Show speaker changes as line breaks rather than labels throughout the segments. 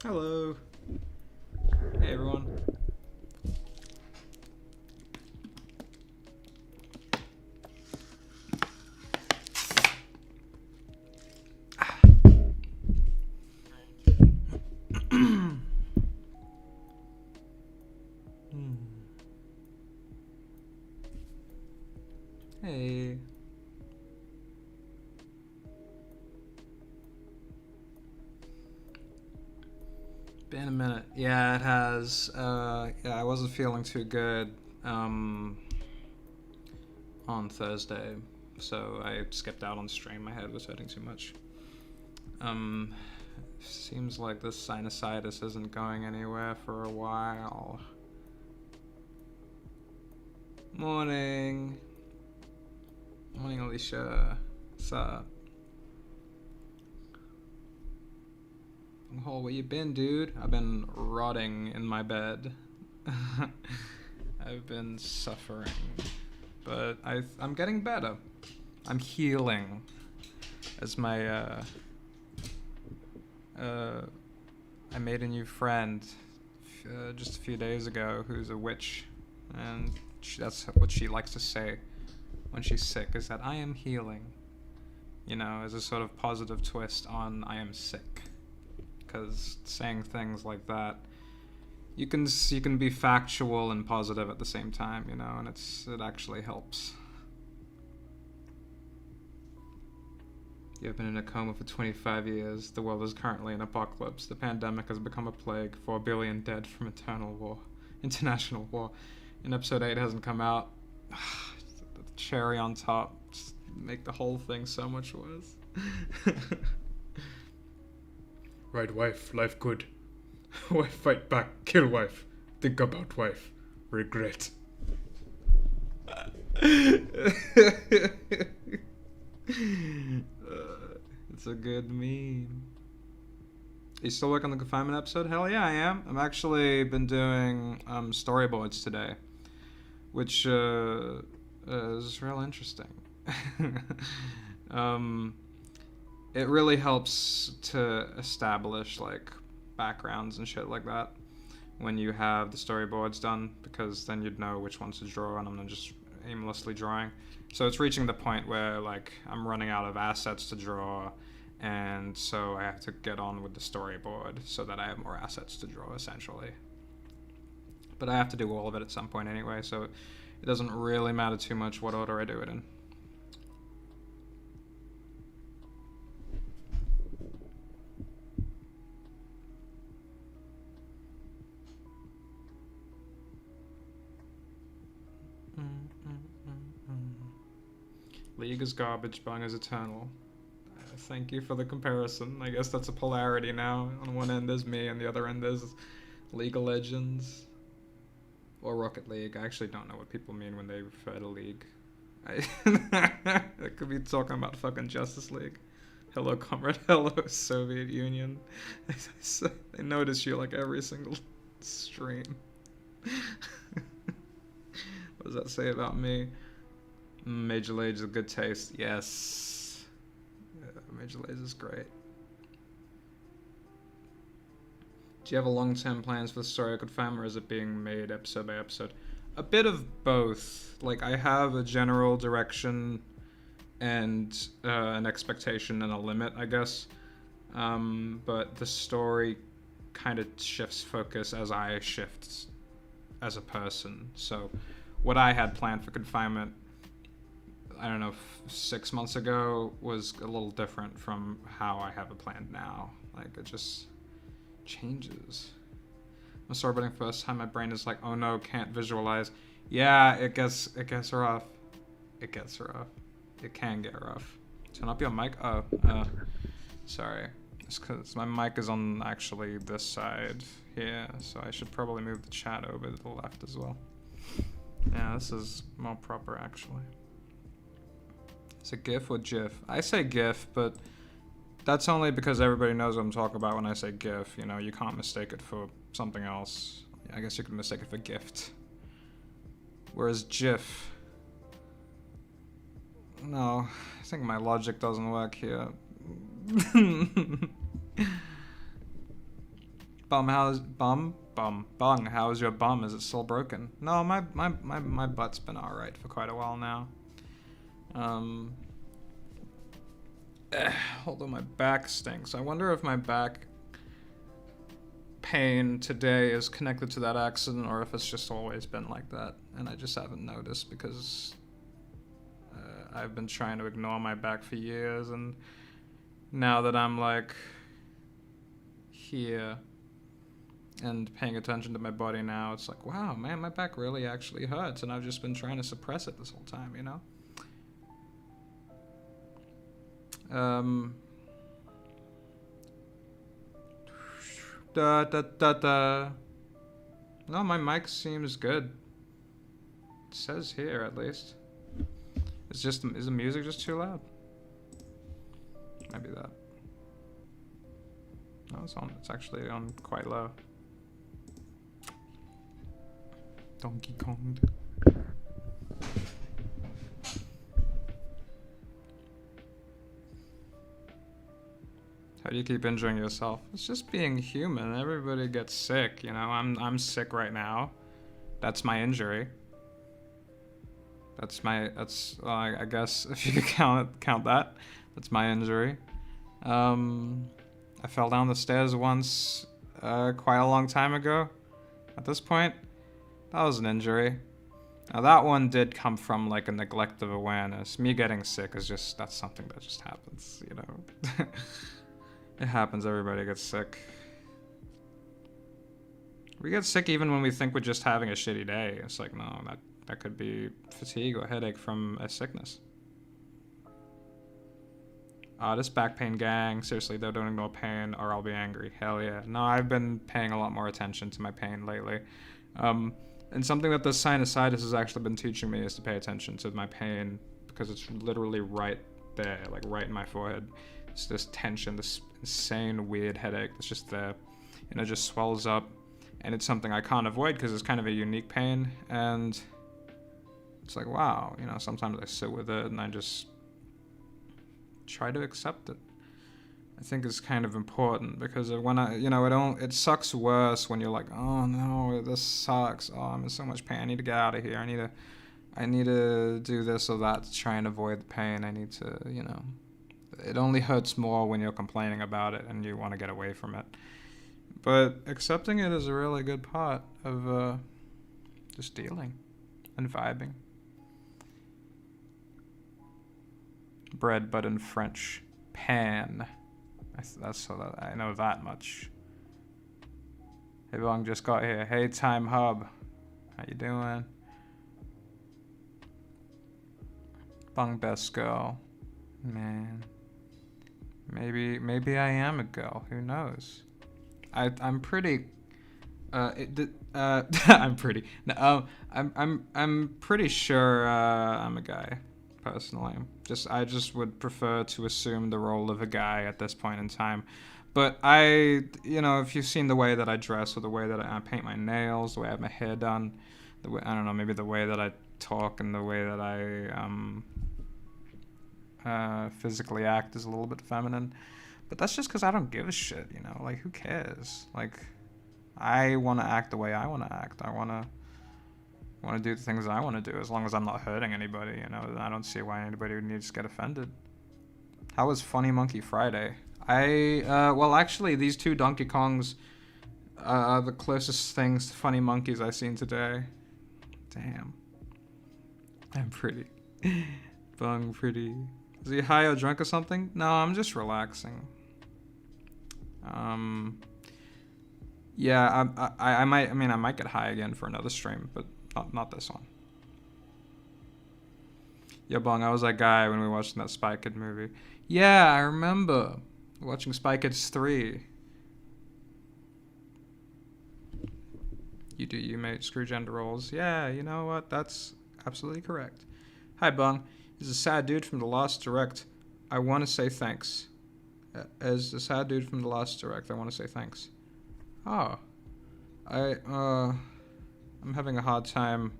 Hello. Hey everyone. Hey. Been a minute. Yeah, it has. Yeah, I wasn't feeling too good on Thursday, so I skipped out on stream. My head was hurting too much. Seems like this sinusitis isn't going anywhere for a while. Morning. Morning, Alicia. What's up? Oh, where you been, dude? I've been rotting in my bed. I've been suffering, but I'm getting better. I'm healing. As my I made a new friend just a few days ago who's a witch, and that's what she likes to say when she's sick, is that I am healing. You know, as a sort of positive twist on I am sick. Because saying things like that, you can be factual and positive at the same time, you know, and it actually helps. You've been in a coma for 25 years. The world is currently in apocalypse. The pandemic has become a plague. 4 billion dead from international war. And episode 8 hasn't come out. The cherry on top. Just make the whole thing so much worse.
Right, wife, life good. Wife fight back, kill wife. Think about wife. Regret.
It's a good meme. You still working on the confinement episode? Hell yeah, I am. I'm actually been doing storyboards today, which is real interesting. It really helps to establish like backgrounds and shit like that when you have the storyboards done, because then you'd know which ones to draw, and I'm not just aimlessly drawing. So it's reaching the point where like I'm running out of assets to draw, and so I have to get on with the storyboard so that I have more assets to draw, essentially. But I have to do all of it at some point anyway, so it doesn't really matter too much what order I do it in. League is garbage, Bung is eternal. Thank you for the comparison. I guess that's a polarity now. On one end is me, and the other end is League of Legends. Or Rocket League. I actually don't know what people mean when they refer to League. I could be talking about fucking Justice League. Hello, comrade. Hello, Soviet Union. I notice you like every single stream. What does that say about me? Major Lazer is a good taste. Yes. Yeah, Major Lazer is great. Do you have a long-term plans for the story of Confinement, or is it being made episode by episode? A bit of both. Like, I have a general direction and an expectation and a limit, I guess. But the story kind of shifts focus as I shift as a person. So what I had planned for Confinement, I don't know, 6 months ago was a little different from how I have it planned now. Like, it just changes. I'm storyboarding for the first time, my brain is like, oh no, can't visualize. Yeah, it gets rough. It gets rough. It can get rough. Turn up your mic. Sorry. It's because my mic is on actually this side here, so I should probably move the chat over to the left as well. Yeah, this is more proper actually. Is it GIF or GIF? I say GIF, but that's only because everybody knows what I'm talking about when I say GIF. You know, you can't mistake it for something else. I guess you can mistake it for gift. Whereas GIF... No, I think my logic doesn't work here. Bum, bung, how's your bum? Is it still broken? No, my butt's been alright for quite a while now. Although my back stinks. I wonder if my back pain today is connected to that accident or if it's just always been like that and I just haven't noticed because I've been trying to ignore my back for years, and now that I'm like here and paying attention to my body now, it's like, wow, man, my back really actually hurts, and I've just been trying to suppress it this whole time, you know? No, my mic seems good. It says here, at least. Is the music just too loud? Maybe that. No, it's actually on quite low. Donkey Kong. How do you keep injuring yourself? It's just being human. Everybody gets sick, you know. I'm sick right now. That's my injury. I guess if you could count that, that's my injury. I fell down the stairs once, quite a long time ago. At this point, that was an injury. Now that one did come from like a neglect of awareness. Me getting sick is that's something that just happens, you know. It happens, everybody gets sick. We get sick even when we think we're just having a shitty day. It's like, no, that could be fatigue or headache from a sickness. This back pain gang, seriously though, don't ignore pain or I'll be angry. Hell yeah. No, I've been paying a lot more attention to my pain lately. And something that the sinusitis has actually been teaching me is to pay attention to my pain, because it's literally right there, like right in my forehead. It's this tension, this insane weird headache that's just there, and it just swells up, and it's something I can't avoid because it's kind of a unique pain, and it's like, wow, you know, sometimes I sit with it and I just try to accept it. I think it's kind of important because when it sucks worse when you're like, oh no, this sucks. Oh, I'm in so much pain. I need to get out of here. I need to do this or that to try and avoid the pain. I need to, you know, it only hurts more when you're complaining about it and you want to get away from it. But accepting it is a really good part of just dealing and vibing. Bread, but in French. Pan. That's so that I know that much. Hey, Bong just got here. Hey, Time Hub. How you doing? Bong best girl. Man. Maybe I am a girl. Who knows? I'm pretty. I'm pretty. No, I'm pretty sure I'm a guy. Personally, I just would prefer to assume the role of a guy at this point in time. But if you've seen the way that I dress or the way that I paint my nails, the way I have my hair done, the way, I don't know, maybe the way that I talk and the way that I physically act is a little bit feminine. But that's just because I don't give a shit, you know? Like, who cares? Like, I want to act the way I want to act. I want to do the things I want to do, as long as I'm not hurting anybody, you know. I don't see why anybody would need to get offended. How was Funny Monkey Friday? Well, actually, these two Donkey Kongs are the closest things to funny monkeys I've seen today. Damn. I'm pretty. Bung pretty. Is he high or drunk or something? No, I'm just relaxing. Yeah, I might get high again for another stream, but not this one. Yeah, Bong, I was that guy when we were watching that Spy Kid movie. Yeah, I remember watching Spy Kids 3. You do you, mate. Screw gender roles. Yeah, you know what? That's absolutely correct. Hi, Bong. As a sad dude from the Lost Direct, I want to say thanks. As a sad dude from the Lost Direct, I want to say thanks. Oh. I'm having a hard time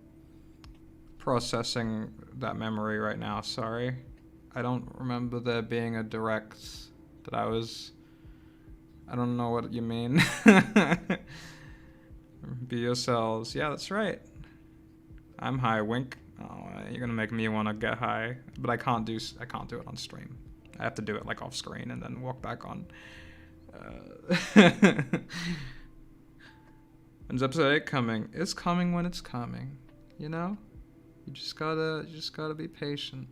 processing that memory right now, sorry. I don't remember there being a direct that I was I don't know what you mean. Be yourselves. Yeah, that's right. I'm high. Wink. Oh, you're gonna make me want to get high, but I can't do it on stream. I have to do it like off screen and then walk back on. When's episode 8 coming? It's coming when it's coming. You know? You just gotta be patient.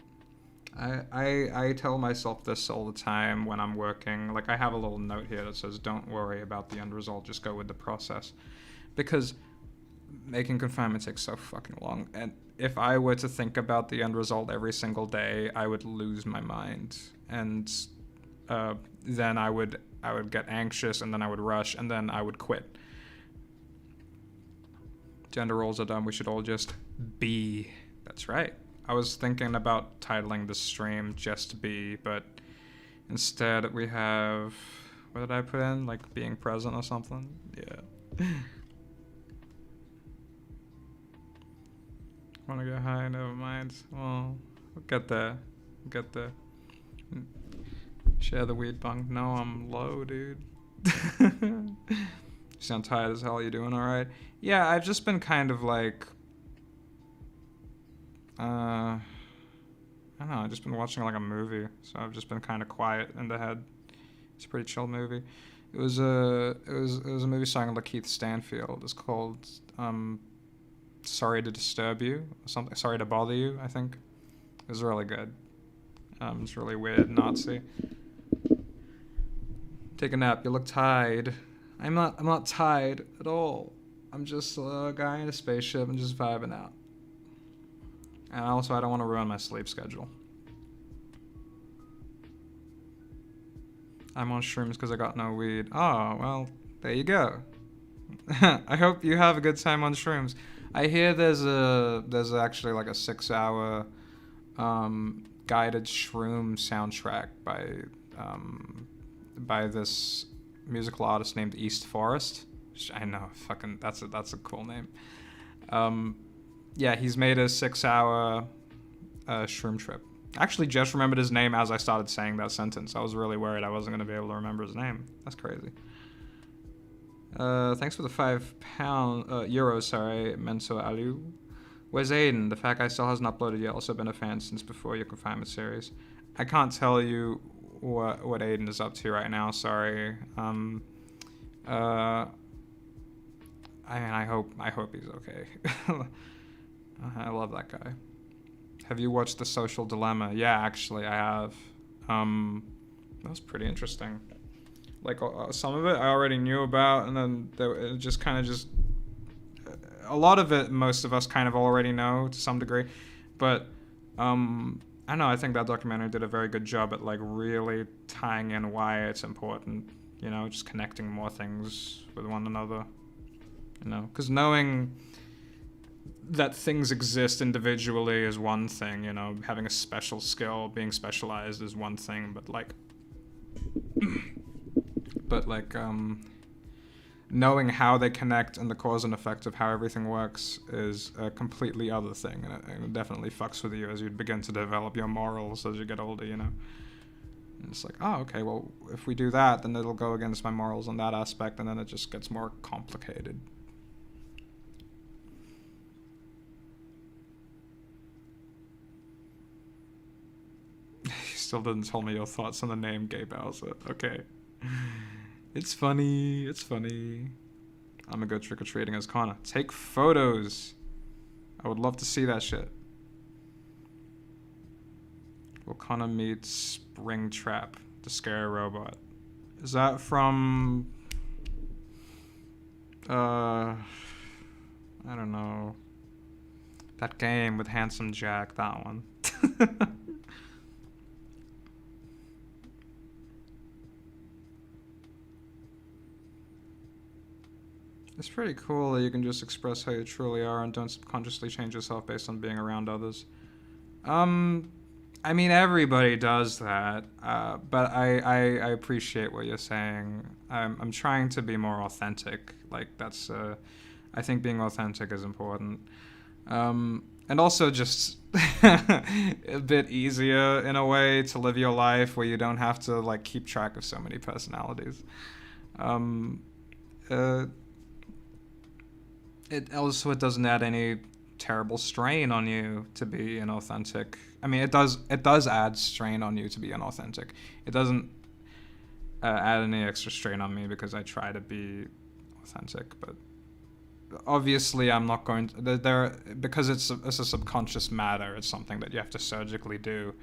I tell myself this all the time when I'm working. Like, I have a little note here that says, don't worry about the end result, just go with the process. Because making confinement takes so fucking long. And if I were to think about the end result every single day, I would lose my mind. And then I would get anxious, and then I would rush, and then I would quit. Gender roles are done. We should all just be. That's right. I was thinking about titling the stream Just Be, but instead we have, what did I put in? Like being present or something? Yeah. Wanna get high? Never mind. Well, we'll get there. Get there. Share the weed bong. No, I'm low, dude. You sound tired as hell. You doing alright? Yeah, I've just been kind of like, I don't know, I've just been watching like a movie, so I've just been kind of quiet in the head. It's a pretty chill movie. It was a movie starring Lakeith Stanfield. It's called Sorry to Disturb You, or something. Sorry to Bother You, I think. It was really good. It's really weird, Nazi. Take a nap. You look tired. I'm not tired at all. I'm just a guy in a spaceship and just vibing out. And also, I don't want to ruin my sleep schedule. I'm on shrooms because I got no weed. Oh, well, there you go. I hope you have a good time on shrooms. I hear there's actually like a 6-hour guided shroom soundtrack by this musical artist named East Forest. Which I know, fucking that's a cool name. Yeah, he's made a 6-hour shroom trip. Actually, just remembered his name as I started saying that sentence. I was really worried I wasn't going to be able to remember his name. That's crazy. Thanks for the €5, sorry, Menso Alu. Where's Aiden? The fat guy still hasn't uploaded yet. Also been a fan since before your confinement series. I can't tell you what Aiden is up to right now, sorry. I hope he's okay. I love that guy. Have you watched The Social Dilemma? Yeah, actually, I have. That was pretty interesting. Like, some of it I already knew about, and then it just kind of just... A lot of it, most of us kind of already know to some degree. But, I don't know, I think that documentary did a very good job at, like, really tying in why it's important. You know, just connecting more things with one another. You know, because knowing that things exist individually is one thing, you know, having a special skill, being specialized is one thing, but knowing how they connect and the cause and effect of how everything works is a completely other thing, and it definitely fucks with you as you begin to develop your morals as you get older, you know. And it's like, oh, okay, well, if we do that, then it'll go against my morals on that aspect, and then it just gets more complicated. You still didn't tell me your thoughts on the name Gay Bowser. Okay. It's funny. It's funny. I'm gonna go trick-or-treating as Connor. Take photos. I would love to see that shit. Will Connor meet Springtrap, the scary robot? Is that from... I don't know. That game with Handsome Jack, that one. It's pretty cool that you can just express how you truly are and don't subconsciously change yourself based on being around others. I mean, everybody does that, but I appreciate what you're saying. I'm trying to be more authentic. Like, that's, I think being authentic is important. And also just a bit easier in a way to live your life where you don't have to, like, keep track of so many personalities. Um, uh, it doesn't add any terrible strain on you to be inauthentic. I mean, it does add strain on you to be inauthentic. It doesn't add any extra strain on me because I try to be authentic, but obviously I'm not going to there because it's a subconscious matter. It's something that you have to surgically do.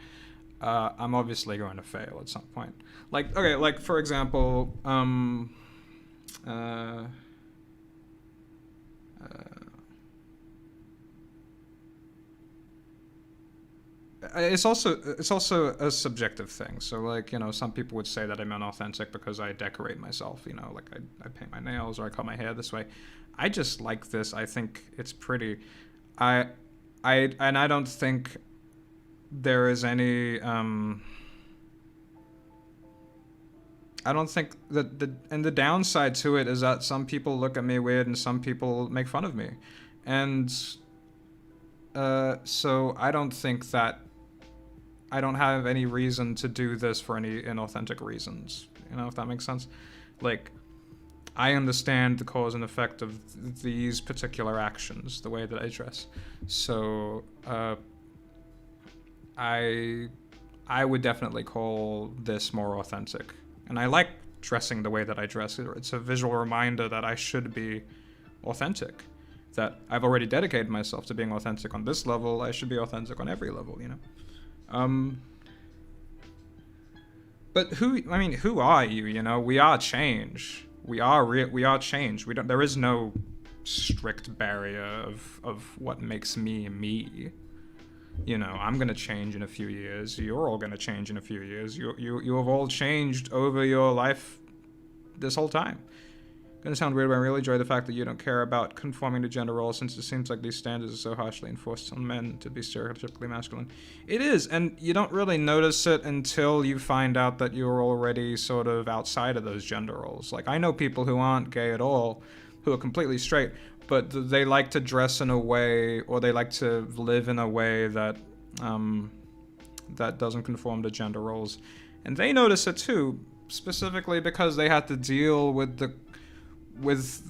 I'm obviously going to fail at some point. Like, okay, like for example, uh, it's also a subjective thing. So like, some people would say that I'm inauthentic because I decorate myself. Like I paint my nails or I cut my hair this way. I just like this. I think it's pretty. I I don't think there is any. I don't think that the downside to it is that some people look at me weird and some people make fun of me, and so I don't think that I don't have any reason to do this for any inauthentic reasons. If that makes sense. Like, I understand the cause and effect of these particular actions, the way that I dress. So, I would definitely call this more authentic. And I like dressing the way that I dress. It's a visual reminder that I should be authentic. That I've already dedicated myself to being authentic on this level. I should be authentic on every level, But who are you? We are change. We are change. There is no strict barrier of what makes me me. I'm gonna change in a few years. You're all gonna change in a few years. You have all changed over your life this whole time. Gonna sound weird, but I really enjoy the fact that you don't care about conforming to gender roles, since it seems like these standards are so harshly enforced on men to be stereotypically masculine. It is, and you don't really notice it until you find out that you're already sort of outside of those gender roles. Like, I know people who aren't gay at all, who are completely straight, but they like to dress in a way, or they like to live in a way that that doesn't conform to gender roles, and they notice it too, specifically because they had to deal with the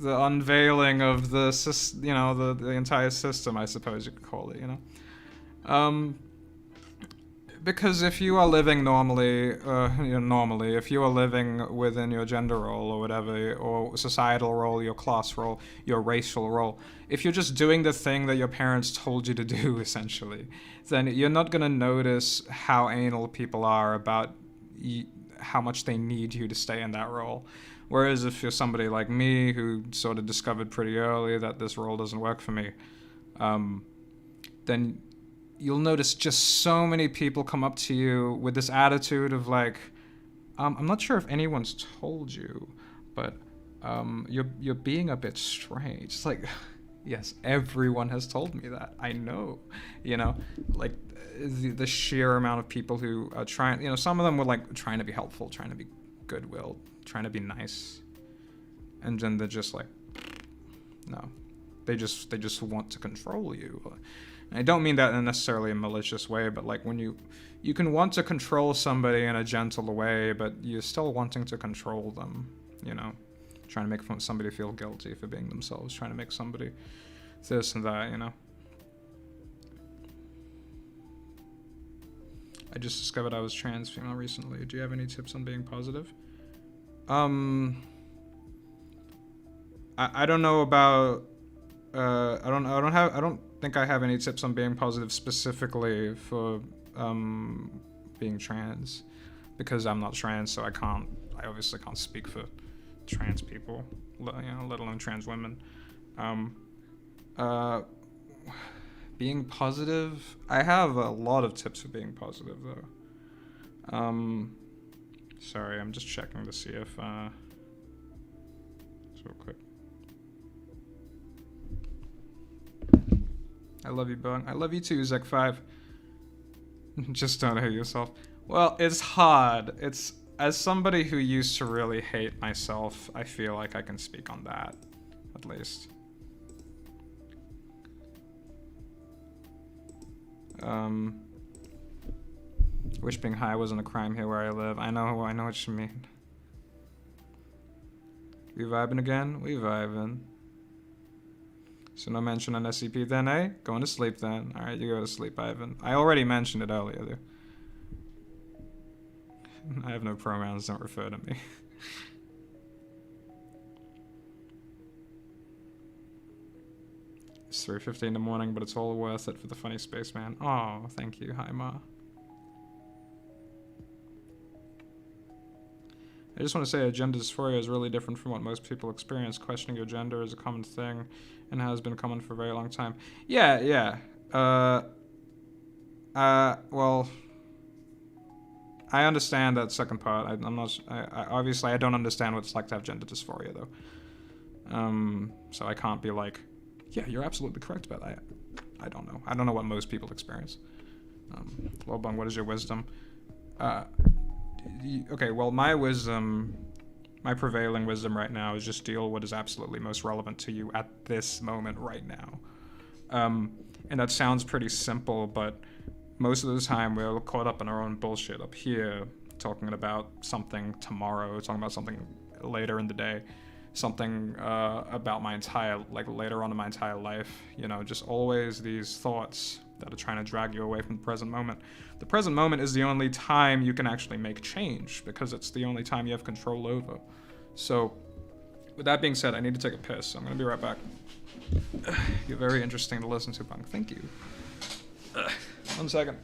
unveiling of the entire system, I suppose you could call it. Because if you are living normally, if you are living within your gender role or whatever, or societal role, your class role, your racial role, if you're just doing the thing that your parents told you to do, essentially, then you're not going to notice how anal people are about how much they need you to stay in that role. Whereas if you're somebody like me, who sort of discovered pretty early that this role doesn't work for me, then you'll notice just so many people come up to you with this attitude of like, I'm not sure if anyone's told you, but you're being a bit strange. It's like, yes, everyone has told me that. I know, like the sheer amount of people who are trying, some of them were like trying to be helpful, trying to be goodwill, trying to be nice, and then they're just like, no, they just want to control you. And I don't mean that in necessarily a malicious way, but like when you can want to control somebody in a gentle way, but you're still wanting to control them, trying to make somebody feel guilty for being themselves, trying to make somebody this and that, I just discovered I was trans female recently. Do you have any tips on being positive? I don't know about I don't think I have any tips on being positive specifically for being trans, because I'm not trans, so I obviously can't speak for trans people, let alone trans women. Being positive, I have a lot of tips for being positive though. Sorry, I'm just checking to see if just real quick. I love you, Bung. I love you too, Zek5. Just don't hate yourself. Well, it's hard. It's, as somebody who used to really hate myself, I feel like I can speak on that, at least. Wish being high wasn't a crime here where I live. I know what you mean. We vibing again? We vibing. So no mention on SCP then, eh? Going to sleep then. Alright, you go to sleep, Ivan. I already mentioned it earlier, though. I have no pronouns, don't refer to me. It's 3:50 in the morning, but it's all worth it for the funny spaceman. Oh, thank you. Hi, Ma. I just want to say that gender dysphoria is really different from what most people experience. Questioning your gender is a common thing and has been common for a very long time. Yeah. Well, I understand that second part. I'm not. Obviously, I don't understand what it's like to have gender dysphoria, though. So I can't be like, yeah, you're absolutely correct about that. I don't know. I don't know what most people experience. Lobong, what is your wisdom? Okay, well, my prevailing wisdom right now is just deal what is absolutely most relevant to you at this moment right now. And that sounds pretty simple, but most of the time we're caught up in our own bullshit up here, talking about something tomorrow, talking about something later in the day, something about my entire, like later on in my entire life, you know, just always these thoughts that are trying to drag you away from the present moment. The present moment is the only time you can actually make change, because it's the only time you have control over. So, with that being said, I need to take a piss, so I'm gonna be right back. You're very interesting to listen to, Punk. Thank you. 1 second.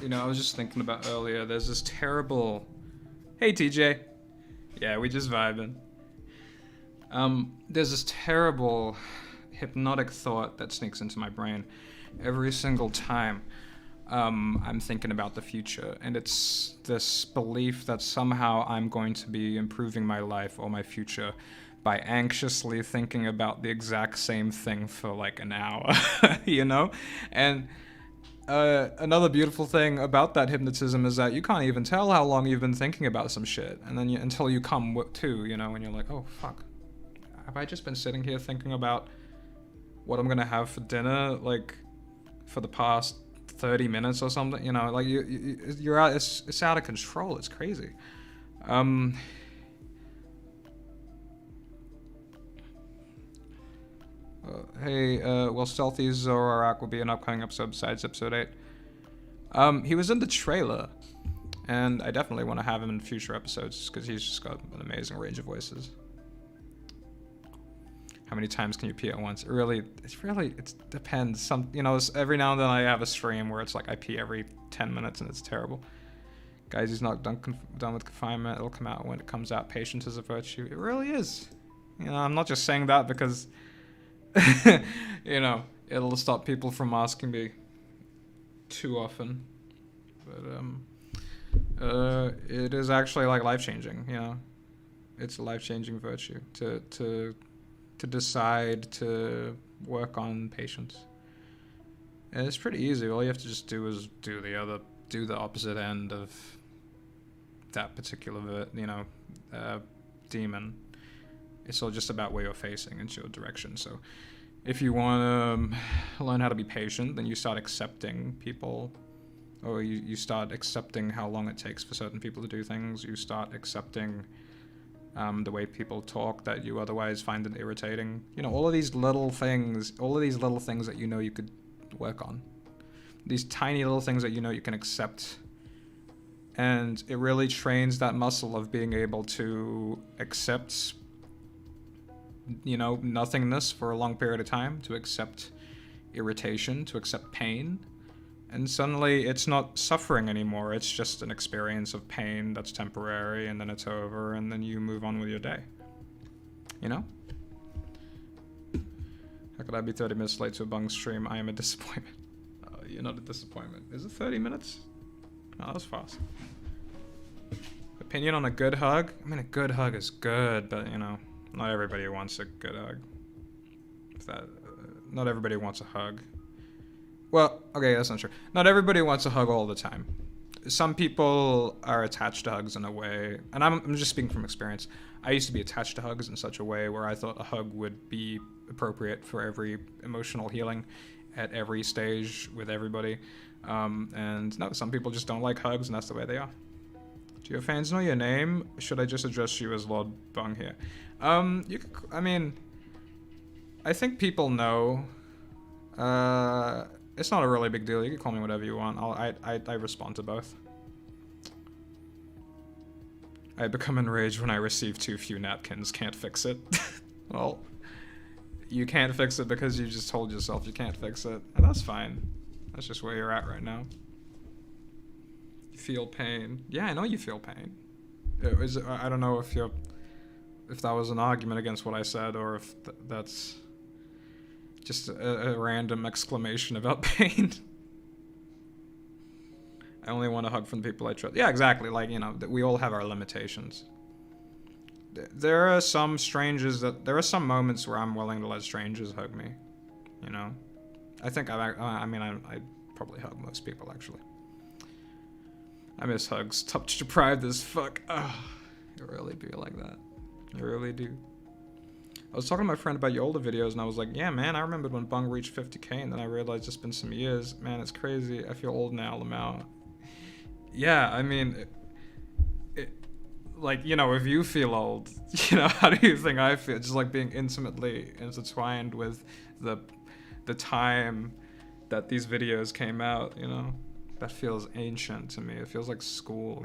You know, I was just thinking about earlier, there's this terrible... Hey, TJ. Yeah, we just vibing. There's this terrible hypnotic thought that sneaks into my brain every single time I'm thinking about the future. And it's this belief that somehow I'm going to be improving my life or my future by anxiously thinking about the exact same thing for like an hour, you know? And... another beautiful thing about that hypnotism is that you can't even tell how long you've been thinking about some shit, and then until you come to, you know, and you're like, oh fuck, have I just been sitting here thinking about what I'm gonna have for dinner, like, for the past 30 minutes or something, you know, like, you're out, it's out of control, it's crazy. Well, Stealthy Zorak will be an upcoming episode besides episode 8. He was in the trailer, and I definitely want to have him in future episodes, because he's just got an amazing range of voices. How many times can you pee at once? It depends. You know, every now and then I have a stream where it's like I pee every 10 minutes, and it's terrible. Guys, he's not done with confinement. It'll come out when it comes out. Patience is a virtue. It really is. You know, I'm not just saying that because... you know, it'll stop people from asking me too often, but it is actually like life-changing, you know. It's a life-changing virtue to decide to work on patience, and it's pretty easy. All you have to just do is do the opposite end of that particular demon. It's all just about where you're facing and your direction. So if you want to learn how to be patient, then you start accepting people, or you start accepting how long it takes for certain people to do things. You start accepting the way people talk that you otherwise find irritating. You know, all of these little things that you know you could work on. These tiny little things that you know you can accept. And it really trains that muscle of being able to accept nothingness for a long period of time, to accept irritation, to accept pain. And suddenly it's not suffering anymore. It's just an experience of pain that's temporary, and then it's over, and then you move on with your day. You know? How could I be 30 minutes late to a bung stream? I am a disappointment. You're not a disappointment. Is it 30 minutes? Oh, that was fast. Opinion on a good hug? I mean, a good hug is good, but, not everybody wants a good hug. Not everybody wants a hug. Well, okay, that's not true. Not everybody wants a hug all the time. Some people are attached to hugs in a way, and I'm just speaking from experience. I used to be attached to hugs in such a way where I thought a hug would be appropriate for every emotional healing at every stage with everybody. And no, some people just don't like hugs, and that's the way they are. Do your fans know your name? Should I just address you as Lord Bung here? I think people know. It's not a really big deal. You can call me whatever you want. I respond to both. I become enraged when I receive too few napkins. Can't fix it. Well, you can't fix it because you just told yourself you can't fix it. And that's fine. That's just where you're at right now. You feel pain. Yeah, I know you feel pain. I don't know if that was an argument against what I said, or if that's just a random exclamation about pain. I only want a hug from the people I trust. Yeah, exactly. Like, we all have our limitations. There are some moments where I'm willing to let strangers hug me. I think I probably hug most people, actually. I miss hugs. Touch deprived as fuck. Ugh, you really be like that. You really do. I was talking to my friend about your older videos, and I was like, yeah, man, I remembered when Bung reached 50k, and then I realized it's been some years. Man, it's crazy. I feel old now, Lamau. Yeah, I mean, if you feel old, how do you think I feel? Just like being intimately intertwined with the time that these videos came out, That feels ancient to me. It feels like school,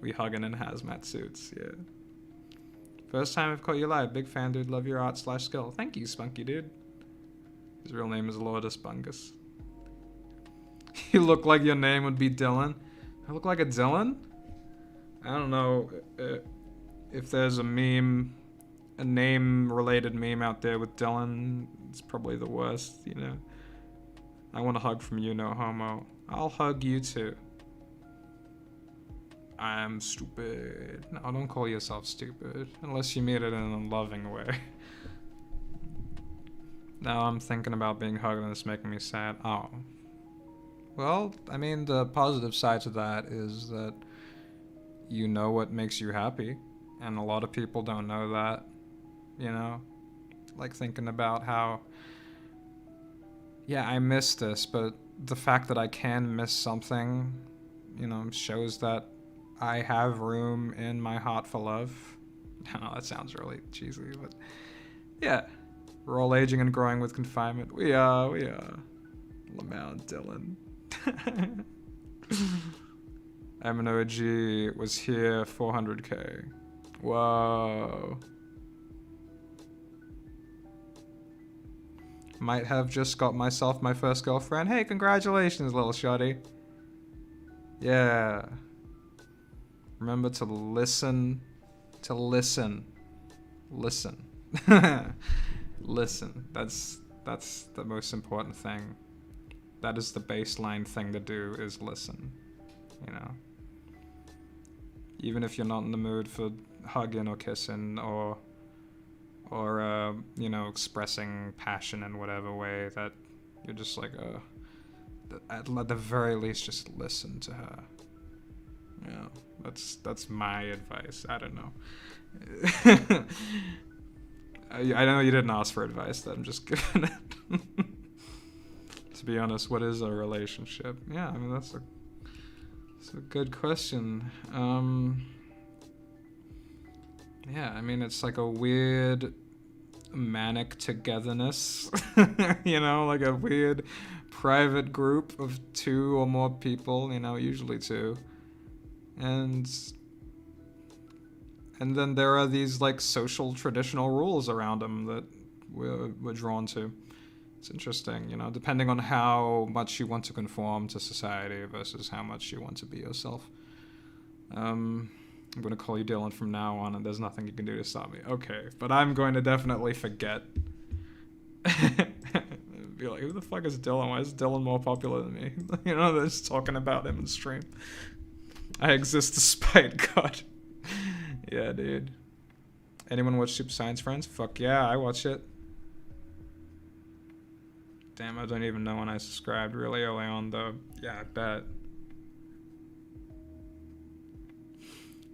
We hugging in hazmat suits, yeah. First time I've caught you live. Big fan, dude. Love your art/skill. Thank you, Spunky, dude. His real name is Lourdes Bungus. You look like your name would be Dylan. I look like a Dylan? I don't know if there's a name-related meme out there with Dylan. It's probably the worst, I want a hug from you, no homo. I'll hug you too. I'm stupid. No, don't call yourself stupid. Unless you mean it in a loving way. Now I'm thinking about being hugged and it's making me sad. Oh. Well, the positive side to that is that you know what makes you happy. And a lot of people don't know that. Like thinking about how, yeah, I miss this, but the fact that I can miss something, shows that I have room in my heart for love. I know that sounds really cheesy, but yeah. We're all aging and growing with confinement. We are. Lamau and Dylan. I'm an OG, was here 400k. Whoa. Might have just got myself my first girlfriend. Hey, congratulations, little shawty. Yeah. Remember to listen. Listen. Listen. That's the most important thing. That is the baseline thing to do, is listen. Even if you're not in the mood for hugging or kissing or expressing passion in whatever way, that you're just like, at the very least, just listen to her. That's my advice. I don't know. I know you didn't ask for advice, that I'm just giving it. To be honest, what is a relationship? Yeah, that's a good question. Yeah, it's like a weird manic togetherness, like a weird private group of 2 or more people, usually 2. And And then there are these like social traditional rules around them that we're drawn to. It's interesting, you know, depending on how much you want to conform to society versus how much you want to be yourself. I'm going to call you Dylan from now on, and there's nothing you can do to stop me. Okay, but I'm going to definitely forget. Be like, who the fuck is Dylan? Why is Dylan more popular than me? You know, they're just talking about him in the stream. I exist despite God. Yeah, dude. Anyone watch Super Science Friends? Fuck yeah, I watch it. Damn, I don't even know when I subscribed really early on, though. Yeah, I bet.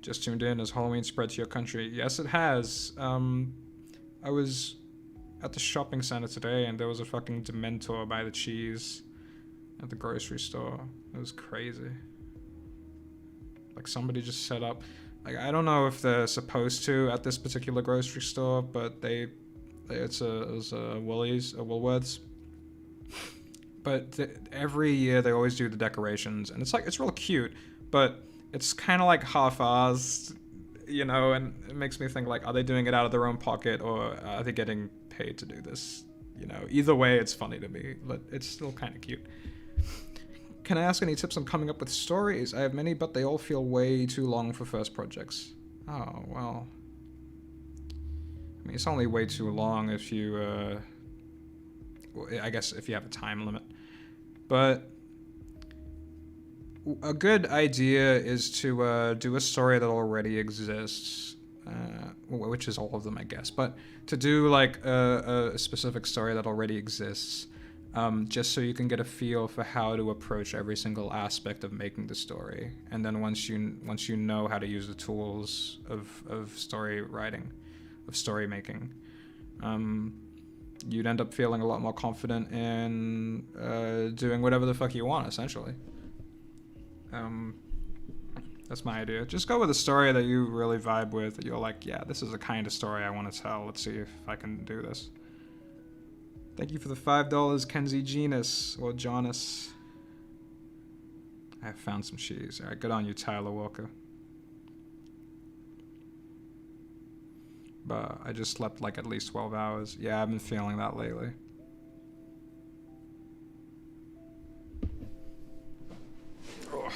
Just tuned in. Has Halloween spread to your country? Yes, it has. I was at the shopping center today, and there was a fucking Dementor by the cheese at the grocery store. It was crazy. Like, somebody just set up... Like, I don't know if they're supposed to at this particular grocery store, but it's a Woolworths. But every year they always do the decorations, and it's real cute, but it's kind of like half-assed, you know, and it makes me think, like, are they doing it out of their own pocket, or are they getting paid to do this? You know, either way, it's funny to me, but it's still kind of cute. Can I ask any tips on coming up with stories? I have many, but they all feel way too long for first projects. Oh, well. I mean, it's only way too long if you, I guess if you have a time limit. But a good idea is to do a story that already exists, which is all of them, I guess. But to do like a specific story that already exists, just so you can get a feel for how to approach every single aspect of making the story. And then once you know how to use the tools of story writing, of story making, you'd end up feeling a lot more confident in doing whatever the fuck you want, essentially. That's my idea. Just go with a story that you really vibe with, that you're like, yeah, this is the kind of story I want to tell. Let's see if I can do this. Thank you for the $5, Kenzie Genus, or Jonas. I have found some cheese. Alright, good on you, Tyler Walker. But I just slept like at least 12 hours. Yeah, I've been feeling that lately. Ugh.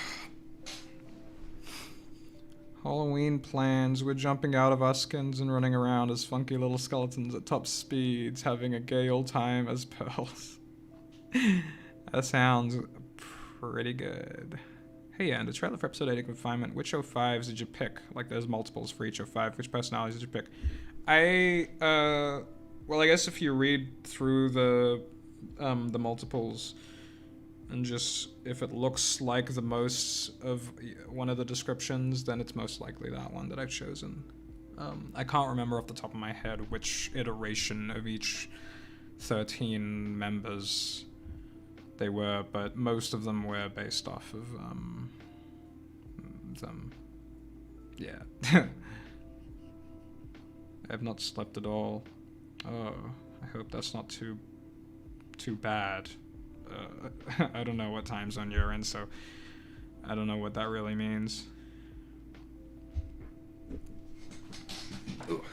Halloween plans. We're jumping out of our skins and running around as funky little skeletons at top speeds, having a gay old time as pearls. That sounds pretty good. Hey, yeah, and the trailer for episode 8 of Confinement, which 05s did you pick? Like, there's multiples for each 05. Which personalities did you pick? Well, I guess if you read through the multiples, and just, if it looks like the most of one of the descriptions, then it's most likely that one that I've chosen. I can't remember off the top of my head which iteration of each 13 members they were, but most of them were based off of them. Yeah. I have not slept at all. Oh, I hope that's not too bad. I don't know what time zone you're in, so I don't know what that really means. Ugh.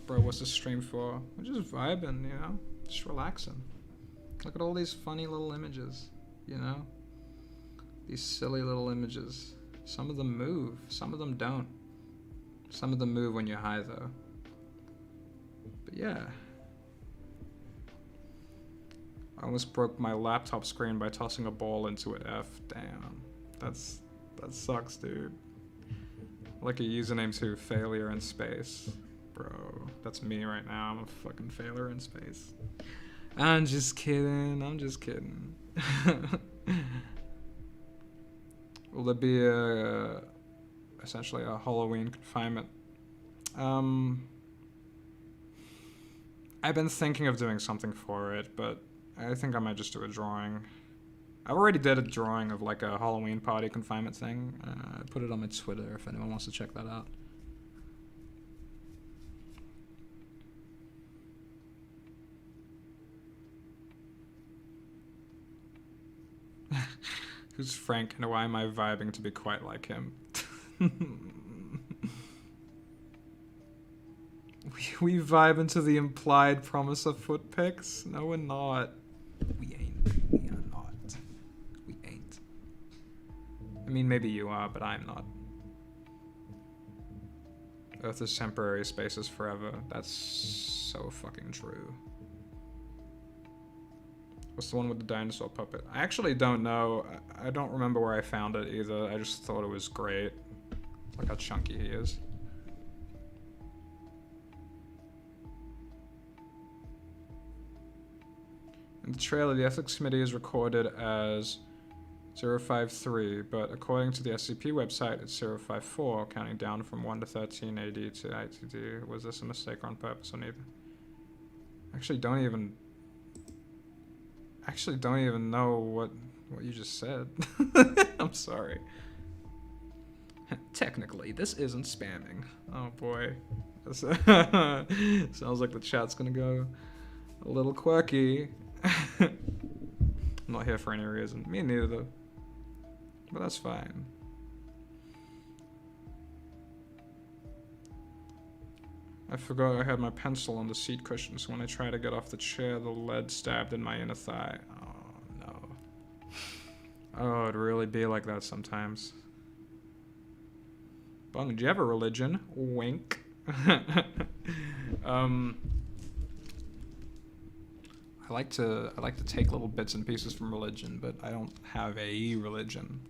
Bro, what's the stream for? We're just vibing, you know? Just relaxing. Look at all these funny little images, you know? These silly little images. Some of them move, some of them don't. Some of them move when you're high, though. But yeah. I almost broke my laptop screen by tossing a ball into an F. Damn. That sucks, dude. Like a username too, failure in space. Bro, that's me right now. I'm a fucking failure in space. I'm just kidding. Will there be essentially a Halloween confinement? I've been thinking of doing something for it, but I think I might just do a drawing. I already did a drawing of like a Halloween party confinement thing. I put it on my Twitter if anyone wants to check that out. Who's Frank and why am I vibing to be quite like him? We vibe into the implied promise of foot pics? No, we're not. We ain't. We are not. We ain't. I mean, maybe you are, but I'm not. Earth is temporary, space is forever. That's so fucking true. What's the one with the dinosaur puppet? I actually don't know. I don't remember where I found it either. I just thought it was great. Look how chunky he is. In the trailer, the ethics committee is recorded as 053, but according to the SCP website, it's 054, counting down from 1 to 13 AD to ITD. Was this a mistake on purpose or neither? Actually, don't even know what you just said. I'm sorry. Technically, this isn't spamming. Oh boy. Sounds like the chat's gonna go a little quirky. I'm not here for any reason. Me neither, though. But that's fine. I forgot I had my pencil on the seat cushion, so when I tried to get off the chair, the lead stabbed in my inner thigh. Oh, no. Oh, it'd really be like that sometimes. Bung, do you have a religion? Wink. I like to take little bits and pieces from religion, but I don't have a religion.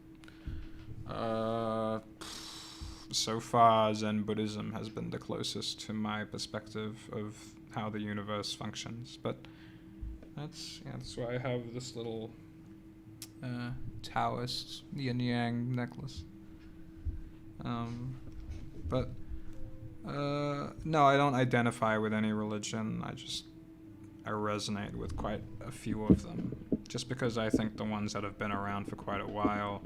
So far, Zen Buddhism has been the closest to my perspective of how the universe functions. But that's why I have this little Taoist yin yang necklace. But no, I don't identify with any religion. I resonate with quite a few of them, just because I think the ones that have been around for quite a while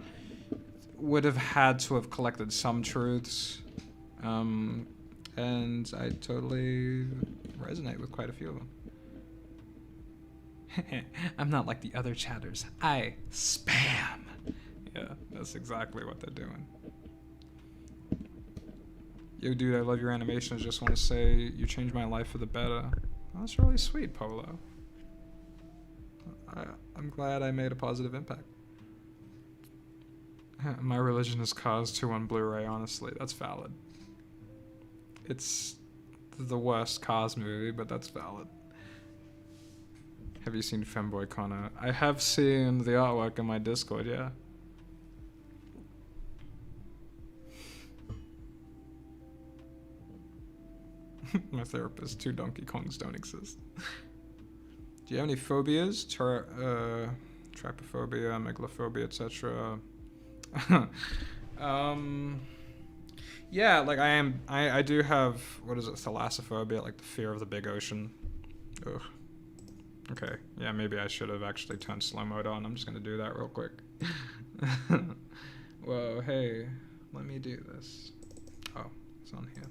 would have had to have collected some truths, and I totally resonate with quite a few of them. I'm not like the other chatters. I spam. Yeah, that's exactly what they're doing. Yo, dude, I love your animation. I just want to say you changed my life for the better. Oh, that's really sweet, Polo. I'm glad I made a positive impact. My religion is Cars 2 on Blu-ray, honestly. That's valid. It's the worst Cars movie, but that's valid. Have you seen Femboy Connor? I have seen the artwork in my Discord, yeah. My therapist, 2 Donkey Kongs don't exist. Do you have any phobias? Trypophobia, megalophobia, etc. Yeah, like I do have, what is it, thalassophobia, like the fear of the big ocean. Ugh. Okay, yeah, maybe I should have actually turned slow mode on. I'm just gonna do that real quick. Whoa, hey, let me do this. Oh, it's on here.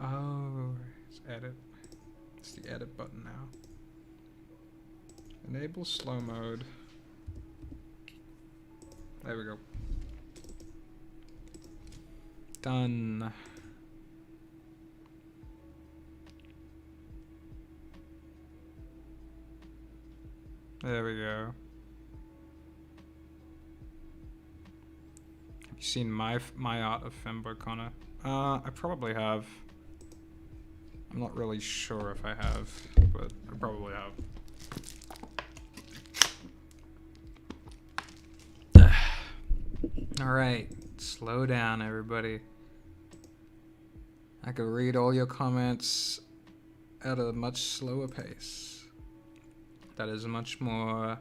Oh, it's edit. It's the edit button now. Enable slow mode. There we go. Done. There we go. Have you seen my art of Femboy Connor? I probably have. I'm not really sure if I have, but I probably have. Alright, slow down everybody. I could read all your comments at a much slower pace. That is much more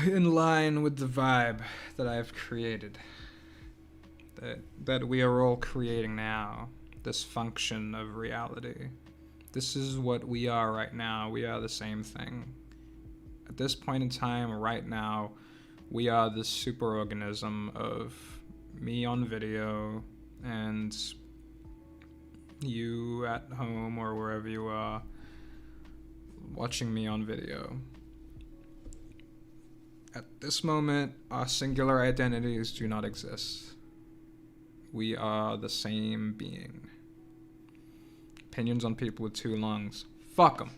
in line with the vibe that I've created. That we are all creating now. This function of reality. This is what we are right now. We are the same thing. At this point in time, right now, we are this superorganism of me on video and you at home or wherever you are watching me on video. At this moment, our singular identities do not exist. We are the same being. Opinions on people with two lungs. Fuck them.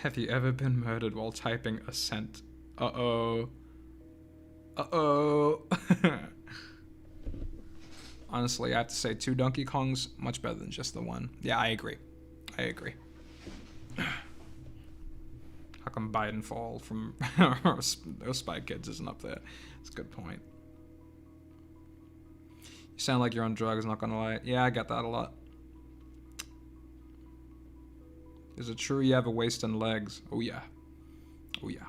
Have you ever been murdered while typing assent? Uh-oh. Uh-oh. Honestly, I have to say 2 Donkey Kongs, much better than just the one. Yeah, I agree. I agree. How come Biden Fall from those Spy Kids isn't up there? That's a good point. You sound like you're on drugs, not gonna lie. Yeah, I get that a lot. Is it true you have a waist and legs? Oh yeah. Oh yeah.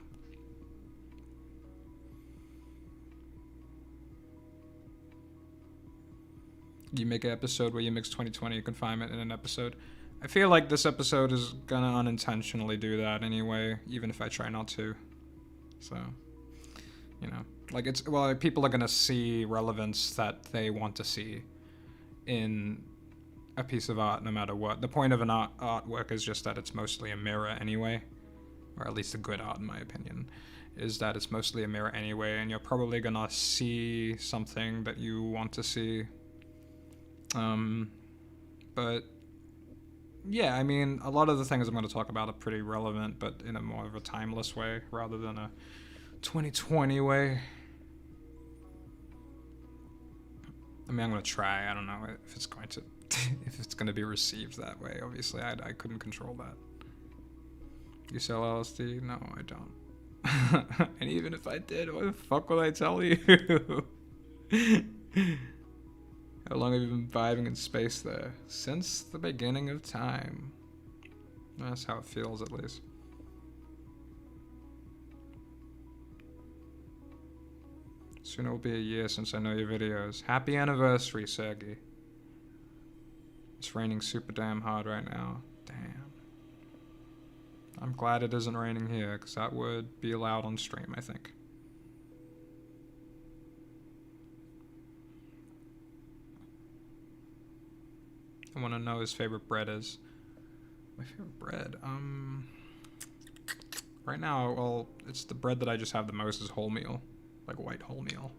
You make an episode where you mix 2020 confinement in an episode. I feel like this episode is gonna unintentionally do that anyway, even if I try not to. So, you know, like people are gonna see relevance that they want to see in a piece of art no matter what. The point of an artwork is just that it's mostly a mirror anyway, or at least a good art in my opinion, is that it's mostly a mirror anyway, and you're probably gonna see something that you want to see. But yeah, I mean, a lot of the things I'm going to talk about are pretty relevant, but in a more of a timeless way rather than a 2020 way. I mean, I'm going to try. I don't know if it's going to if it's going to be received that way. Obviously, I couldn't control that. You sell LSD? No, I don't. And even if I did, what the fuck would I tell you? How long have you been vibing in space there? Since the beginning of time. That's how it feels, at least. Soon it will be a year since I know your videos. Happy anniversary, Sergey. It's raining super damn hard right now. Damn. I'm glad it isn't raining here, because that would be allowed on stream, I think. I want to know his favorite bread is. My favorite bread? Right now, well, it's the bread that I just have the most is wholemeal. Like white wholemeal.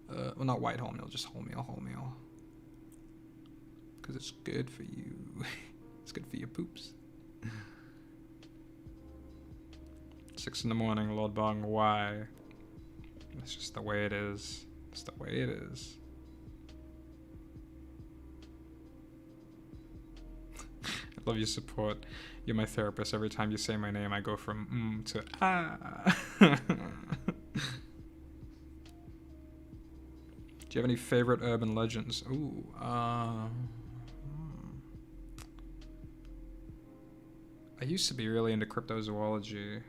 Well, not white wholemeal, just wholemeal. Because it's good for you. It's good for your poops. 6 in the morning, Lord Bong, why? That's just the way it is. It's the way it is. I love your support. You're my therapist. Every time you say my name, I go from to ah. Do you have any favorite urban legends? Ooh, I used to be really into cryptozoology,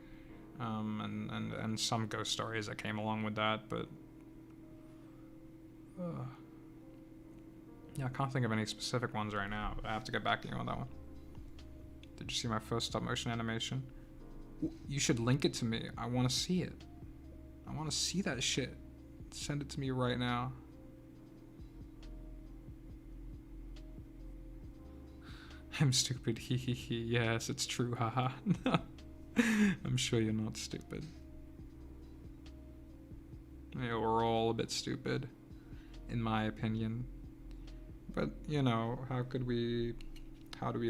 and some ghost stories that came along with that, but yeah, I can't think of any specific ones right now, but I have to get back to you on that one. Did you see my first stop motion animation? You should link it to me. I want to see it. I want to see that shit. Send it to me right now. I'm stupid. Hee hee hee. Yes, it's true. Haha. I'm sure you're not stupid. Yeah, we're all a bit stupid, in my opinion. But, you know, how do we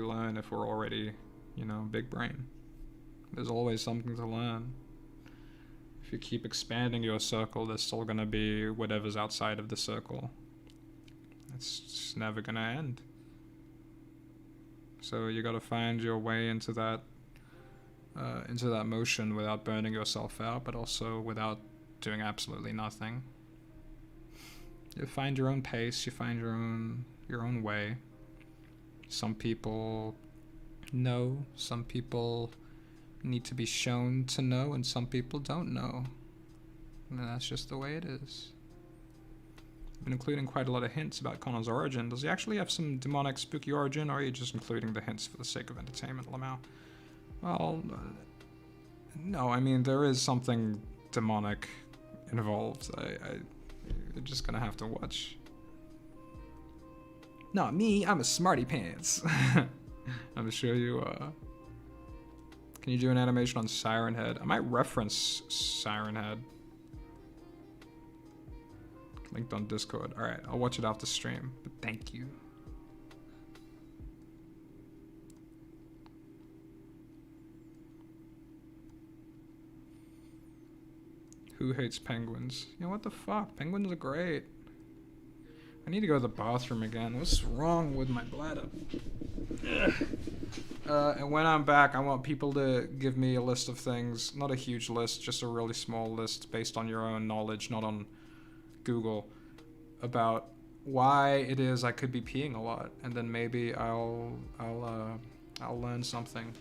learn if we're already, you know, big brain? There's always something to learn. If you keep expanding your circle, there's still gonna be whatever's outside of the circle. It's just never gonna end. So you gotta find your way into that motion without burning yourself out, but also without doing absolutely nothing. You find your own pace, you find your own way. Some people know, some people need to be shown to know, and some people don't know. And that's just the way it is. I've been including quite a lot of hints about Connor's origin. Does he actually have some demonic, spooky origin, or are you just including the hints for the sake of entertainment, Lamau? Well, no, I mean, there is something demonic involved. You're just gonna have to watch. Not me, I'm a smarty pants. I'm sure you can you do an animation on Siren Head? I might reference Siren Head. Linked on Discord. Alright, I'll watch it after stream, but thank you. Who hates penguins? Yeah, what the fuck? Penguins are great. I need to go to the bathroom again. What's wrong with my bladder? And when I'm back, I want people to give me a list of things. Not a huge list, just a really small list based on your own knowledge, not on Google, about why it is I could be peeing a lot, and then maybe I'll learn something.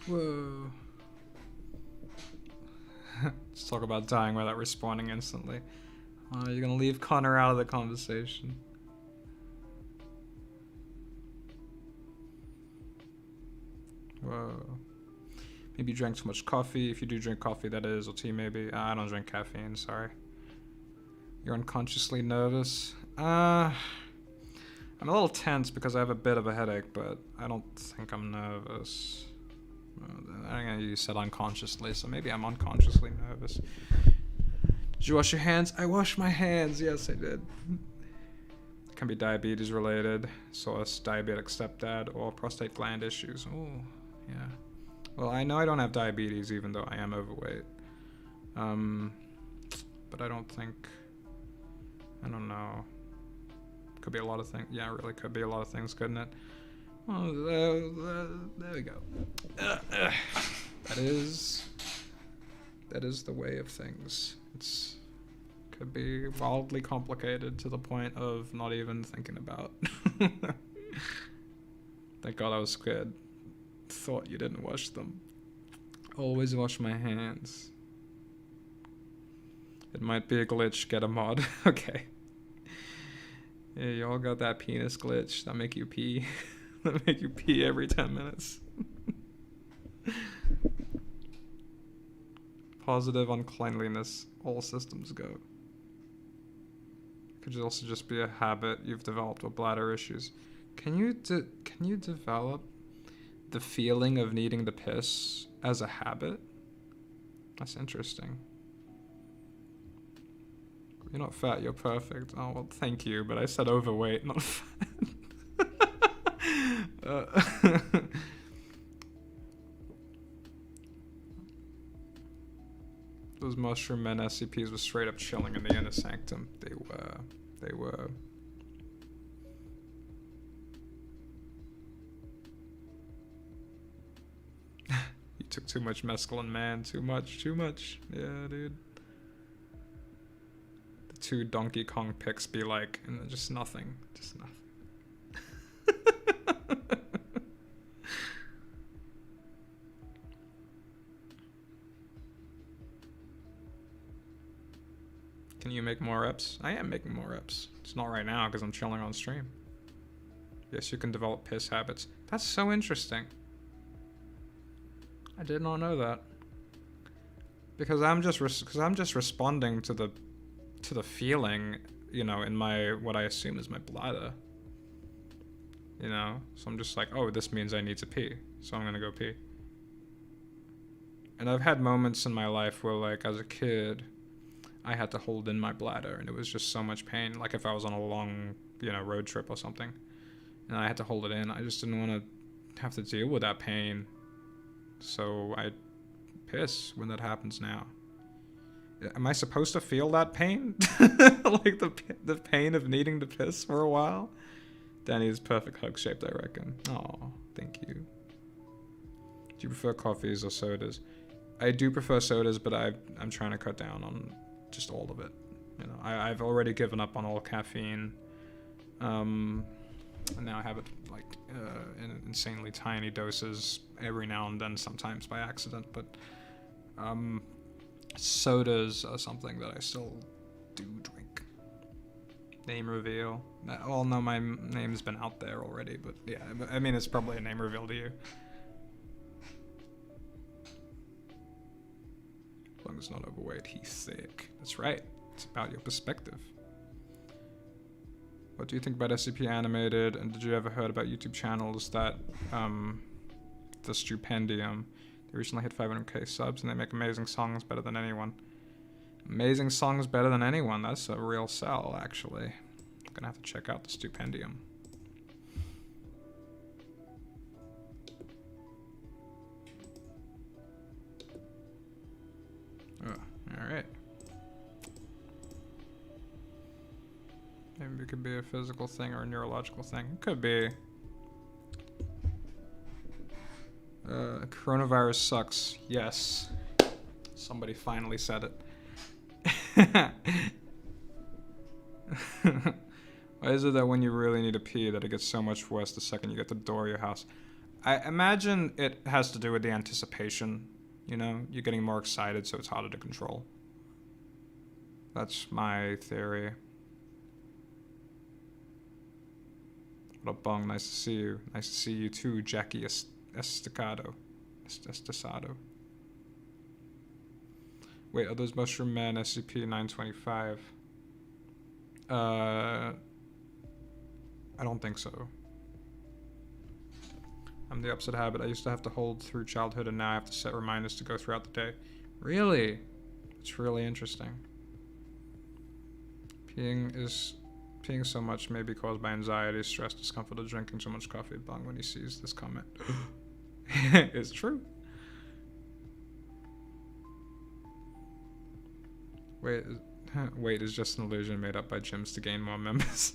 Whoa. Let's talk about dying without responding instantly. You're gonna leave Connor out of the conversation. Whoa. Maybe you drank too much coffee. If you do drink coffee, that is, or tea maybe. I don't drink caffeine, sorry. You're unconsciously nervous. I'm a little tense because I have a bit of a headache, but I don't think I'm nervous. I think you said unconsciously, so maybe I'm unconsciously nervous. Did you wash your hands? I washed my hands. Yes, I did. It can be diabetes related, source diabetic stepdad, or prostate gland issues. Oh, yeah. Well, I know I don't have diabetes, even though I am overweight. But I don't think. I don't know. Could be a lot of things. Yeah, it really could be a lot of things, couldn't it? Well, there we go. That is the way of things. It's could be wildly complicated to the point of not even thinking about. Thank God I was scared. Thought you didn't wash them. Always wash my hands. It might be a glitch. Get a mod. Okay. Yeah, you all got that penis glitch that make you pee. That make you pee every 10 minutes. Positive on cleanliness. All systems go. Could also just be a habit you've developed with bladder issues. Can you develop the feeling of needing to piss as a habit? That's interesting. You're not fat, you're perfect. Oh, well, thank you, but I said overweight, not fat. Those mushroom men SCPs were straight up chilling in the inner sanctum. They were. You took too much mescaline, man. Too much. Yeah, dude. The two Donkey Kong pics be like, and just nothing. Can you make more reps? I am making more reps. It's not right now because I'm chilling on stream. Yes, you can develop piss habits. That's so interesting. I did not know that. Because I'm just responding to the feeling, you know, in my what I assume is my bladder. You know, so I'm just like, oh, this means I need to pee, so I'm gonna go pee. And I've had moments in my life where, like, as a kid, I had to hold in my bladder, and it was just so much pain. Like if I was on a long, you know, road trip or something, and I had to hold it in, I just didn't want to have to deal with that pain. So I piss when that happens now. Am I supposed to feel that pain? Like the pain of needing to piss for a while? Danny is perfect hug shaped, I reckon. Oh, thank you. Do you prefer coffees or sodas? I do prefer sodas, but I'm trying to cut down on just all of it. You know, I've already given up on all caffeine. And now I have it like in insanely tiny doses every now and then, sometimes by accident. But sodas are something that I still do drink. Name reveal. Well, no, my name's been out there already, but yeah, I mean, it's probably a name reveal to you. As long as he's not overweight, he's thick. That's right. It's about your perspective. What do you think about SCP Animated? And did you ever heard about YouTube channels that, the Stupendium? They recently hit 500k subs and they make amazing songs better than anyone. Amazing songs better than anyone. That's a real sell, actually. I'm gonna have to check out the Stupendium. Alright. Maybe it could be a physical thing or a neurological thing. It could be. Coronavirus sucks. Yes. Somebody finally said it. Why is it that when you really need to pee that it gets so much worse the second you get to the door of your house? I imagine it has to do with the anticipation. You know, you're getting more excited, so it's harder to control. That's my theory. What up, Bong? Nice to see you. Nice to see you too, Jackie Estacado. Estacado. Wait, are those Mushroom Men SCP-925? I don't think so. I'm the opposite habit. I used to have to hold through childhood, and now I have to set reminders to go throughout the day. Really? It's really interesting. Peeing so much may be caused by anxiety, stress, discomfort, or drinking so much coffee. Bong when he sees this comment. It's true. Weight is just an illusion made up by gyms to gain more members.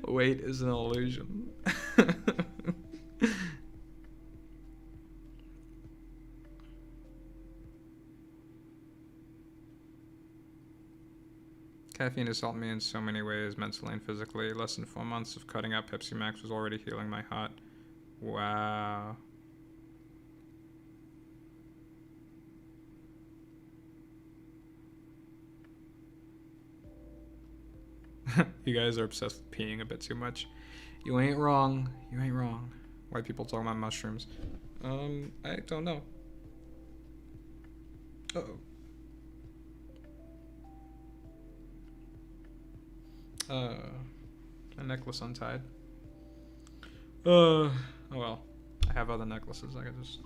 Weight is an illusion. Caffeine has helped me in so many ways, mentally and physically. Less than 4 months of cutting out Pepsi Max was already healing my heart. Wow. You guys are obsessed with peeing a bit too much. You ain't wrong. You ain't wrong. White people talking about mushrooms. I don't know. Uh-oh. A necklace untied. Oh well. I have other necklaces. I could just...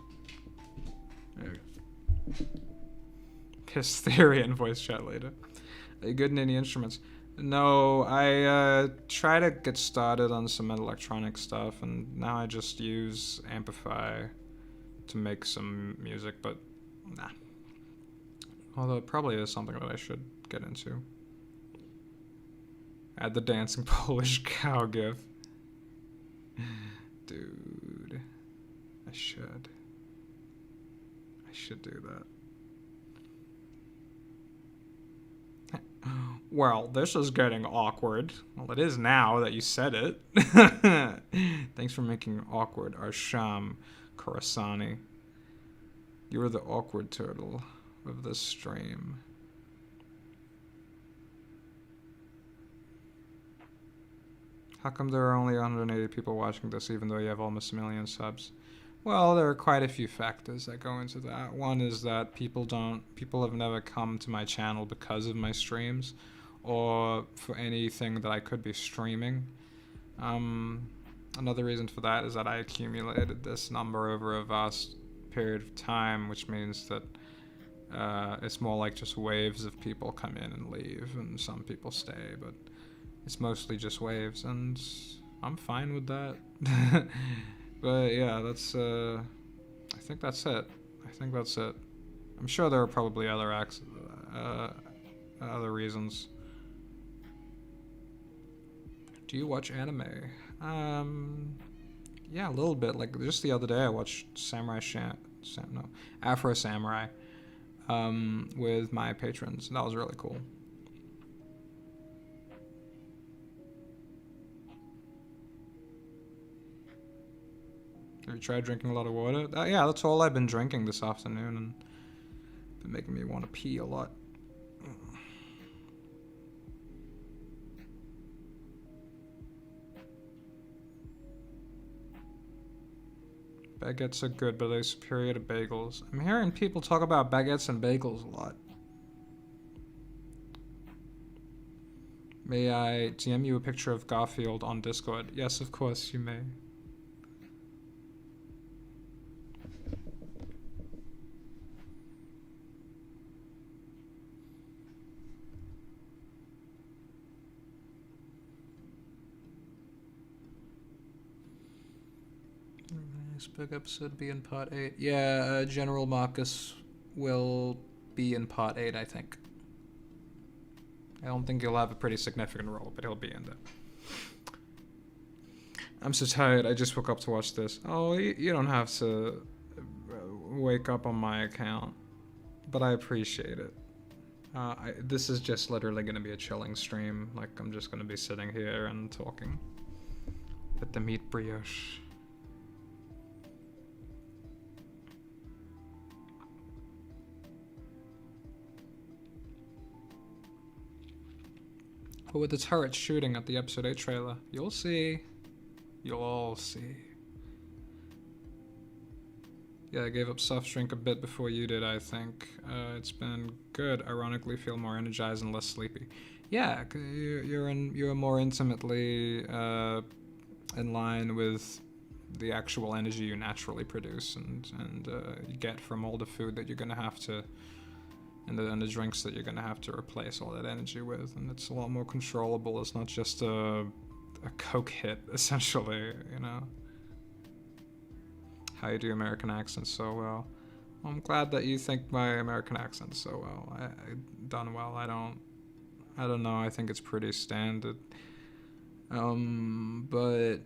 There we go. Piss theory and voice chat later. Are you good in any instruments? No, I try to get started on some electronic stuff, and now I just use Amplify to make some music, but nah. Although it probably is something that I should get into. Add the dancing Polish cow gif. Dude, I should do that. Well, this is getting awkward. Well, it is now that you said it. Thanks for making awkward, Arsham Khorasani. You are the awkward turtle of this stream. How come there are only 180 people watching this even though you have almost 1 million subs? Well, there are quite a few factors that go into that. One is that people have never come to my channel because of my streams or for anything that I could be streaming. Um, Another reason for that is that I accumulated this number over a vast period of time, which means that it's more like just waves of people come in and leave, and some people stay, but it's mostly just waves, and I'm fine with that. But yeah, that's I think that's it. I think that's it. I'm sure there are probably other reasons. Do you watch anime? Yeah, a little bit. Like just the other day, I watched Afro Samurai, with my patrons. That was really cool. Have you tried drinking a lot of water? Yeah, that's all I've been drinking this afternoon, and been making me want to pee a lot. Baguettes are good, but they're superior to bagels. I'm hearing people talk about baguettes and bagels a lot. May I DM you a picture of Garfield on Discord? Yes, of course, you may. This big episode be in part 8. Yeah, General Marcus will be in part 8, I think. I don't think he'll have a pretty significant role, but he'll be in there. I'm so tired. I just woke up to watch this. Oh, you don't have to wake up on my account, but I appreciate it. This is just literally going to be a chilling stream. Like, I'm just going to be sitting here and talking with the meat brioche. But with the turret shooting at the episode 8 trailer, you'll see. You'll all see. Yeah, I gave up soft drink a bit before you did, I think. It's been good. Ironically, feel more energized and less sleepy. Yeah, you're more intimately in line with the actual energy you naturally produce and you get from all the food that you're gonna have to, and the drinks that you're gonna have to replace all that energy with, and it's a lot more controllable. It's not just a coke hit, essentially, you know. How you do American accents so well. I'm glad that you think my American accent's so well. I done well. I don't know. I think it's pretty standard. But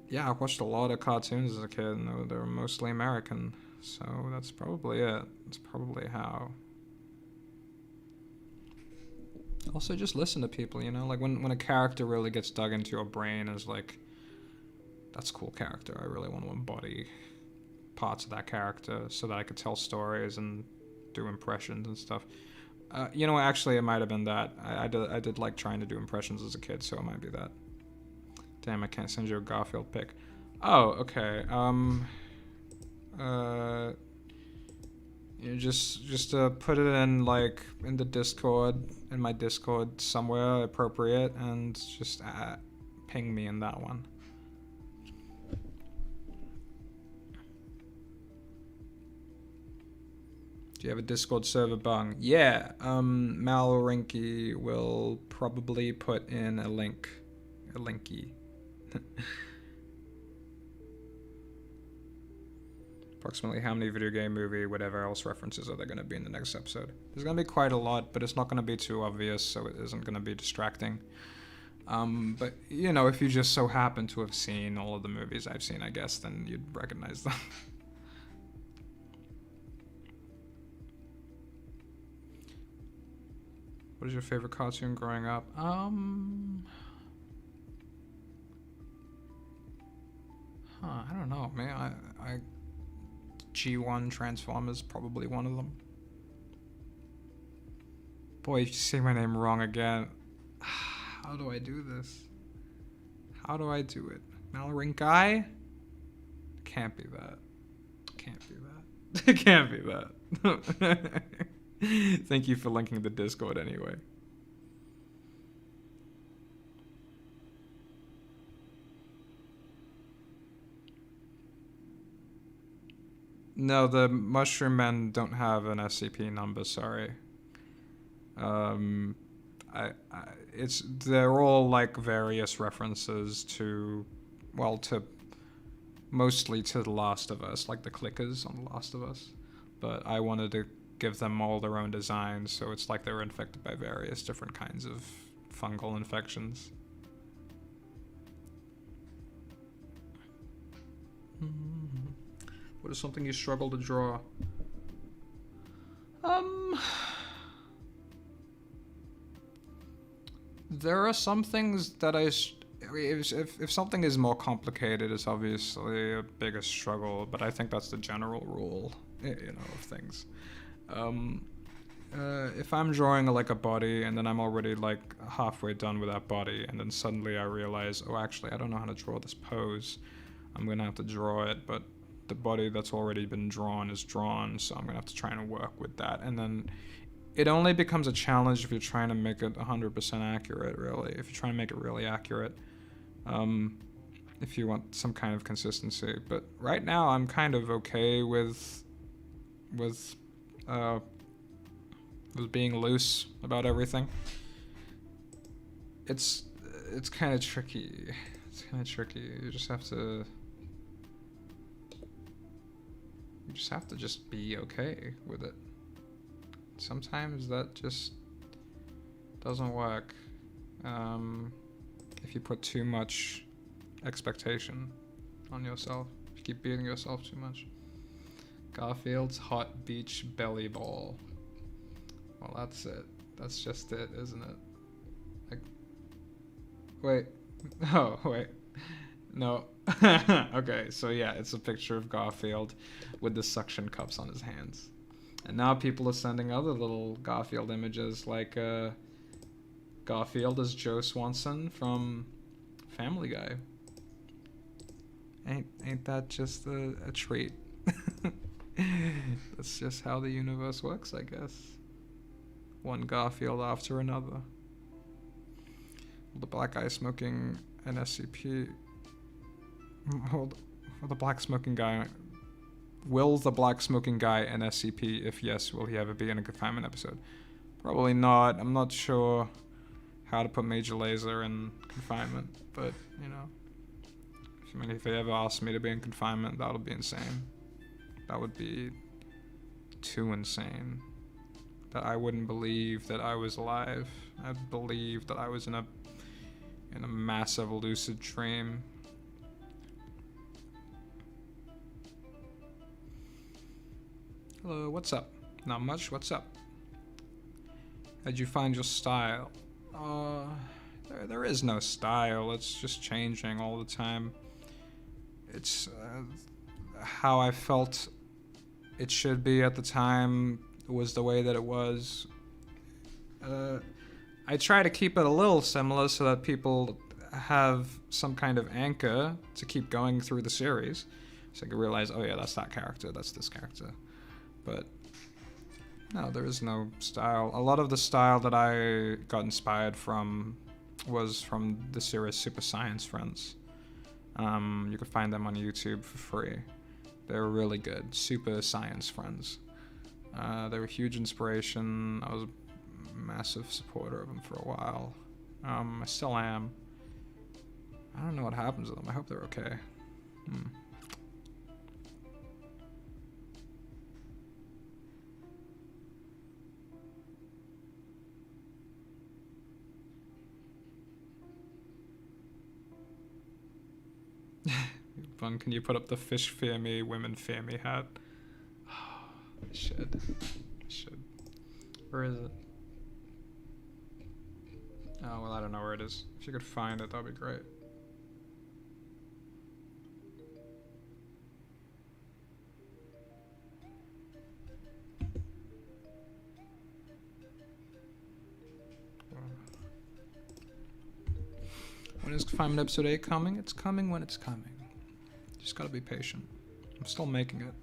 yeah, I watched a lot of cartoons as a kid, and they were mostly American. So that's probably it. That's probably how. Also, just listen to people, you know? Like, when a character really gets dug into your brain, is like, that's a cool character. I really want to embody parts of that character so that I could tell stories and do impressions and stuff. You know, actually, it might have been that. I did like trying to do impressions as a kid, so it might be that. Damn, I can't send you a Garfield pic. Oh, okay. You just put it in, like, in the Discord, in my Discord somewhere appropriate, and just ping me in that one. Do you have a Discord server, Bung? Yeah, Malrinky will probably put in a link. A linky. Approximately how many video game, movie, whatever else references are there going to be in the next episode? There's going to be quite a lot, but it's not going to be too obvious, so it isn't going to be distracting. But, you know, if you just so happen to have seen all of the movies I've seen, I guess, then you'd recognize them. What is your favorite cartoon growing up? I don't know, man. I G1 Transformers, probably one of them. Boy, you say my name wrong again. How do I do this? How do I do it? Malrinkai? Can't be that. can't be that. It can't be that. Thank you for linking the Discord anyway. No, the Mushroom Men don't have an SCP number, sorry. They're all like various references to, well, to mostly to The Last of Us, like the clickers on The Last of Us. But I wanted to give them all their own designs, so it's like they're infected by various different kinds of fungal infections. What is something you struggle to draw? There are some things that if something is more complicated, it's obviously a bigger struggle, but I think that's the general rule, of things. If I'm drawing like a body and then I'm already like halfway done with that body, and then suddenly I realize, oh, actually, I don't know how to draw this pose. I'm gonna have to draw it, but the body that's already been drawn is drawn, so I'm gonna have to try and work with that. And then it only becomes a challenge if you're trying to make it 100% accurate, really. If you're trying to make it really accurate, if you want some kind of consistency. But right now, I'm kind of okay with being loose about everything. It's kind of tricky. It's kind of tricky. You just have to just be okay with it. Sometimes that just doesn't work. If you put too much expectation on yourself, if you keep beating yourself too much. Garfield's Hot Beach Belly Ball. Well, that's it. That's just it, isn't it? Like, wait. Oh, wait. No. Okay, so yeah, it's a picture of Garfield with the suction cups on his hands. And now people are sending other little Garfield images, like Garfield as Joe Swanson from Family Guy. Ain't that just a treat? That's just how the universe works, I guess. One Garfield after another. The black guy smoking an SCP. The black smoking guy. Will the black smoking guy an SCP? If yes, will he ever be in a confinement episode? Probably not. I'm not sure how to put Major Lazer in confinement, but if they ever asked me to be in confinement, that'll be insane. That would be too insane. That I wouldn't believe that I was alive. I'd believe that I was in a massive lucid dream. Hello, what's up? Not much, what's up? How'd you find your style? There is no style, it's just changing all the time. It's how I felt it should be at the time was the way that it was. I try to keep it a little similar so that people have some kind of anchor to keep going through the series. So I can realize, oh yeah, that's that character, that's this character. But no, there is no style. A lot of the style that I got inspired from was from the series Super Science Friends. You can find them on YouTube for free. They're really good. Super Science Friends. They were a huge inspiration. I was a massive supporter of them for a while. I still am. I don't know what happens to them. I hope they're okay. Fun, can you put up the fish fear me, women fear me hat? I should. Where is it? Oh, well, I don't know where it is. If you could find it, that'd be great. When is Confinement Episode 8 coming? It's coming when it's coming. Just gotta be patient. I'm still making it.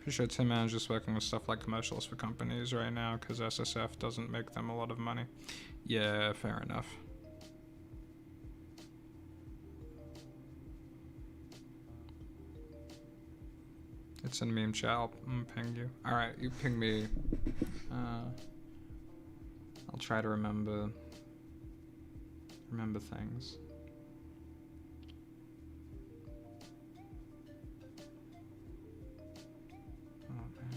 Pretty sure Tin Man's just working with stuff like commercials for companies right now because SSF doesn't make them a lot of money. Yeah, fair enough. It's in meme chat. I'll ping you. Alright, you ping me. I'll try to remember things. Oh man.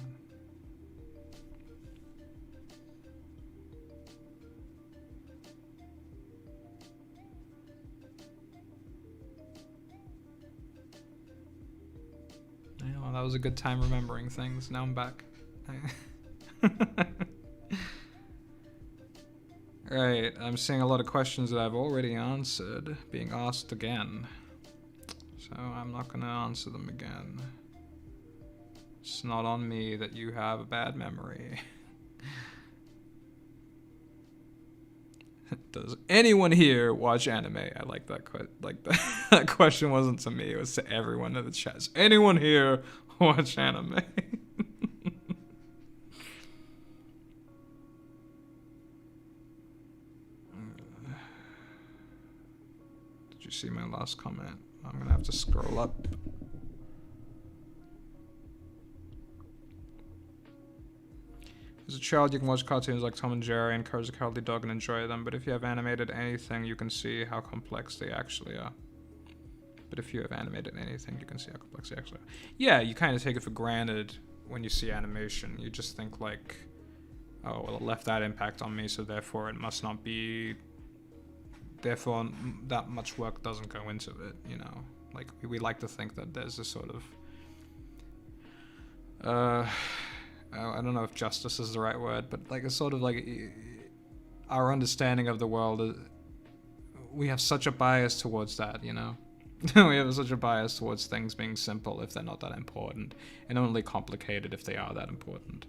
Yeah, well, that was a good time remembering things. Now I'm back. Right, I'm seeing a lot of questions that I've already answered being asked again. So I'm not gonna answer them again. It's not on me that you have a bad memory. Does anyone here watch anime? I like that. That question wasn't to me; it was to everyone in the chat. Does anyone here watch anime? Did you see my last comment? I'm gonna have to scroll up. As a child, you can watch cartoons like Tom and Jerry and Courage the Cowardly Dog and enjoy them, but if you have animated anything, you can see how complex they actually are. Yeah, you kind of take it for granted when you see animation. You just think like, oh, well, it left that impact on me, so therefore it must not be... Therefore, that much work doesn't go into it, you know? Like, we like to think that there's this sort of... I don't know if justice is the right word, but like it's sort of like our understanding of the world. We have such a bias towards that, you know. We have such a bias towards things being simple if they're not that important, and only complicated if they are that important.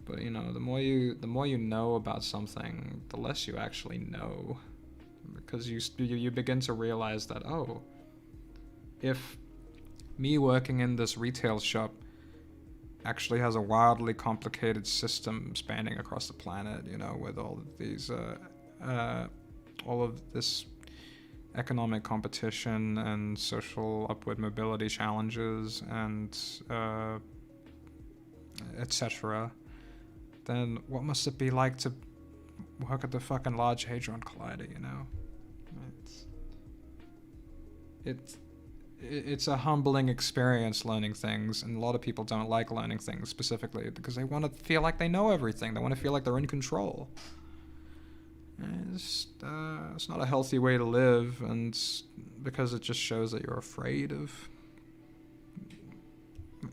But you know, the more you know about something, the less you actually know, because you begin to realize that, oh, if me working in this retail shop actually has a wildly complicated system spanning across the planet, you know, with all of these, all of this economic competition and social upward mobility challenges and etc. Then what must it be like to work at the fucking Large Hadron Collider, you know? It's a humbling experience learning things, and a lot of people don't like learning things specifically because they want to feel like they know everything. They want to feel like they're in control. It's not a healthy way to live, and because it just shows that you're afraid of...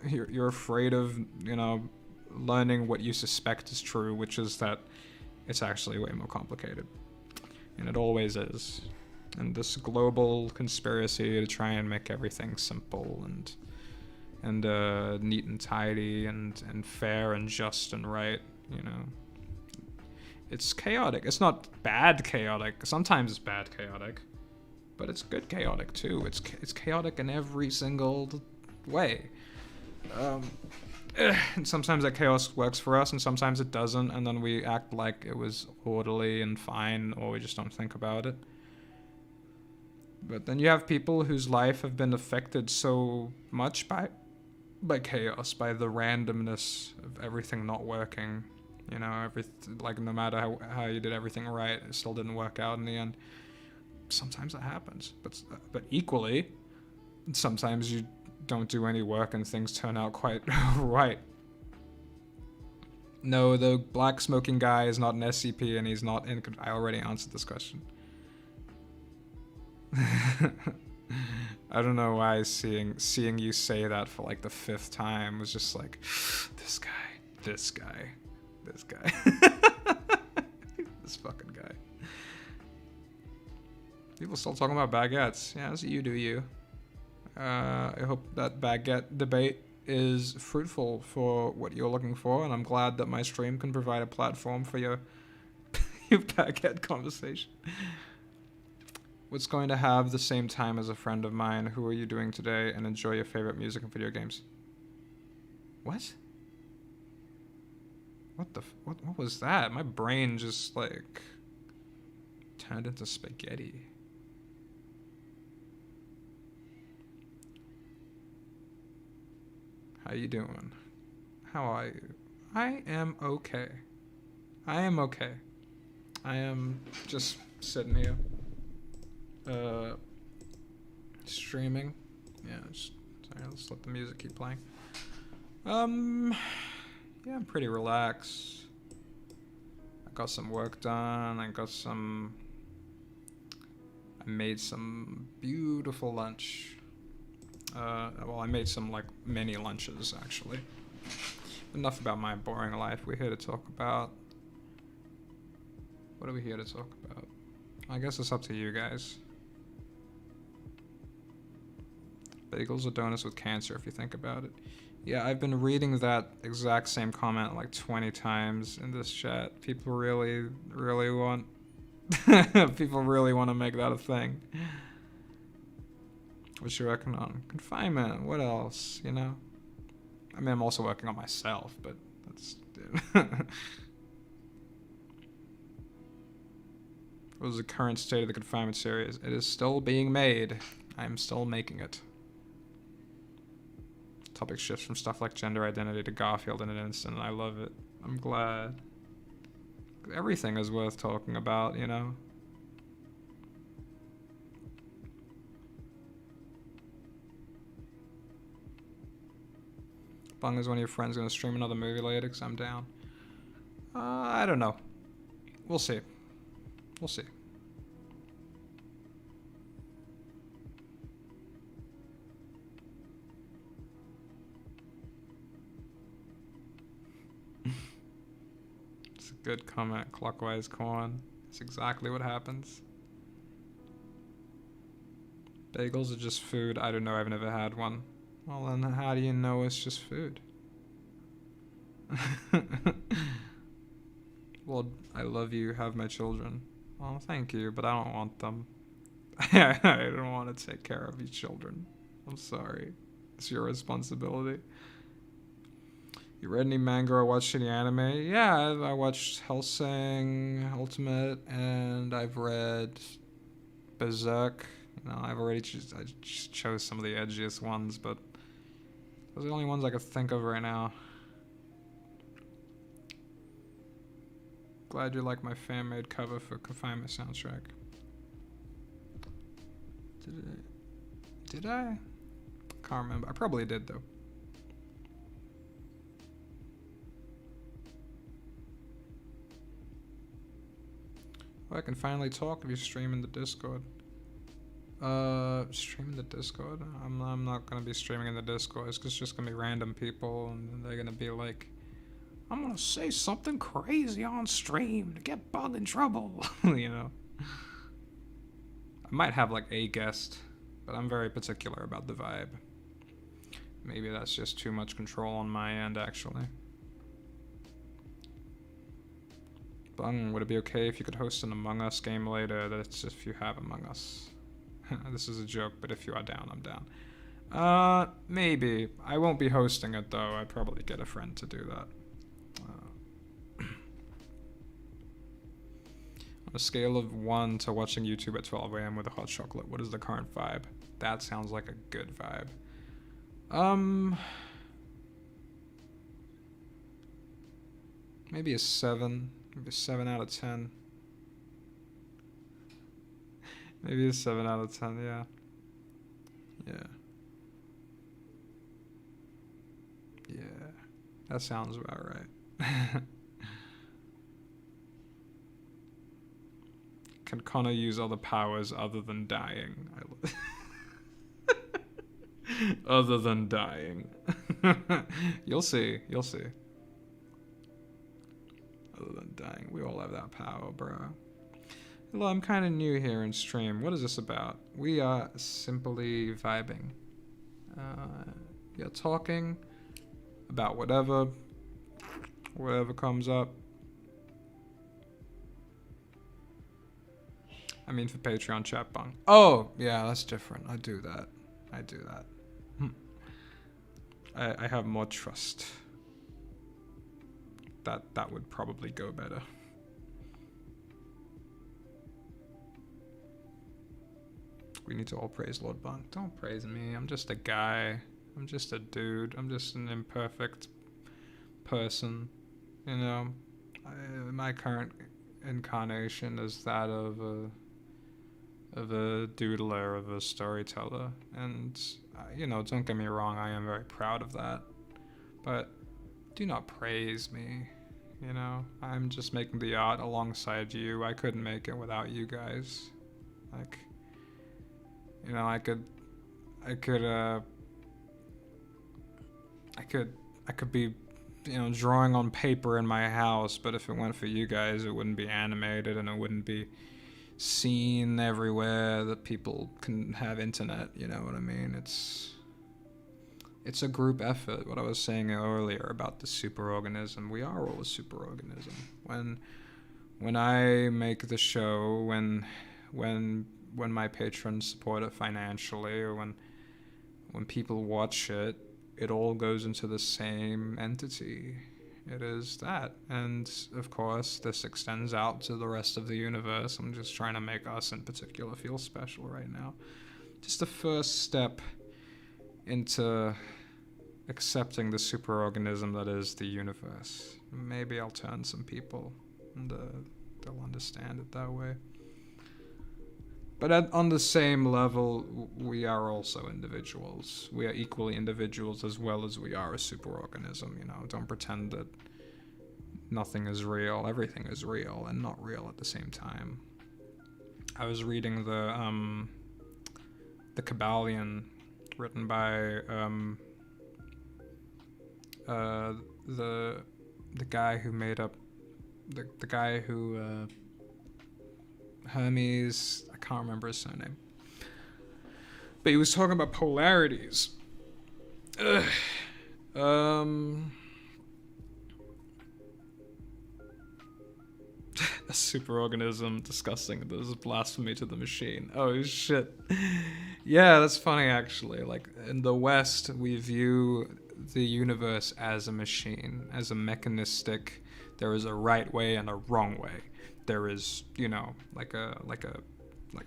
You're afraid of, you know, learning what you suspect is true, which is that it's actually way more complicated. And it always is. And this global conspiracy to try and make everything simple and neat and tidy and fair and just and right, you know. It's chaotic. It's not bad chaotic. Sometimes it's bad chaotic, but it's good chaotic too. It's chaotic in every single way. And sometimes that chaos works for us, and sometimes it doesn't, and then we act like it was orderly and fine, or we just don't think about it. But then you have people whose life have been affected so much by chaos, by the randomness of everything not working. You know, like no matter how you did everything right, it still didn't work out in the end. Sometimes that happens, but equally, sometimes you don't do any work and things turn out quite right. No, the black smoking guy is not an SCP, and he's not in... I already answered this question. I don't know why seeing you say that for like the 5th time was just like, this guy, this fucking guy. People still talking about baguettes. Yeah, so you do you. I hope that baguette debate is fruitful for what you're looking for, and I'm glad that my stream can provide a platform for your baguette conversation. What's going to have the same time as a friend of mine? Who are you doing today? And enjoy your favorite music and video games. What? What was that? My brain just like turned into spaghetti. How you doing? How are you? I am okay. I am okay. I am just sitting here, streaming. Yeah, sorry, let's let the music keep playing. Yeah, I'm pretty relaxed. I got some work done. I made some beautiful lunch. Well, I made some like mini lunches actually. Enough about my boring life. We're here to talk about. What are we here to talk about? I guess it's up to you guys. Bagels or donuts with cancer, if you think about it. Yeah, I've been reading that exact same comment like 20 times in this chat. People really want. People really want to make that a thing. What you working on? Confinement. What else? You know. I mean, I'm also working on myself, but that's. What is the current state of the confinement series? It is still being made. I'm still making it. Topic shifts from stuff like gender identity to Garfield in an instant, and I love it. I'm glad. Everything is worth talking about, you know? Bung, is one of your friends going to stream another movie later? Because I'm down. I don't know. We'll see. We'll see. It's a good comment. Clockwise corn. That's exactly what happens. Bagels are just food. I don't know. I've never had one. Well, then how do you know it's just food? Well, I love you. Have my children. Well, thank you, but I don't want them. I don't want to take care of your children. I'm sorry. It's your responsibility. You read any manga or watched any anime? Yeah, I watched Hellsing Ultimate, and I've read Berserk. You know, I just chose some of the edgiest ones, but those are the only ones I could think of right now. Glad you like my fan-made cover for Confinement soundtrack. Did I? Can't remember. I probably did, though. Oh, I can finally talk if you stream in the Discord. Stream in the Discord? I'm not gonna be streaming in the Discord. It's just gonna be random people, and they're gonna be like, I'm gonna say something crazy on stream to get Bug in trouble. You know? I might have like a guest, but I'm very particular about the vibe. Maybe that's just too much control on my end, actually. Bung, would it be okay if you could host an Among Us game later? That's if you have Among Us. This is a joke, but if you are down, I'm down. Maybe. I won't be hosting it, though. I'd probably get a friend to do that. On a scale of 1 to watching YouTube at 12 a.m. with a hot chocolate, what is the current vibe? That sounds like a good vibe. Maybe a 7. Maybe a 7 out of 10. Maybe a 7 out of 10, yeah. Yeah. Yeah. That sounds about right. Can Connor use other powers other than dying? Other than dying. You'll see. You'll see. Other than dying. We all have that power, bro. Hello, I'm kind of new here in stream. What is this about? We are simply vibing. We are talking about whatever comes up. I mean for Patreon chat bung. Oh, yeah, that's different. I do that. I have more trust. that would probably go better. We need to all praise Lord Bond. Don't praise me. I'm just a guy. I'm just a dude. I'm just an imperfect person. You know, my current incarnation is that of a doodler, of a storyteller. And, you know, don't get me wrong, I am very proud of that. But do not praise me. You know, I'm just making the art alongside you. I couldn't make it without you guys. Like, you know, I could be, you know, drawing on paper in my house, but if it went for you guys, it wouldn't be animated and it wouldn't be seen everywhere that people can have internet, you know what I mean? It's a group effort. What I was saying earlier about the superorganism, we are all a superorganism. When I make the show, when my patrons support it financially, or when people watch it, it all goes into the same entity. It is that. And of course, this extends out to the rest of the universe. I'm just trying to make us in particular feel special right now. Just the first step into accepting the superorganism that is the universe. Maybe I'll turn some people and they'll understand it that way. But on the same level, we are also individuals. We are equally individuals as well as we are a superorganism, you know. Don't pretend that nothing is real. Everything is real and not real at the same time. I was reading the Kabbalion, written by the guy who made up the guy who Hermes, I can't remember his surname, but he was talking about polarities. A superorganism, disgusting. This is blasphemy to the machine. Oh shit. Yeah, that's funny actually. Like in the West, we view the universe as a machine, as a mechanistic. There is a right way and a wrong way. There is, you know, like a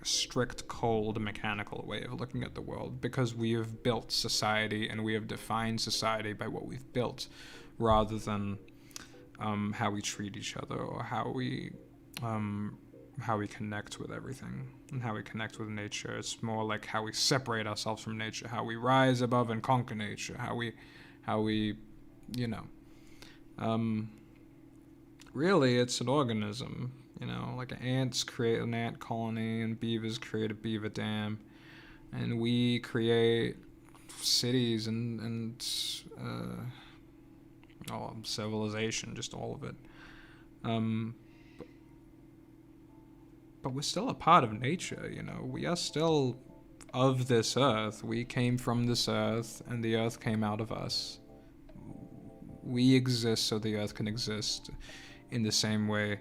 strict, cold, mechanical way of looking at the world, because we have built society and we have defined society by what we've built, rather than how we treat each other, or how we connect with everything and how we connect with nature. It's more like how we separate ourselves from nature, how we rise above and conquer nature, how we, you know. Really, it's an organism. You know, like ants create an ant colony and beavers create a beaver dam, and we create cities and civilization, just all of it. But we're still a part of nature, you know. We are still of this earth. We came from this earth, and the earth came out of us. We exist so the earth can exist, in the same way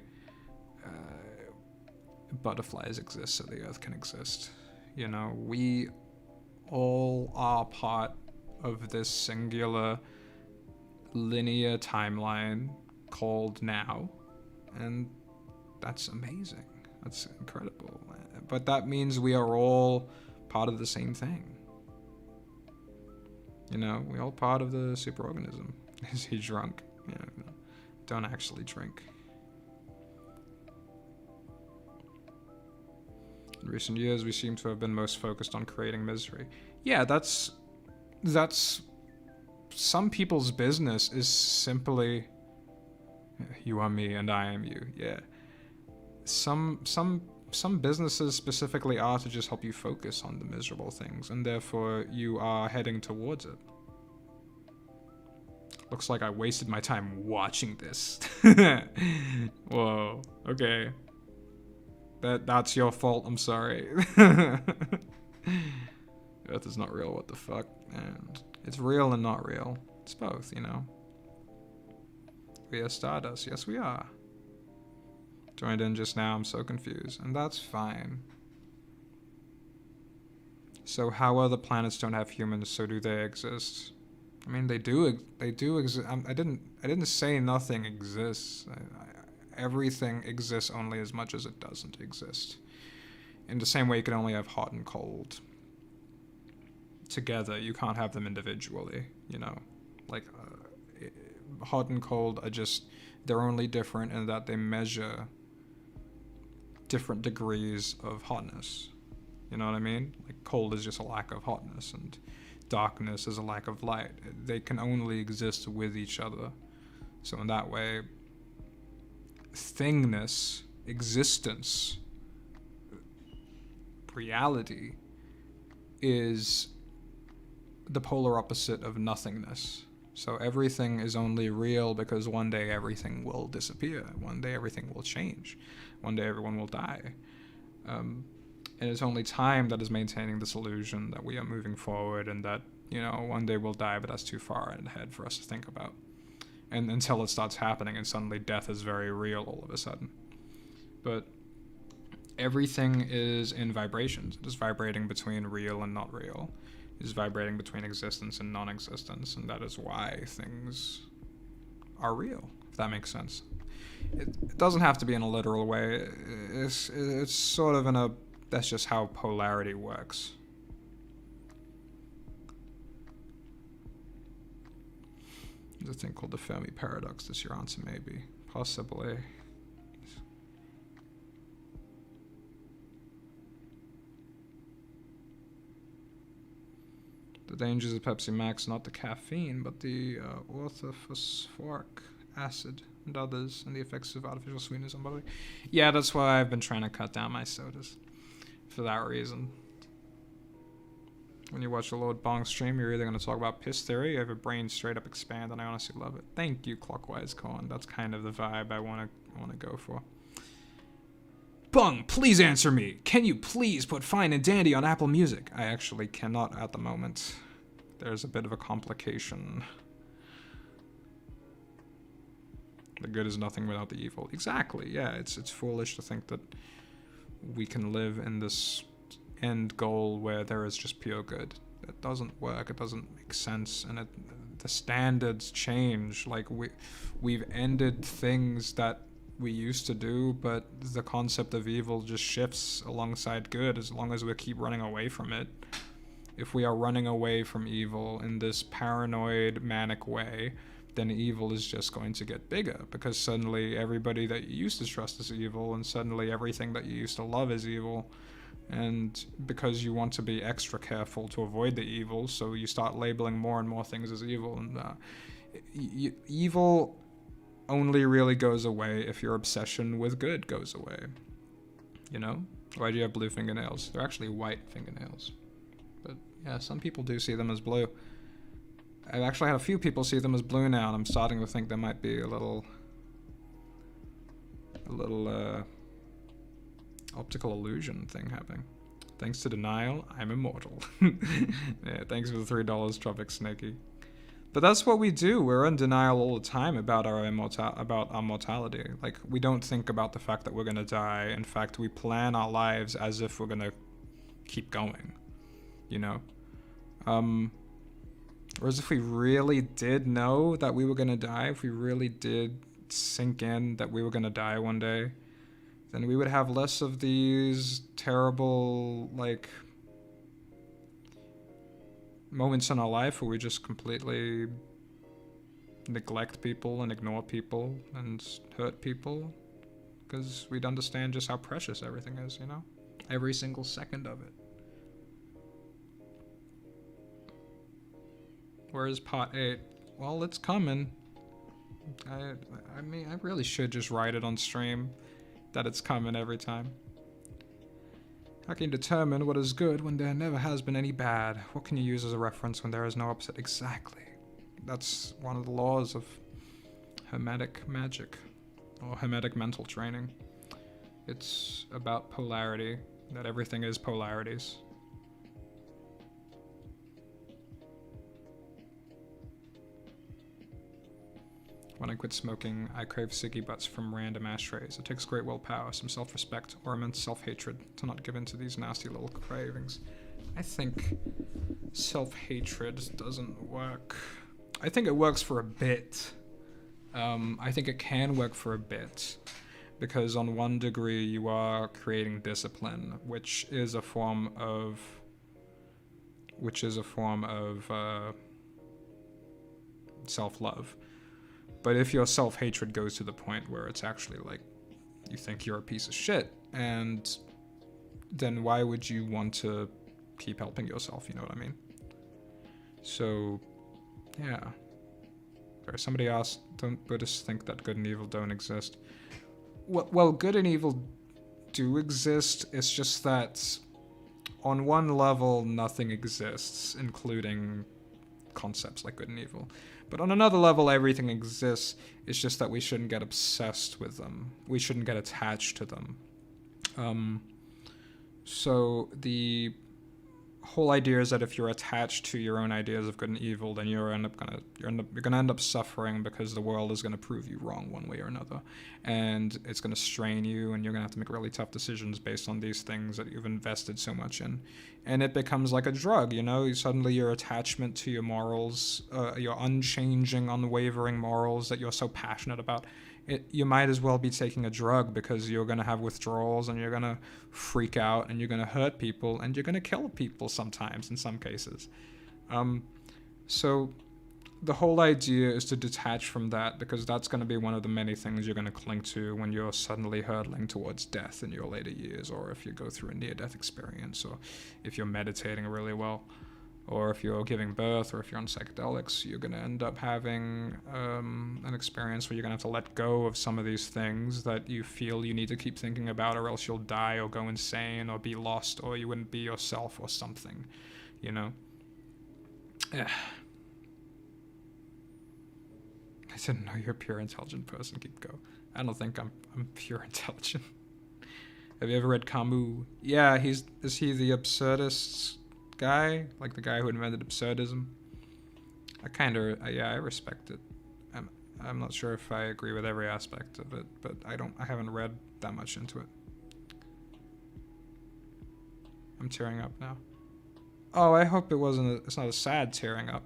butterflies exist so the earth can exist. You know, we all are part of this singular linear timeline called now, and that's amazing. That's incredible. But that means we are all part of the same thing. You know, we're all part of the superorganism. Is he drunk? Yeah, no, don't actually drink. In recent years, we seem to have been most focused on creating misery. Yeah, that's some people's business is simply you are me and I am you. Yeah. Some businesses specifically are to just help you focus on the miserable things, and therefore you are heading towards it. Looks like I wasted my time watching this. Whoa. Okay. That's your fault. I'm sorry. Earth is not real. What the fuck? And it's real and not real. It's both, you know. We are Stardust. Yes, we are. Joined in just now. I'm so confused, and that's fine. So how other planets don't have humans, so do they exist? I mean, they do exist. I didn't say nothing exists. Everything exists only as much as it doesn't exist. In the same way, you can only have hot and cold together. You can't have them individually. You know, like hot and cold are just, they're only different in that they measure different degrees of hotness. You know what I mean? Like cold is just a lack of hotness, and darkness is a lack of light. They can only exist with each other. So in that way, thingness, existence, reality is the polar opposite of nothingness. So everything is only real because one day everything will disappear. One day everything will change. One day everyone will die. And it's only time that is maintaining this illusion that we are moving forward, and that, you know, one day we'll die, but that's too far ahead for us to think about. And until it starts happening, and suddenly death is very real all of a sudden. But everything is in vibrations. It is vibrating between real and not real. It is vibrating between existence and non-existence, and that is why things are real, if that makes sense. It doesn't have to be in a literal way. It's sort of in a, that's just how polarity works. There's a thing called the Fermi paradox. That's your answer, maybe. Possibly. The dangers of Pepsi Max, not the caffeine, but the orthophosphoric acid and others, and the effects of artificial sweeteners on body. Yeah, that's why I've been trying to cut down my sodas. For that reason. When you watch the Lord Bong stream, you're either going to talk about piss theory, you have a brain straight up expand, and I honestly love it. Thank you, Clockwise Corn. That's kind of the vibe I want to go for. Bung, please answer me. Can you please put Fine and Dandy on Apple Music? I actually cannot at the moment. There's a bit of a complication. The good is nothing without the evil. Exactly, yeah, it's foolish to think that we can live in this end goal where there is just pure good. It doesn't work, it doesn't make sense, and the standards change. Like, we've ended things that we used to do, but the concept of evil just shifts alongside good as long as we keep running away from it. If we are running away from evil in this paranoid, manic way, then evil is just going to get bigger, because suddenly everybody that you used to trust is evil, and suddenly everything that you used to love is evil. And because you want to be extra careful to avoid the evil, so you start labeling more and more things as evil. And evil only really goes away if your obsession with good goes away. You know? Why do you have blue fingernails? They're actually white fingernails. But yeah, some people do see them as blue. I've actually had a few people see them as blue now, and I'm starting to think there might be a little optical illusion thing happening. Thanks to denial, I'm immortal. Yeah, thanks for the $3, Tropic Snakey. But that's what we do. We're in denial all the time about our mortality. Like, we don't think about the fact that we're gonna die. In fact, we plan our lives as if we're gonna keep going. You know? Whereas if we really did know that we were gonna die, if we really did sink in that we were gonna die one day, then we would have less of these terrible, like, moments in our life where we just completely neglect people and ignore people and hurt people, because we'd understand just how precious everything is, you know? Every single second of it. Where's part 8? Well, it's coming. I mean, I really should just write it on stream that it's coming every time. How can you determine what is good when there never has been any bad? What can you use as a reference when there is no opposite? Exactly. That's one of the laws of Hermetic magic, or Hermetic mental training. It's about polarity, that everything is polarities. When I quit smoking, I crave ciggy butts from random ashtrays. It takes great willpower, some self-respect, or immense self-hatred to not give in to these nasty little cravings. I think self-hatred doesn't work. I think it works for a bit. I think it can work for a bit, because on one degree you are creating discipline, which is a form of self-love. But if your self-hatred goes to the point where it's actually like you think you're a piece of shit, and then why would you want to keep helping yourself? You know what I mean? So, yeah. Sorry, somebody asked, don't Buddhists think that good and evil don't exist? Well, good and evil do exist. It's just that on one level, nothing exists, including concepts like good and evil. But on another level, everything exists. It's just that we shouldn't get obsessed with them. We shouldn't get attached to them. So the whole idea is that if you're attached to your own ideas of good and evil, then you're gonna end up suffering, because the world is gonna prove you wrong one way or another, and it's gonna strain you, and you're gonna have to make really tough decisions based on these things that you've invested so much in, and it becomes like a drug. Suddenly your attachment to your morals, your unchanging, unwavering morals that you're so passionate about, you might as well be taking a drug, because you're going to have withdrawals, and you're going to freak out, and you're going to hurt people, and you're going to kill people sometimes in some cases. So the whole idea is to detach from that, because that's going to be one of the many things you're going to cling to when you're suddenly hurtling towards death in your later years, or if you go through a near-death experience, or if you're meditating really well, or if you're giving birth, or if you're on psychedelics. You're going to end up having an experience where you're going to have to let go of some of these things that you feel you need to keep thinking about, or else you'll die or go insane or be lost, or you wouldn't be yourself or something, I didn't know you're a pure intelligent person. Keep going. I don't think I'm pure intelligent. Have you ever read Camus? Yeah, is he the absurdist guy, like the guy who invented absurdism? I respect it. I'm not sure if I agree with every aspect of it, but I haven't read that much into it. I'm tearing up now. Oh, I hope it's not a sad tearing up.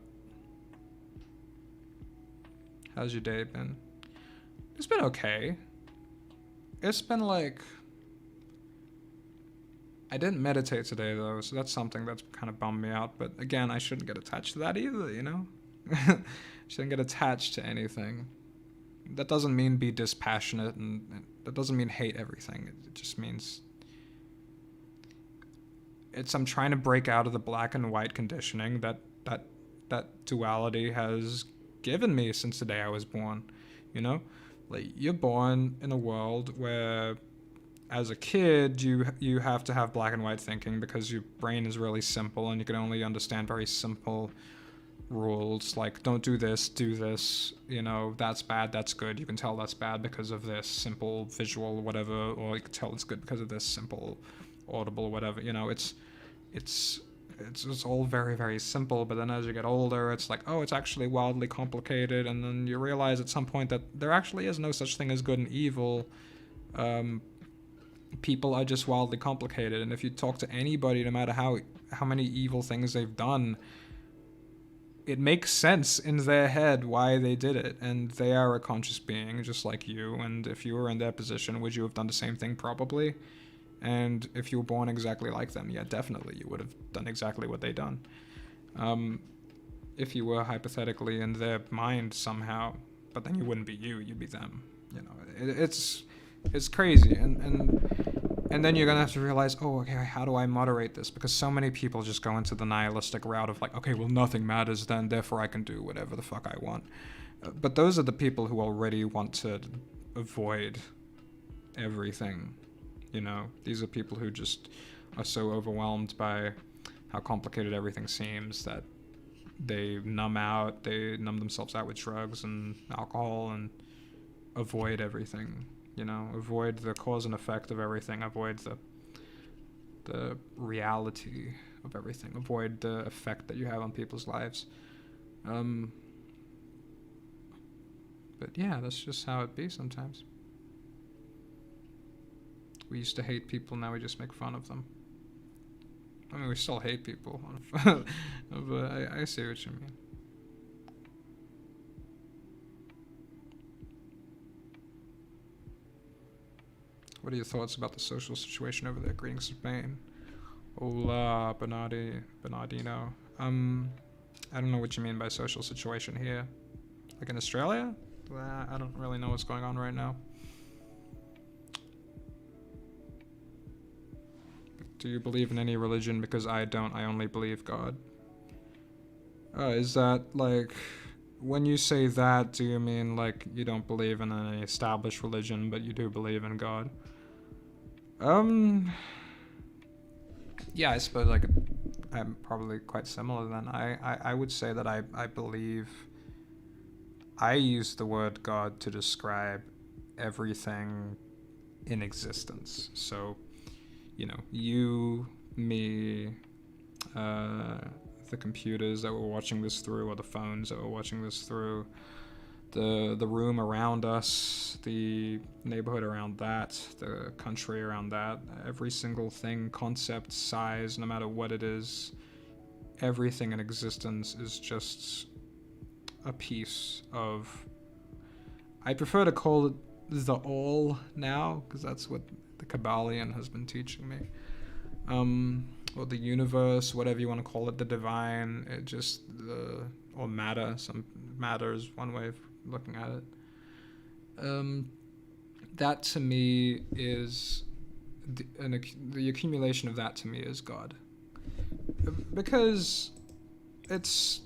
How's your day been? It's been okay. It's been like, I didn't meditate today, though, so that's something that's kind of bummed me out. But again, I shouldn't get attached to that either, Shouldn't get attached to anything. That doesn't mean be dispassionate, and that doesn't mean hate everything. It just means I'm trying to break out of the black and white conditioning that duality has given me since the day I was born, Like, you're born in a world where, as a kid, you have to have black and white thinking, because your brain is really simple, and you can only understand very simple rules, like don't do this, do this, that's bad, that's good. You can tell that's bad because of this simple visual whatever, or you can tell it's good because of this simple audible whatever. It's all very, very simple. But then as you get older, it's like, oh, it's actually wildly complicated, and then you realize at some point that there actually is no such thing as good and evil. People are just wildly complicated, and if you talk to anybody, no matter how many evil things they've done, it makes sense in their head why they did it, and they are a conscious being just like you, and if you were in their position, would you have done the same thing? Probably. And if you were born exactly like them, yeah, definitely you would have done exactly what they done. If you were hypothetically in their mind somehow, but then you wouldn't be you, you'd be them. It's crazy, and then you're gonna have to realize, oh, okay, how do I moderate this? Because so many people just go into the nihilistic route of like, okay, well, nothing matters then, therefore I can do whatever the fuck I want. But those are the people who already want to avoid everything. These are people who just are so overwhelmed by how complicated everything seems that they numb themselves out with drugs and alcohol and avoid everything. Avoid the cause and effect of everything, avoid the reality of everything, avoid the effect that you have on people's lives. But yeah, that's just how it be sometimes. We used to hate people, now we just make fun of them. I mean, we still hate people, but I see what you mean. What are your thoughts about the social situation over there? Greetings, Spain. Hola, Bernardino. I don't know what you mean by social situation here. Like in Australia? I don't really know what's going on right now. Do you believe in any religion? Because I don't. I only believe God. Is that like... When you say that, do you mean like you don't believe in any established religion, but you do believe in God? Yeah, I suppose I'm probably quite similar then. I would say that I believe... I use the word God to describe everything in existence. So, you know, you, me, the computers that we're watching this through, or the phones that we're watching this through, the room around us, the neighborhood around that, the country around that, every single thing, concept, size, no matter what it is, everything in existence is just a piece of... I prefer to call it the all now, because that's what the Kabbalion has been teaching me. Or the universe, whatever you want to call it, the divine, it just, or matter, some matter is one way of looking at it. That to me is, the accumulation of that to me is God. Because it's...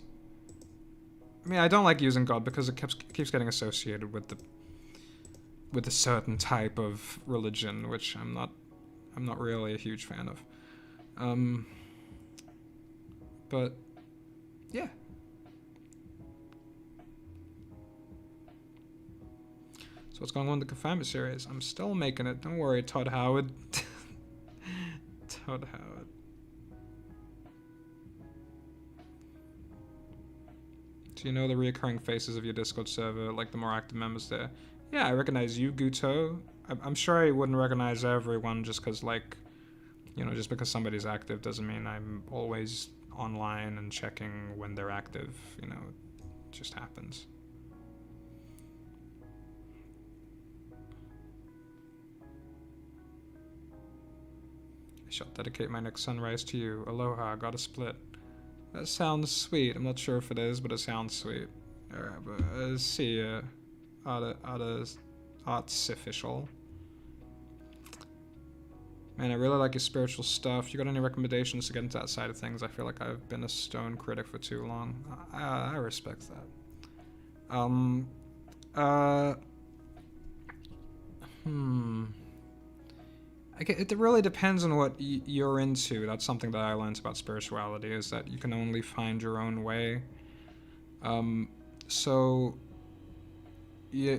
I mean, I don't like using God because it keeps getting associated with a certain type of religion, which I'm not really a huge fan of. But yeah. So what's going on with the Confinement series? I'm still making it. Don't worry, Todd Howard. Todd Howard. Do you know the reoccurring faces of your Discord server, like the more active members there? Yeah, I recognize you, Guto. I'm sure I wouldn't recognize everyone just because, like, you know, just because somebody's active doesn't mean I'm always online and checking when they're active. You know, it just happens. I shall dedicate my next sunrise to you. Aloha, got a split. That sounds sweet. I'm not sure if it is, but it sounds sweet. Alright, but see ya. HzrTxw5O8SA. Man, I really like your spiritual stuff. You got any recommendations to get into that side of things? I feel like I've been a stone critic for too long. I respect that. It really depends on what you're into. That's something that I learned about spirituality, is that you can only find your own way. So, yeah,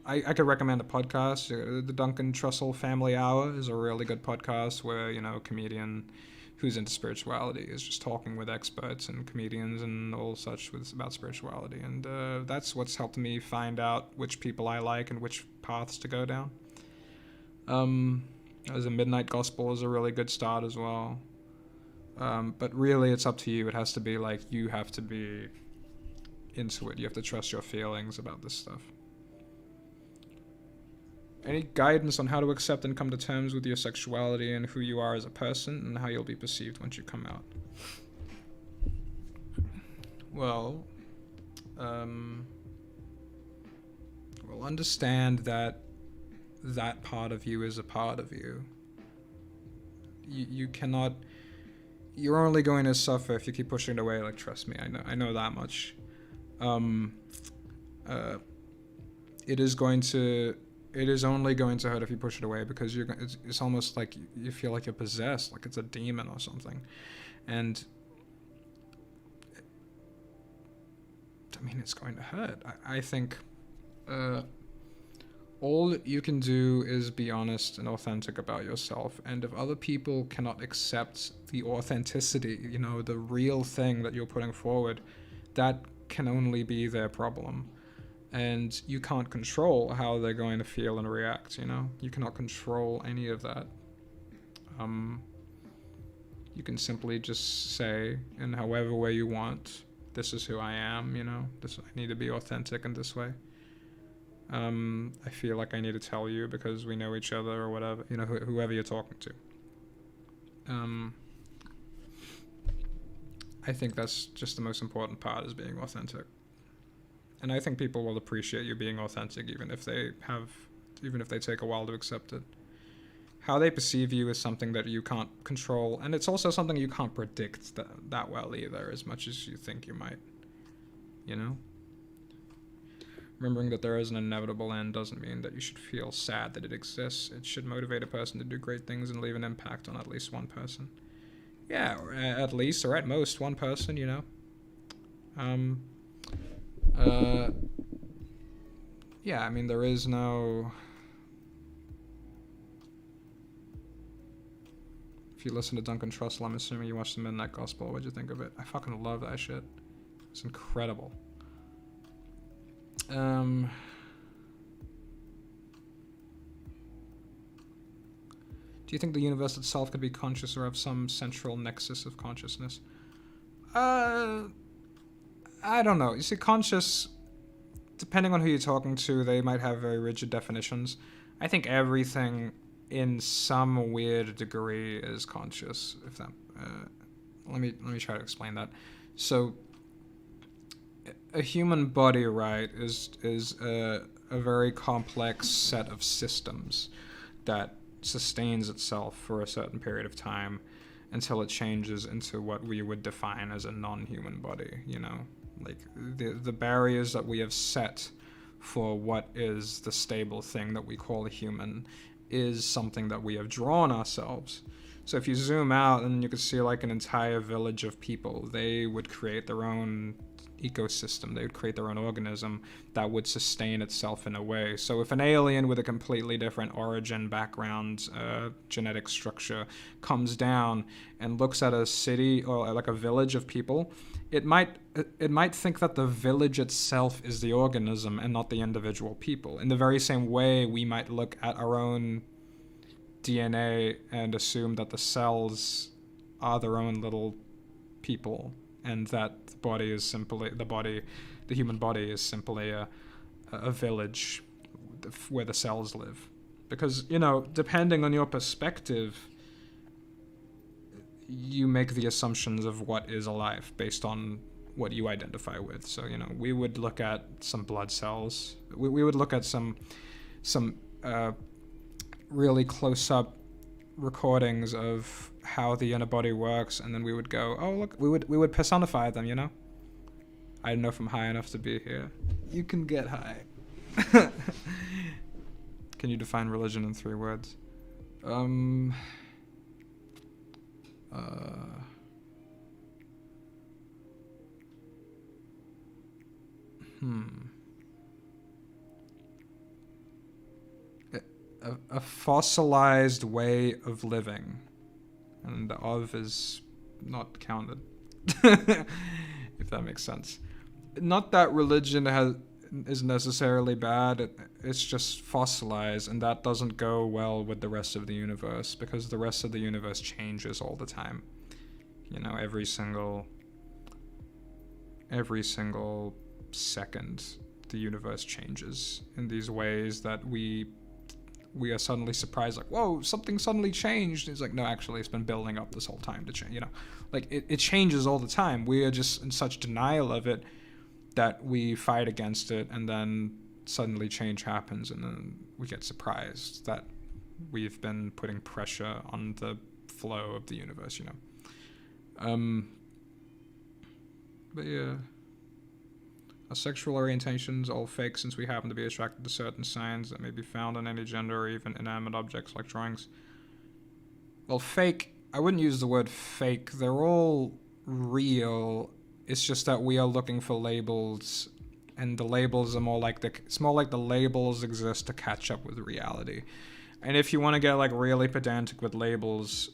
I could recommend a podcast. The Duncan Trussell Family Hour is a really good podcast where, you know, a comedian who's into spirituality is just talking with experts and comedians and all such about spirituality. And that's what's helped me find out which people I like and which paths to go down. As a Midnight Gospel is a really good start as well. But really, it's up to you. It has to be like, you have to be into it. You have to trust your feelings about this stuff. Any guidance on how to accept and come to terms with your sexuality and who you are as a person and how you'll be perceived once you come out? Well, understand that part of you is a part of you. You cannot... You're only going to suffer if you keep pushing it away. Like, trust me, I know that much. It is only going to hurt if you push it away, because it's almost like you feel like you're possessed, like it's a demon or something. And I mean, it's going to hurt. I think all you can do is be honest and authentic about yourself. And if other people cannot accept the authenticity, you know, the real thing that you're putting forward, that can only be their problem. And you can't control how they're going to feel and react, you know? You cannot control any of that. You can simply just say, in however way you want, this is who I am, you know? I need to be authentic in this way. I feel like I need to tell you because we know each other or whatever, you know, whoever you're talking to. I think that's just the most important part, is being authentic. And I think people will appreciate you being authentic even if they take a while to accept it. How they perceive you is something that you can't control, and it's also something you can't predict that well either, as much as you think you might. You know? Remembering that there is an inevitable end doesn't mean that you should feel sad that it exists. It should motivate a person to do great things and leave an impact on at least one person. Yeah, or at least, or at most, one person, you know? Yeah, I mean, there is no... If you listen to Duncan Trussell, I'm assuming you watched the Midnight Gospel. What'd you think of it? I fucking love that shit. It's incredible. Do you think the universe itself could be conscious or have some central nexus of consciousness? I don't know. You see, conscious, depending on who you're talking to, they might have very rigid definitions. I think everything in some weird degree is conscious. If that, let me try to explain that. So, a human body, right, is a very complex set of systems that sustains itself for a certain period of time until it changes into what we would define as a non-human body, you know? Like, the barriers that we have set for what is the stable thing that we call a human is something that we have drawn ourselves. So if you zoom out, and you could see like an entire village of people, they would create their own ecosystem, they would create their own organism that would sustain itself in a way. So if an alien with a completely different origin, background, genetic structure comes down and looks at a city or like a village of people, it might think that the village itself is the organism and not the individual people. In the very same way, we might look at our own DNA and assume that the cells are their own little people, and that the human body is simply a village where the cells live. Because, you know, depending on your perspective, you make the assumptions of what is alive based on what you identify with. So, you know, we would look at some blood cells. We would look at some really close-up recordings of how the inner body works, and then we would go, oh look, we would personify them, you know? I don't know if I'm high enough to be here. You can get high. Can you define religion in 3 words? A fossilized way of living, and the of is not counted. If that makes sense. Not that religion is necessarily bad, it's just fossilized, and that doesn't go well with the rest of the universe, because the rest of the universe changes all the time. You know, every single second the universe changes in these ways that we are suddenly surprised, like, whoa, something suddenly changed. It's like, no, actually, it's been building up this whole time to change, you know? Like, it changes all the time. We are just in such denial of it that we fight against it, and then suddenly change happens, and then we get surprised that we've been putting pressure on the flow of the universe, you know? But yeah. Our sexual orientations all fake, since we happen to be attracted to certain signs that may be found in any gender or even inanimate objects like drawings. Well, fake, I wouldn't use the word fake. They're all real. It's just that we are looking for labels, and the labels are it's more like the labels exist to catch up with reality. And if you want to get like really pedantic with labels,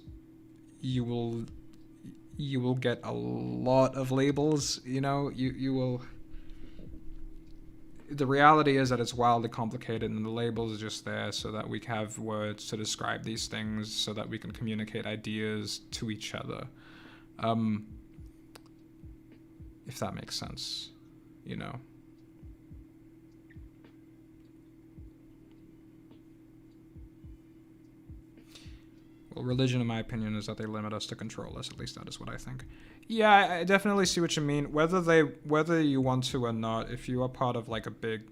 you will get a lot of labels, you know? You will... The reality is that it's wildly complicated, and the labels are just there so that we have words to describe these things, so that we can communicate ideas to each other. If that makes sense, you know. Well, religion, in my opinion, is that they limit us to control us. At least that is what I think. Yeah, I definitely see what you mean. Whether you want to or not, if you are part of like a big,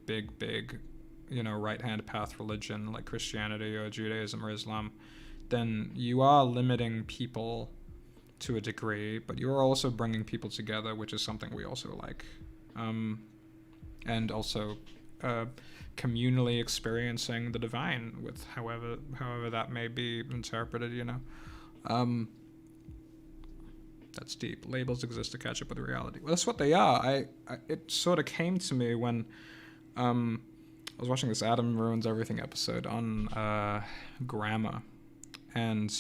right-hand path religion like Christianity or Judaism or Islam, then you are limiting people to a degree, but you are also bringing people together, which is something we also like. And also communally experiencing the divine with however that may be interpreted, That's deep. Labels exist to catch up with reality. Well, that's what they are. It sort of came to me when I was watching this Adam Ruins Everything episode on grammar, and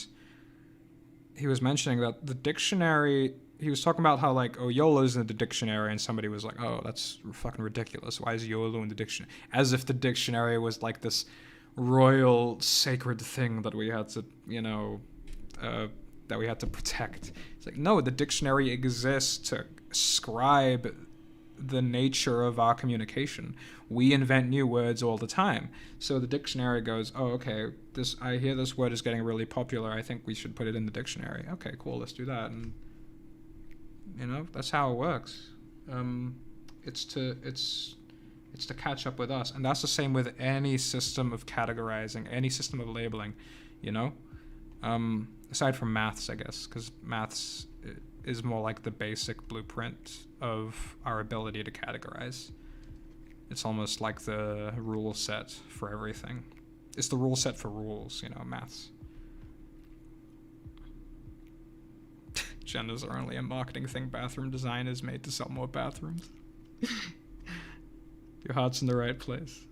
he was mentioning that the dictionary, he was talking about how like, oh, YOLO's in the dictionary, and somebody was like, oh, that's fucking ridiculous. Why is YOLO in the dictionary? As if the dictionary was like this royal sacred thing that we had to, that we had to protect. It's like, no, the dictionary exists to ascribe the nature of our communication. We invent new words all the time. So the dictionary goes, oh, okay, I hear this word is getting really popular. I think we should put it in the dictionary. Okay, cool, let's do that. And that's how it works. It's to catch up with us, and that's the same with any system of categorizing, any system of labeling. Aside from maths, I guess, because maths is more like the basic blueprint of our ability to categorize. It's almost like the rule set for everything. It's the rule set for rules, maths. Genders are only a marketing thing. Bathroom design is made to sell more bathrooms. Your heart's in the right place.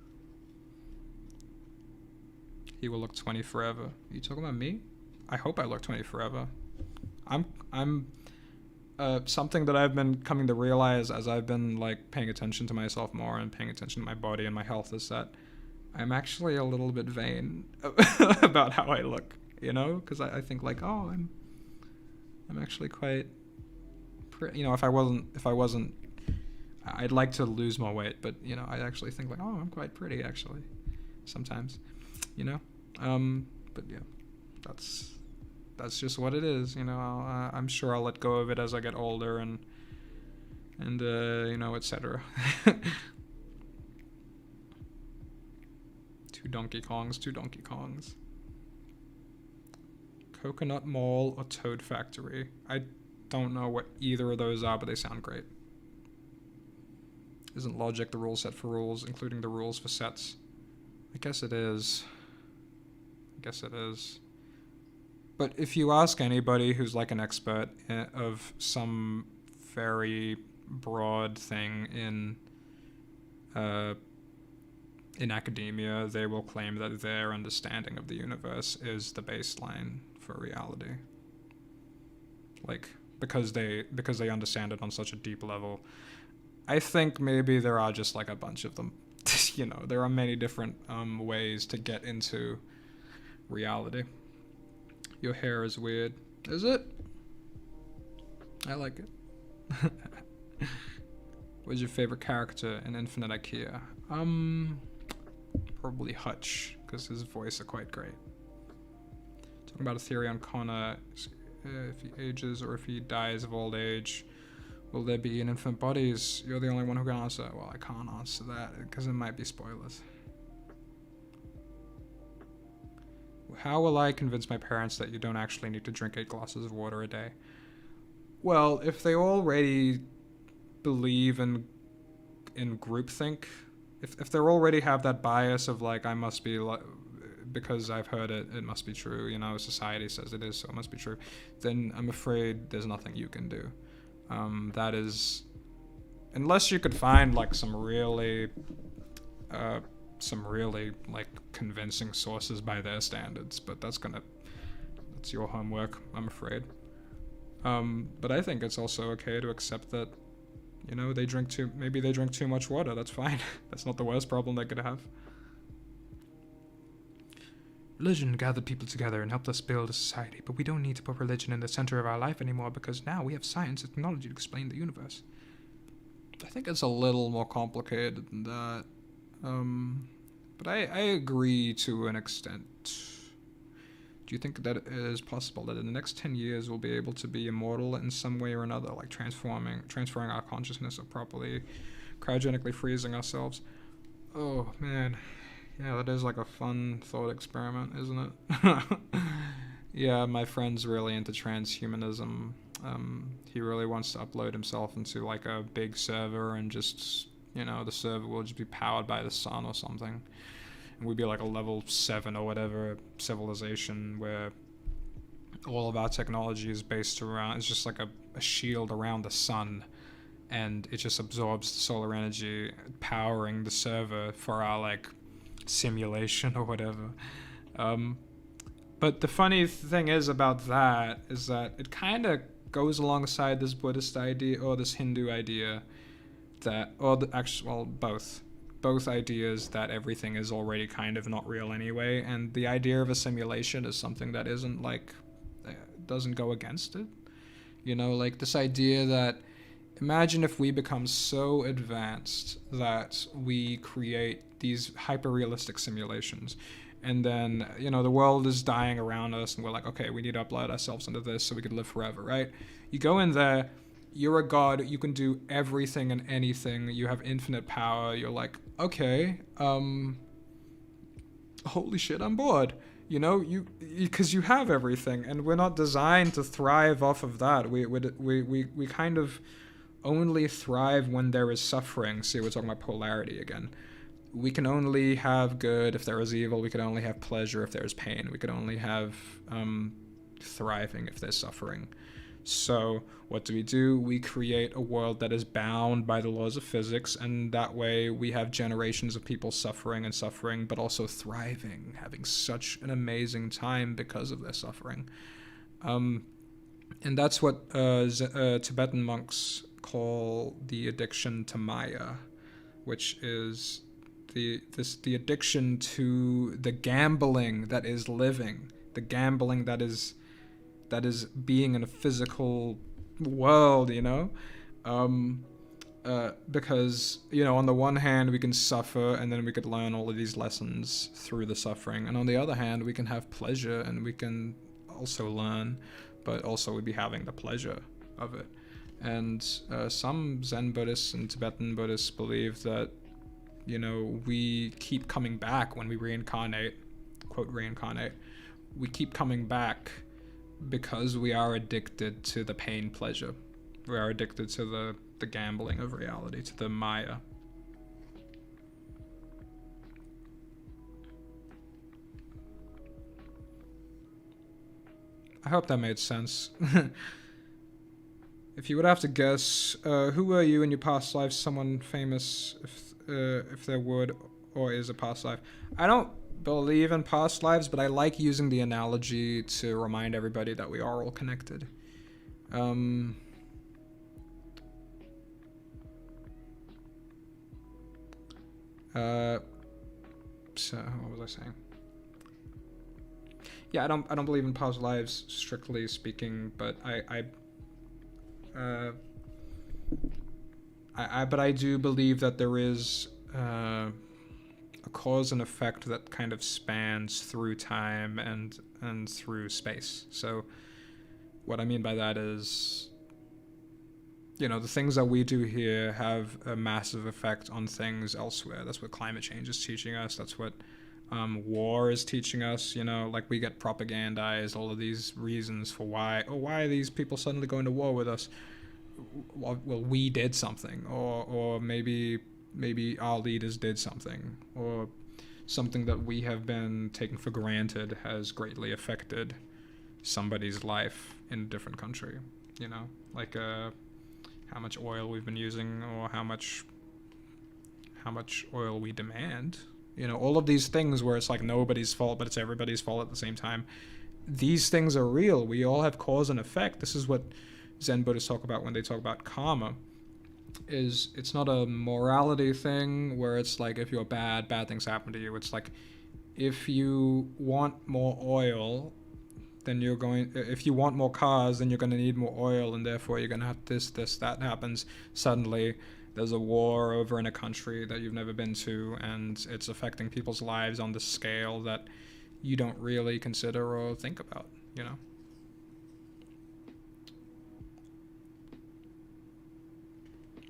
He will look 20 forever. Are you talking about me? I hope I look 20 forever. I'm something that I've been coming to realize as I've been like paying attention to myself more and paying attention to my body and my health is that I'm actually a little bit vain about how I look, because I think like, oh, I'm actually quite pretty. If I wasn't, I'd like to lose more weight, but I actually think like, oh, I'm quite pretty actually, sometimes, but yeah, that's just what it is, I'm sure I'll let go of it as I get older and etc. Two Donkey Kongs. Coconut Mall or Toad Factory. I don't know what either of those are, but they sound great. Isn't logic the rule set for rules, including the rules for sets? I guess it is. But if you ask anybody who's like an expert of some very broad thing in academia, they will claim that their understanding of the universe is the baseline for reality. Like, because they understand it on such a deep level. I think maybe there are just like a bunch of them. There are many different ways to get into reality. Your hair is weird. Is it? I like it. What's your favorite character in Infinite IKEA? Probably Hutch, because his voice are quite great. Talking about a theory on Connor, if he ages or if he dies of old age, will there be infinite bodies? You're the only one who can answer. Well, I can't answer that because it might be spoilers. How will I convince my parents that you don't actually need to drink 8 glasses of water a day? Well, if they already believe in groupthink, if they already have that bias of like, I must be like, because I've heard it, it must be true, society says it is, so it must be true, then I'm afraid there's nothing you can do. That is, unless you could find like some really like convincing sources by their standards, but that's your homework, I'm afraid. But I think it's also okay to accept that, maybe they drink too much water. That's fine. That's not the worst problem they could have. Religion gathered people together and helped us build a society, but we don't need to put religion in the center of our life anymore because now we have science and technology to explain the universe. I think it's a little more complicated than that. But I agree to an extent. Do Do you think that it is possible that in the next 10 years we'll be able to be immortal in some way or another, like transferring our consciousness or properly cryogenically freezing ourselves? Oh, man. Yeah, that is like a fun thought experiment, isn't it? Yeah, my friend's really into transhumanism. He really wants to upload himself into like a big server and just, the server will just be powered by the sun or something. And we'd be like a level 7 or whatever civilization where all of our technology is based around, it's just like a shield around the sun, and it just absorbs the solar energy, powering the server for our like simulation or whatever. But the funny thing is about that is that it kind of goes alongside this Buddhist idea or this Hindu idea that, or the actual, well, both ideas that everything is already kind of not real anyway, and the idea of a simulation is something that isn't like, doesn't go against it. Like this idea that, imagine if we become so advanced that we create these hyper-realistic simulations, and then, the world is dying around us, and we're like, okay, we need to upload ourselves into this so we can live forever, right? You go in there, you're a god, you can do everything and anything, you have infinite power, you're like, okay, holy shit, I'm bored. Because you have everything, and we're not designed to thrive off of that. We kind of only thrive when there is suffering. See, we're talking about polarity again. We can only have good if there is evil. We can only have pleasure if there is pain. We can only have thriving if there's suffering. So what do? We create a world that is bound by the laws of physics, and that way we have generations of people suffering, but also thriving, having such an amazing time because of their suffering. And that's what Tibetan monks call the addiction to Maya, which is the addiction to the gambling that is living, the gambling that is being in a physical world, because, on the one hand we can suffer and then we could learn all of these lessons through the suffering, and on the other hand we can have pleasure and we can also learn, but also we'd be having the pleasure of it. And some Zen Buddhists and Tibetan Buddhists believe that, we keep coming back when we reincarnate, quote reincarnate, we keep coming back because we are addicted to the pain pleasure. We are addicted to the gambling of reality, to the Maya. I hope that made sense. If you would have to guess, who were you in your past life? Someone famous, if there would or is a past life. I don't believe in past lives, but I like using the analogy to remind everybody that we are all connected. So what was I saying? Yeah, I don't believe in past lives strictly speaking, but but I do believe that there is a cause and effect that kind of spans through time and through space. So what I mean by that is, the things that we do here have a massive effect on things elsewhere. That's what climate change is teaching us. That's what war is teaching us. Like we get propagandized all of these reasons for why are these people suddenly going to war with us? Well, we did something, or maybe our leaders did something, or something that we have been taking for granted has greatly affected somebody's life in a different country. Like how much oil we've been using, or how much oil we demand. All of these things where it's like nobody's fault, but it's everybody's fault at the same time. These things are real. We all have cause and effect. This is what Zen Buddhists talk about when they talk about karma. It's not a morality thing where it's like if you're bad things happen to you. It's like if you want more oil, then if you want more cars, then you're going to need more oil, and therefore you're going to have that happens. Suddenly there's a war over in a country that you've never been to, and it's affecting people's lives on the scale that you don't really consider or think about, you know?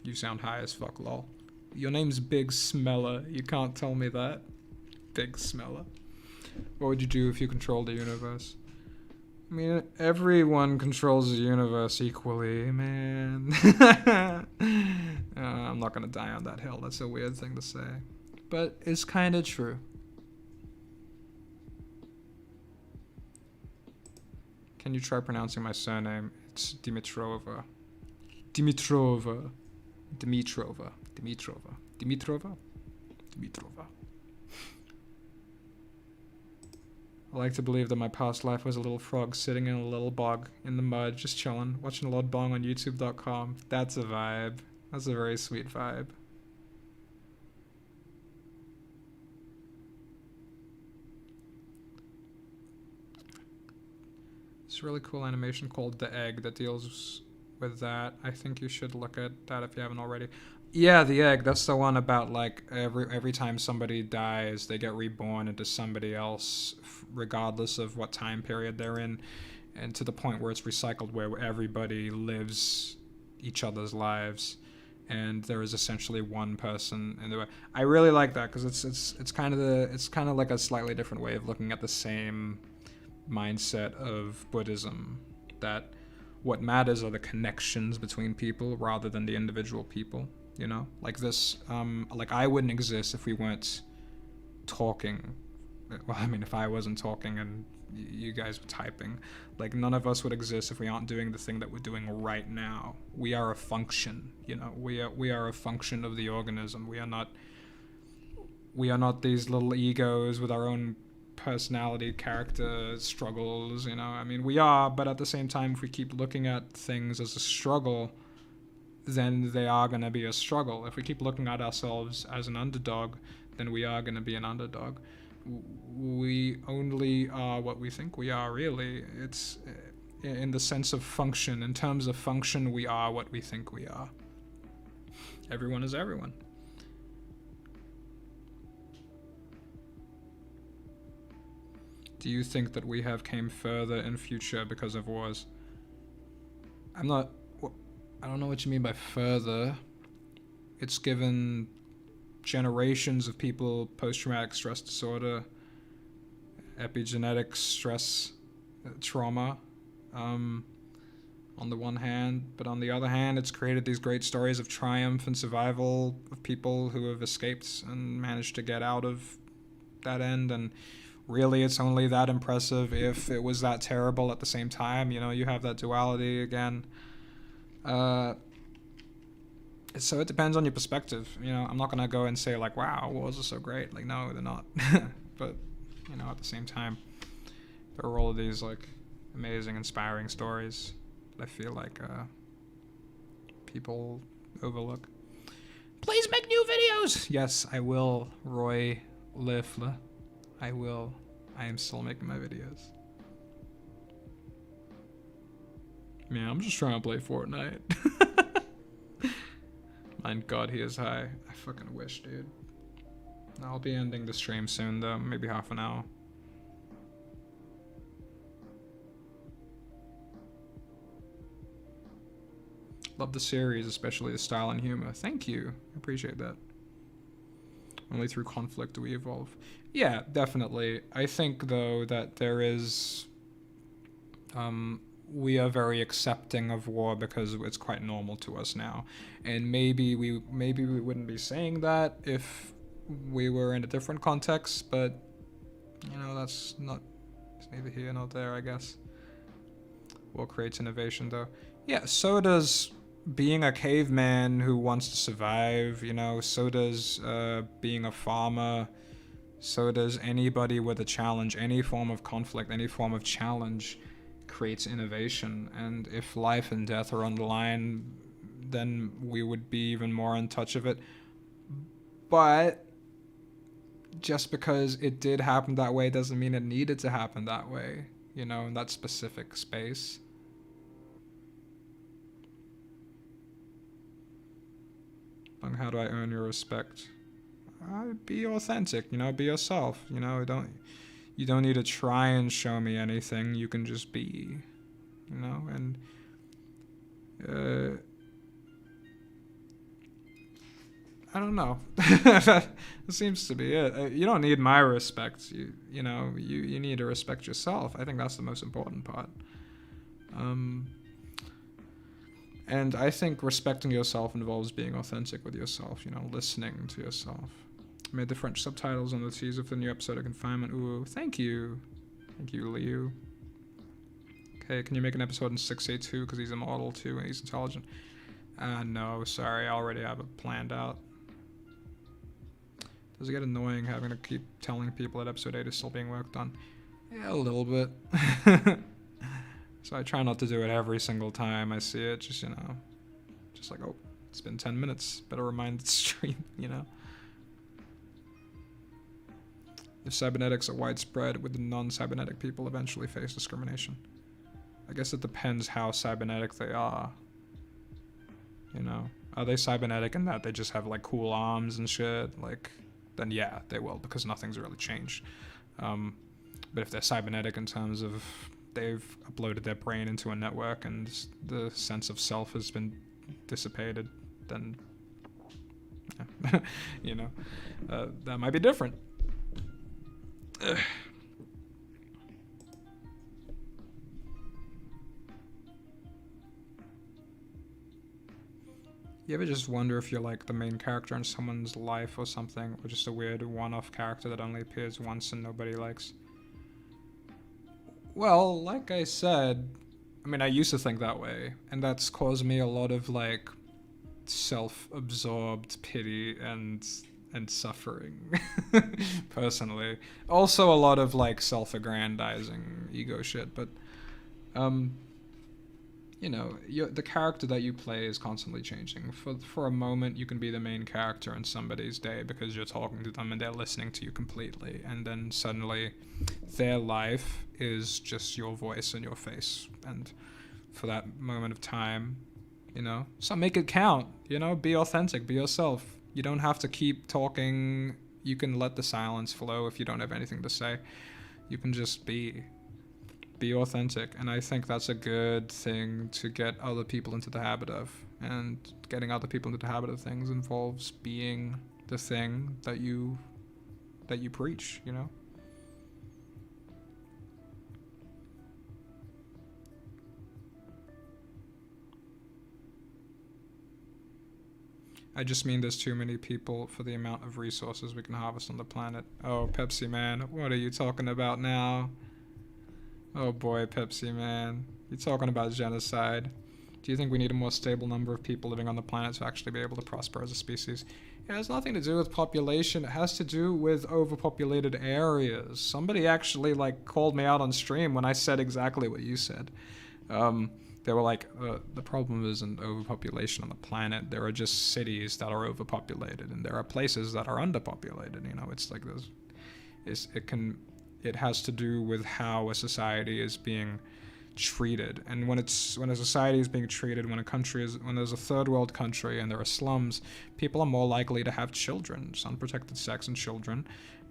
You sound high as fuck, lol. Your name's Big Smeller. You can't tell me that. Big Smeller. What would you do if you controlled the universe? I mean, everyone controls the universe equally, man. I'm not gonna die on that hill. That's a weird thing to say. But it's kind of true. Can you try pronouncing my surname? It's Dimitrova. Dimitrova. Dimitrova. Dimitrova. Dimitrova? Dimitrova. I like to believe that my past life was a little frog sitting in a little bog in the mud, just chilling, watching a lot of bong on youtube.com. That's a vibe. That's a very sweet vibe. It's a really cool animation called The Egg that deals with that. I think you should look at that if you haven't already. Yeah, The Egg. That's the one about like every time somebody dies, they get reborn into somebody else, regardless of what time period they're in, and to the point where it's recycled, where everybody lives each other's lives, and there is essentially one person. And I really like that because it's kind of like a slightly different way of looking at the same mindset of Buddhism, that what matters are the connections between people rather than the individual people. You know, like this, like I wouldn't exist if we weren't talking. Well, I mean, if I wasn't talking and you guys were typing, like none of us would exist if we aren't doing the thing that we're doing right now. We are a function, you know, we are a function of the organism. We are not these little egos with our own personality, character, struggles, you know. I mean, we are, but at the same time, if we keep looking at things as a struggle, then they are going to be a struggle. If we keep looking at ourselves as an underdog, then we are going to be an underdog. We only are what we think we are, really. It's in the sense of function. In terms of function, we are what we think we are. Everyone is everyone. Do you think that we have came further in future because of wars? I don't know what you mean by further. It's given generations of people post-traumatic stress disorder, epigenetic stress, trauma, on the one hand, but on the other hand, it's created these great stories of triumph and survival of people who have escaped and managed to get out of that end. And really, it's only that impressive if it was that terrible at the same time. You know, you have that duality again. So it depends on your perspective. You know, I'm not gonna go and say like, wow, wars are so great. Like, no, they're not. But, you know, at the same time, there are all of these like amazing, inspiring stories that I feel like people overlook. Please make new videos. Yes, I will, Roy Lifle. I will. I am still making my videos. Man, I'm just trying to play Fortnite. My God, he is high. I fucking wish, dude. I'll be ending the stream soon, though. Maybe half an hour. Love the series, especially the style and humor. Thank you. I appreciate that. Only through conflict do we evolve. Yeah, definitely. I think, though, that there is... we are very accepting of war because it's quite normal to us now. And maybe we wouldn't be saying that if we were in a different context, but, you know, it's neither here nor there, I guess. War creates innovation, though. Yeah, so does being a caveman who wants to survive, you know, so does being a farmer, so does anybody with a challenge. Any form of conflict, any form of challenge creates innovation. And if life and death are on the line, then we would be even more in touch of it. But just because it did happen that way doesn't mean it needed to happen that way, you know, in that specific space. And how do I earn your respect? Be authentic, you know, be yourself, you know, You don't need to try and show me anything. You can just be, you know, and I don't know. That seems to be it. You don't need my respect. You know, you need to respect yourself. I think that's the most important part. And I think respecting yourself involves being authentic with yourself, you know, listening to yourself. I made the French subtitles on the teaser for the new episode of Confinement. Ooh, thank you. Thank you, Liu. Okay, can you make an episode in 6A2 because he's immortal too and he's intelligent? No, sorry, I already have it planned out. Does it get annoying having to keep telling people that episode 8 is still being worked on? Yeah, a little bit. So I try not to do it every single time I see it, just, you know, just like, oh, it's been 10 minutes, better remind the stream, you know? If cybernetics are widespread, would the non-cybernetic people eventually face discrimination? I guess it depends how cybernetic they are. You know? Are they cybernetic in that they just have, like, cool arms and shit? Like, then yeah, they will, because nothing's really changed. But if they're cybernetic in terms of they've uploaded their brain into a network and the sense of self has been dissipated, then, yeah. You know, that might be different. Ugh. You ever just wonder if you're like the main character in someone's life or something, or just a weird one-off character that only appears once and nobody likes? Well, like I said, I mean, I used to think that way, and that's caused me a lot of like self-absorbed pity and suffering, personally. Also a lot of like self-aggrandizing ego shit, but you know, the character that you play is constantly changing. For a moment, you can be the main character in somebody's day because you're talking to them and they're listening to you completely, and then suddenly their life is just your voice and your face, and for that moment of time, you know, so make it count, you know, be authentic, be yourself. You don't have to keep talking. You can let the silence flow if you don't have anything to say. You can just be authentic, and I think that's a good thing to get other people into the habit of, and getting other people into the habit of things involves being the thing that you preach, you know. I just mean there's too many people for the amount of resources we can harvest on the planet. Oh, Pepsi Man, what are you talking about now? Oh boy, Pepsi Man. You're talking about genocide. Do you think we need a more stable number of people living on the planet to actually be able to prosper as a species? It has nothing to do with population. It has to do with overpopulated areas. Somebody actually like called me out on stream when I said exactly what you said. They were like, the problem isn't overpopulation on the planet. There are just cities that are overpopulated, and there are places that are underpopulated. You know, it's like this. It has to do with how a society is being treated, and when a society is being treated, when there's a third world country and there are slums, people are more likely to have children, just unprotected sex and children,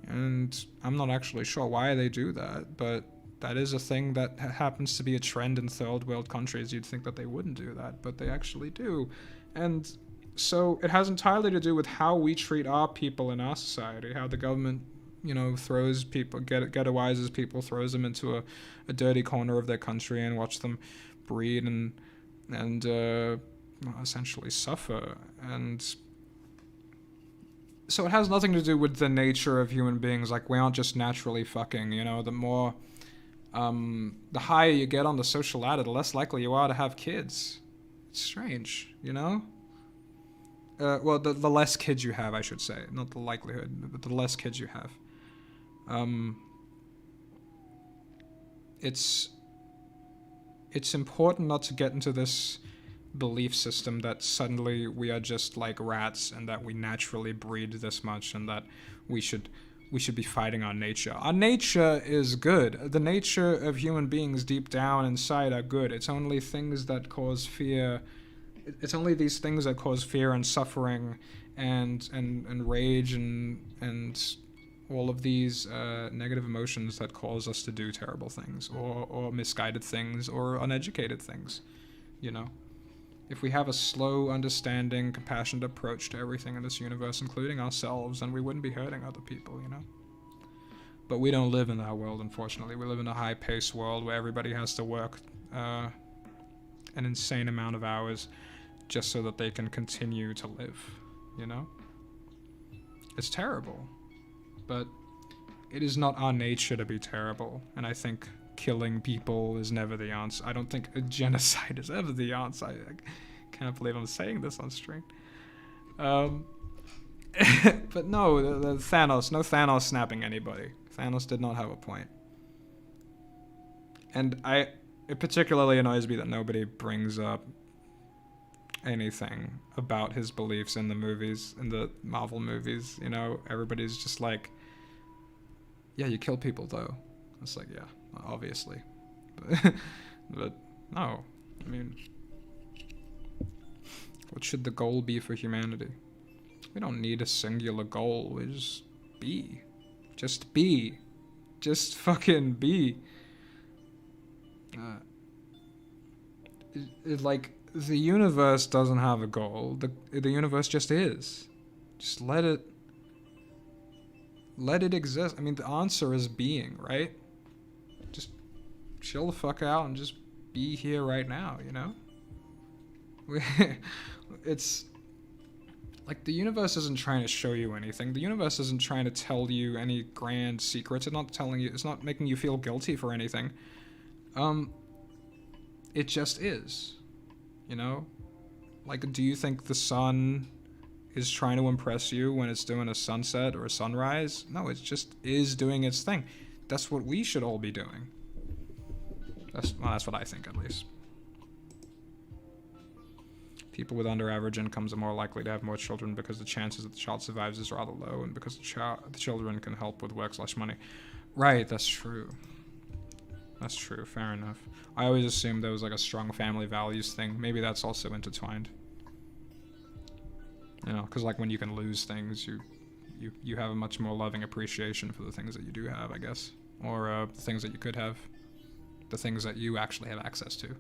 and I'm not actually sure why they do that, but that is a thing that happens to be a trend in third world countries. You'd think that they wouldn't do that, but they actually do, and so it has entirely to do with how we treat our people in our society, how the government, you know, throws people, ghettoizes people, throws them into a dirty corner of their country and watch them breed and essentially suffer. And so it has nothing to do with the nature of human beings. Like, we aren't just naturally fucking, you know. The more, the higher you get on the social ladder, the less likely you are to have kids. It's strange, you know? Well, the less kids you have, I should say. Not the likelihood, but the less kids you have. It's important not to get into this belief system that suddenly we are just like rats and that we naturally breed this much and that we should be fighting our nature. Our nature is good. The nature of human beings deep down inside are good. It's only things that cause fear. It's only these things that cause fear and suffering and rage and all of these negative emotions that cause us to do terrible things, or misguided things, or uneducated things, you know? If we have a slow, understanding, compassionate approach to everything in this universe, including ourselves, then we wouldn't be hurting other people, you know? But we don't live in that world, unfortunately. We live in a high-paced world where everybody has to work an insane amount of hours just so that they can continue to live, you know? It's terrible. But it is not our nature to be terrible, and I think killing people is never the answer. I don't think a genocide is ever the answer. I can't believe I'm saying this on stream. But no, no Thanos snapping anybody. Thanos did not have a point. And it particularly annoys me that nobody brings up anything about his beliefs in the movies, in the Marvel movies, you know? Everybody's just like, yeah, you kill people though. It's like, yeah, obviously. But no, I mean, what should the goal be for humanity? We don't need a singular goal. We just be. Just be. Just fucking be. Like, the universe doesn't have a goal. The universe just is. Just let it exist. I mean, the answer is being, right? Just chill the fuck out and just be here right now, you know? It's like the universe isn't trying to show you anything. The universe isn't trying to tell you any grand secrets. It's not telling you, it's not making you feel guilty for anything. It just is, you know? Like, do you think the sun is trying to impress you when it's doing a sunset or a sunrise? No, it just is doing its thing. That's what we should all be doing. That's what I think, at least. People with under-average incomes are more likely to have more children because the chances that the child survives is rather low, and because the children can help with work/money. Right, that's true. That's true, fair enough. I always assumed there was like a strong family values thing. Maybe that's also intertwined. You know, because like when you can lose things, you have a much more loving appreciation for the things that you do have, I guess. Or the things that you could have. The things that you actually have access to.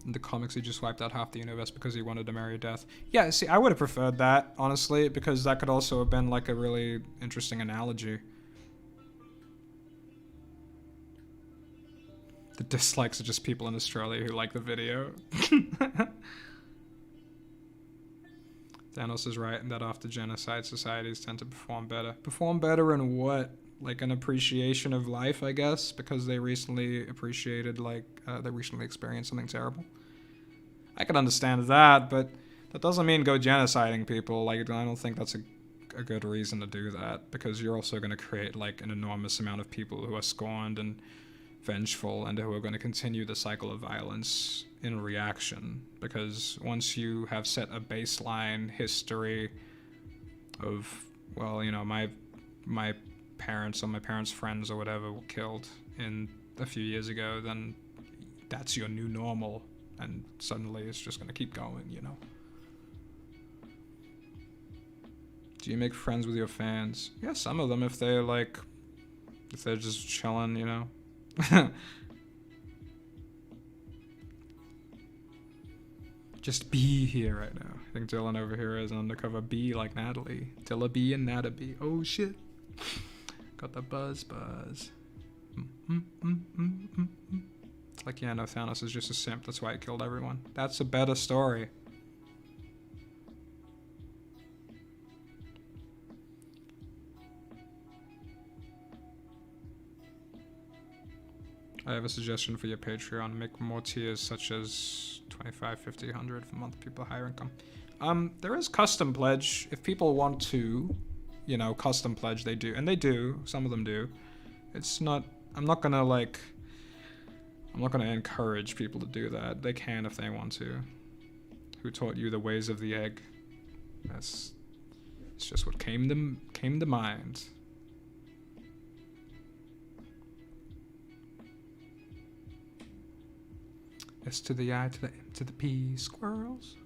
In the comics, he just wiped out half the universe because he wanted to marry death. Yeah, see, I would have preferred that, honestly, because that could also have been like a really interesting analogy. The dislikes are just people in Australia who like the video. Thanos is right in that after genocide, societies tend to perform better. Perform better in what? Like an appreciation of life, I guess, because they recently appreciated, like, they recently experienced something terrible. I could understand that, but that doesn't mean go genociding people. Like, I don't think that's a good reason to do that, because you're also going to create, like, an enormous amount of people who are scorned and vengeful and who are going to continue the cycle of violence in reaction, because once you have set a baseline history of, well, you know, my parents or my parents' friends or whatever were killed in a few years ago, then that's your new normal, and suddenly it's just going to keep going, you know. Do you make friends with your fans? Yeah, some of them, if they're just chilling, you know. Just be here right now. I think Dylan over here is an undercover bee like Natalie. Dilla B and Nata B. Oh shit. Got the buzz. It's like, yeah, no, Thanos is just a simp. That's why he killed everyone. That's a better story. I have a suggestion for your Patreon. Make more tiers such as 25, 50, 100 for month people higher income. There is custom pledge. If people want to, you know, custom pledge, they do. And they do. Some of them do. It's not... I'm not gonna encourage people to do that. They can if they want to. Who taught you the ways of the egg? It's just what came to mind. S to the I to the M to the P. Squirrels.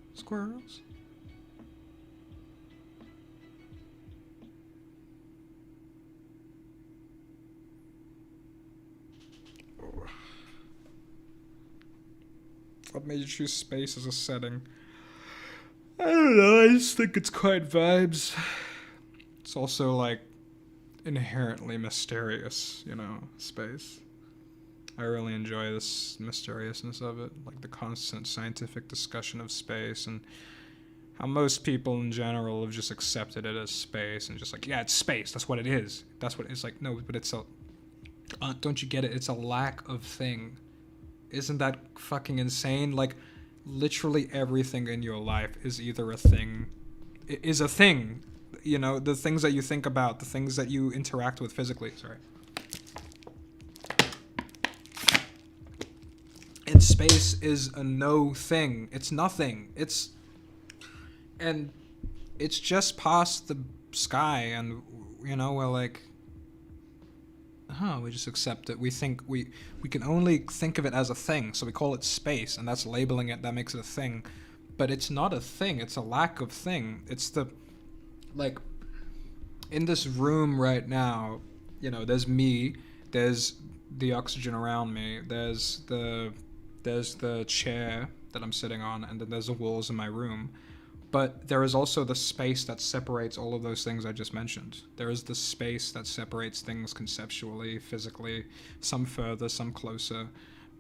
What made you choose space as a setting? I don't know, I just think it's quite vibes. It's also, like, inherently mysterious, you know, space. I really enjoy this mysteriousness of it, like the constant scientific discussion of space and how most people in general have just accepted it as space and just like, yeah, it's space, that's what it is. That's what it's like. No, but it's a... don't you get it? It's a lack of thing. Isn't that fucking insane? Like, literally everything in your life is either a thing... is a thing. You know, the things that you think about, the things that you interact with physically. Sorry. And space is a no thing. It's nothing. And it's just past the sky, and, you know, we're like, we just accept it. We think we can only think of it as a thing, so we call it space, and that's labeling it, that makes it a thing. But it's not a thing, it's a lack of thing. It's the, like, in this room right now, you know, there's me, there's the oxygen around me, there's the chair that I'm sitting on, and then there's the walls in my room. But there is also the space that separates all of those things I just mentioned. There is the space that separates things conceptually, physically, some further, some closer.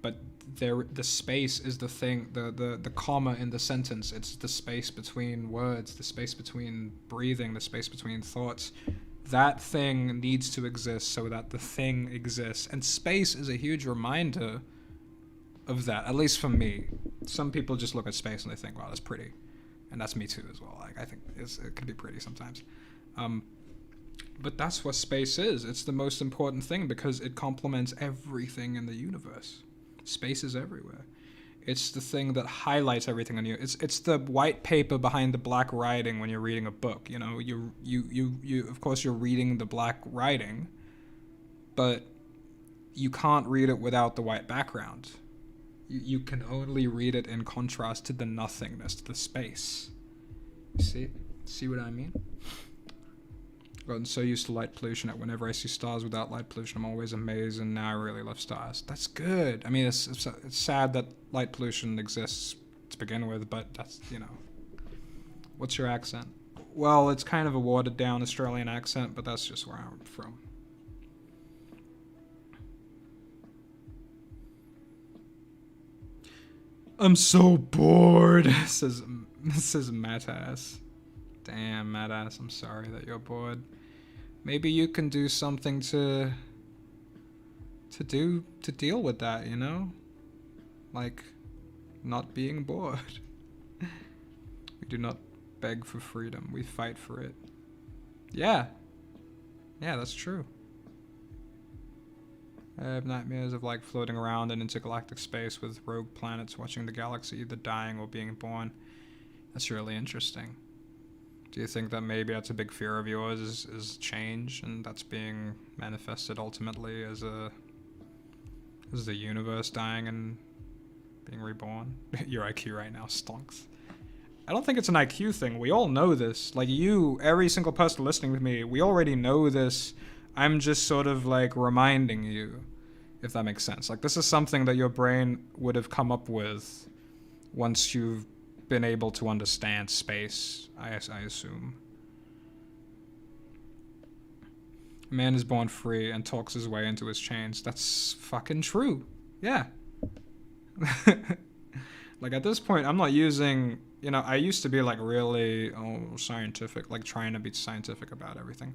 But the space is the thing, the comma in the sentence. It's the space between words, the space between breathing, the space between thoughts. That thing needs to exist so that the thing exists. And space is a huge reminder of that, at least for me. Some people just look at space and they think, wow, that's pretty. And that's me too as well. Like, I think it can be pretty sometimes. But that's what space is. It's the most important thing because it complements everything in the universe. Space is everywhere. It's the thing that highlights everything on you. It's the white paper behind the black writing when you're reading a book. You know, you of course you're reading the black writing, but you can't read it without the white background. You can only read it in contrast to the nothingness, to the space. See what I mean? I've gotten so used to light pollution that whenever I see stars without light pollution, I'm always amazed, and now I really love stars. That's good. I mean, it's sad that light pollution exists to begin with, but that's, you know. What's your accent? Well, it's kind of a watered down Australian accent, but that's just where I'm from. I'm so bored, says Mattass. Damn, Mattass, I'm sorry that you're bored. Maybe you can do something to deal with that, you know? Like, not being bored. We do not beg for freedom, we fight for it. Yeah, that's true. I have nightmares of like floating around in intergalactic space with rogue planets watching the galaxy either dying or being born. That's really interesting. Do you think that maybe that's a big fear of yours is change, and that's being manifested ultimately as the universe dying and being reborn? Your IQ right now stonks. I don't think it's an IQ thing. We all know this. Like you, every single person listening to me, we already know this. I'm just sort of like reminding you, if that makes sense. Like this is something that your brain would have come up with once you've been able to understand space, I assume. A man is born free and talks his way into his chains. That's fucking true. Yeah. Like at this point, I'm not using, you know, I used to be like really scientific, like trying to be scientific about everything.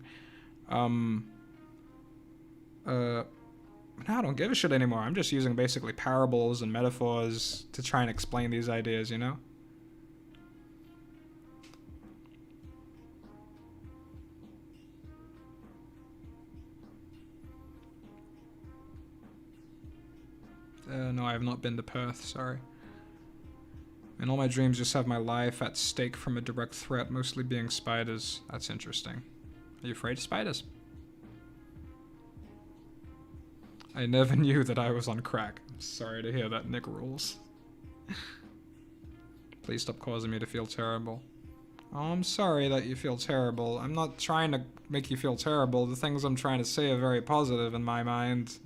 Now I don't give a shit anymore. I'm just using basically parables and metaphors to try and explain these ideas, you know? No, I have not been to Perth, sorry. And all my dreams just have my life at stake from a direct threat, mostly being spiders. That's interesting. Are you afraid of spiders? I never knew that I was on crack. I'm sorry to hear that, Nick rules. Please stop causing me to feel terrible. Oh, I'm sorry that you feel terrible. I'm not trying to make you feel terrible. The things I'm trying to say are very positive in my mind.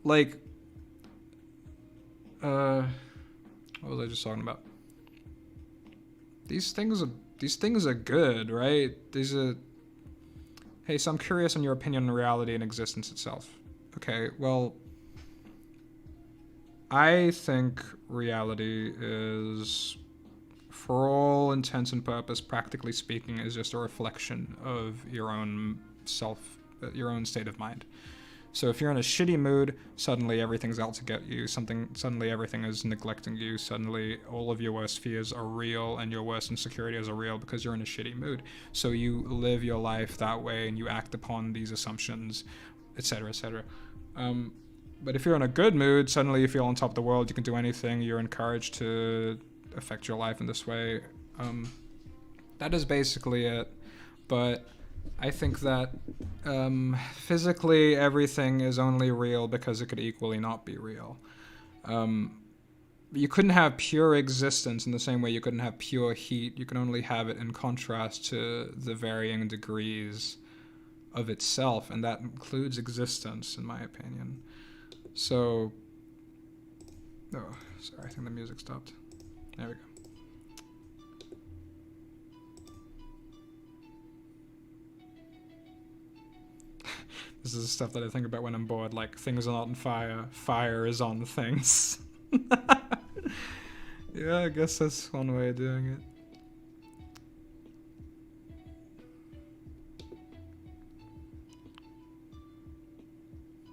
Like, What was I just talking about? These things are good, right? These are. Hey, so I'm curious on your opinion on reality and existence itself. Okay, well, I think reality is, for all intents and purpose, practically speaking, is just a reflection of your own self, your own state of mind. So if you're in a shitty mood, suddenly everything's out to get you. Suddenly everything is neglecting you. Suddenly all of your worst fears are real and your worst insecurities are real because you're in a shitty mood. So you live your life that way and you act upon these assumptions, etc., etc. But if you're in a good mood, suddenly you feel on top of the world. You can do anything. You're encouraged to affect your life in this way. That is basically it. But I think that physically everything is only real because it could equally not be real. You couldn't have pure existence in the same way you couldn't have pure heat. You can only have it in contrast to the varying degrees of itself, and that includes existence, in my opinion. So, oh, sorry, I think the music stopped. There we go. This is the stuff that I think about when I'm bored, like things are not on fire, fire is on things. Yeah, I guess that's one way of doing it.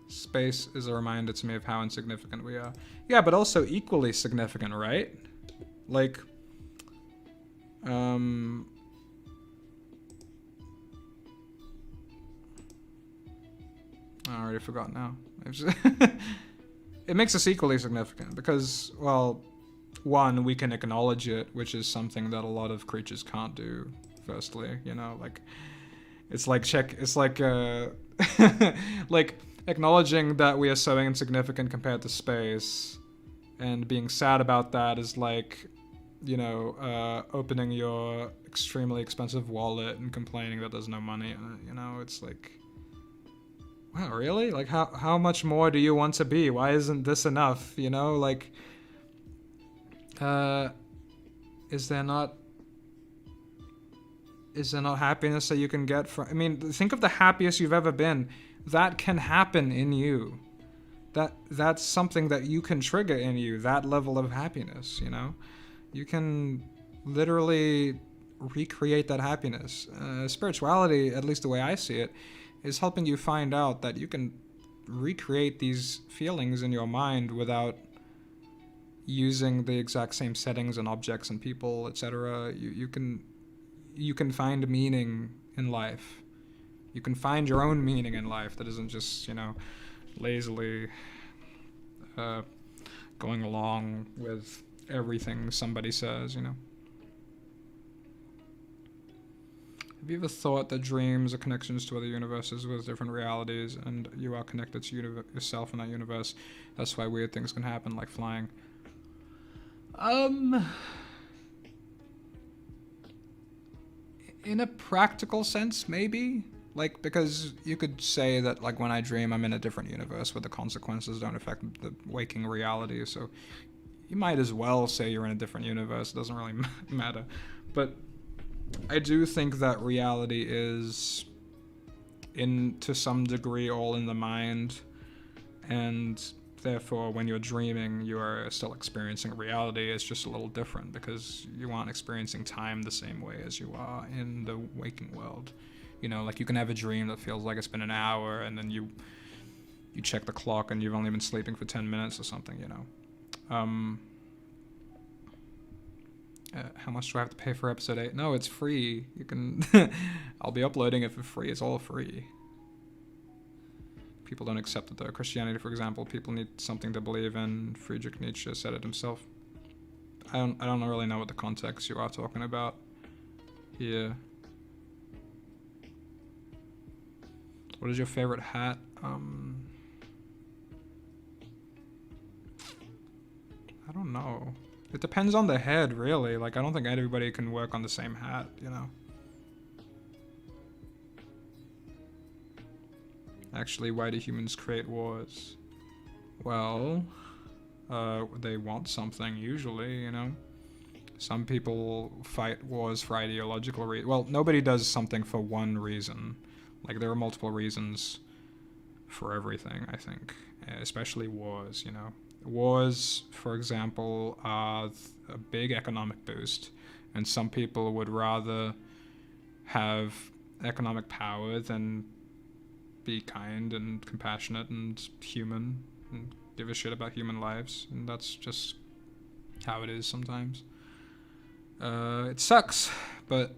Space is a reminder to me of how insignificant we are. Yeah, but also equally significant, right? Like, I already forgot now. It makes us equally significant because, well, one, we can acknowledge it, which is something that a lot of creatures can't do. Firstly, you know, like it's like like acknowledging that we are so insignificant compared to space, and being sad about that is like, you know, opening your extremely expensive wallet and complaining that there's no money in it. You know, it's like, wow, really? Like, how much more do you want to be? Why isn't this enough? You know, like, is there not happiness that you can get from? I mean, think of the happiest you've ever been. That can happen in you. That's something that you can trigger in you. That level of happiness, you know, you can literally recreate that happiness. Spirituality, at least the way I see it, is helping you find out that you can recreate these feelings in your mind without using the exact same settings and objects and people, etc. You can find meaning in life. You can find your own meaning in life that isn't just, you know, lazily going along with everything somebody says, you know. Have you ever thought that dreams are connections to other universes with different realities, and you are connected to yourself in that universe? That's why weird things can happen, like flying. In a practical sense, maybe. Like, because you could say that, like, when I dream, I'm in a different universe where the consequences don't affect the waking reality, so you might as well say you're in a different universe. It doesn't really matter. But I do think that reality is, to some degree, all in the mind, and therefore when you're dreaming you are still experiencing reality. It's just a little different because you aren't experiencing time the same way as you are in the waking world. You know, like you can have a dream that feels like it's been an hour, and then you check the clock and you've only been sleeping for 10 minutes or something, you know. How much do I have to pay for episode 8? No, it's free. You can I'll be uploading it for free. It's all free. People don't accept it though. Christianity, for example, people need something to believe in. Friedrich Nietzsche said it himself. I don't really know what the context you are talking about here. What is your favorite hat? I don't know. It depends on the head, really. Like, I don't think everybody can work on the same hat, you know. Actually, why do humans create wars? Well, They want something usually, you know. Some people fight wars for ideological reasons. Well, nobody does something for one reason. Like, there are multiple reasons for everything, I think. Especially wars, you know. Wars, for example, are a big economic boost. And some people would rather have economic power than be kind and compassionate and human and give a shit about human lives. And that's just how it is sometimes. It sucks, but,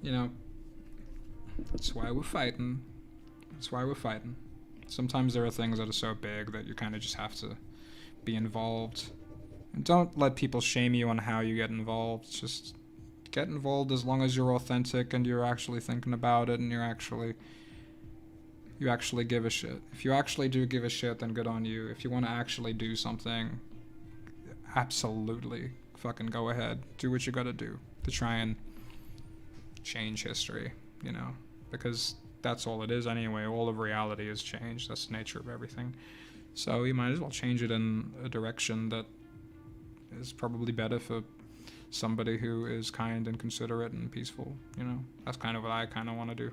you know, that's why we're fighting. That's why we're fighting. Sometimes there are things that are so big that you kind of just have to be involved. And don't let people shame you on how you get involved. Just get involved as long as you're authentic and you're actually thinking about it and you actually give a shit. If you actually do give a shit, then good on you. If you want to actually do something, absolutely fucking go ahead. Do what you gotta do to try and change history, you know, because that's all it is anyway. All of reality is change. That's the nature of everything. So you might as well change it in a direction that is probably better for somebody who is kind and considerate and peaceful, you know. That's kind of what I kind of want to do.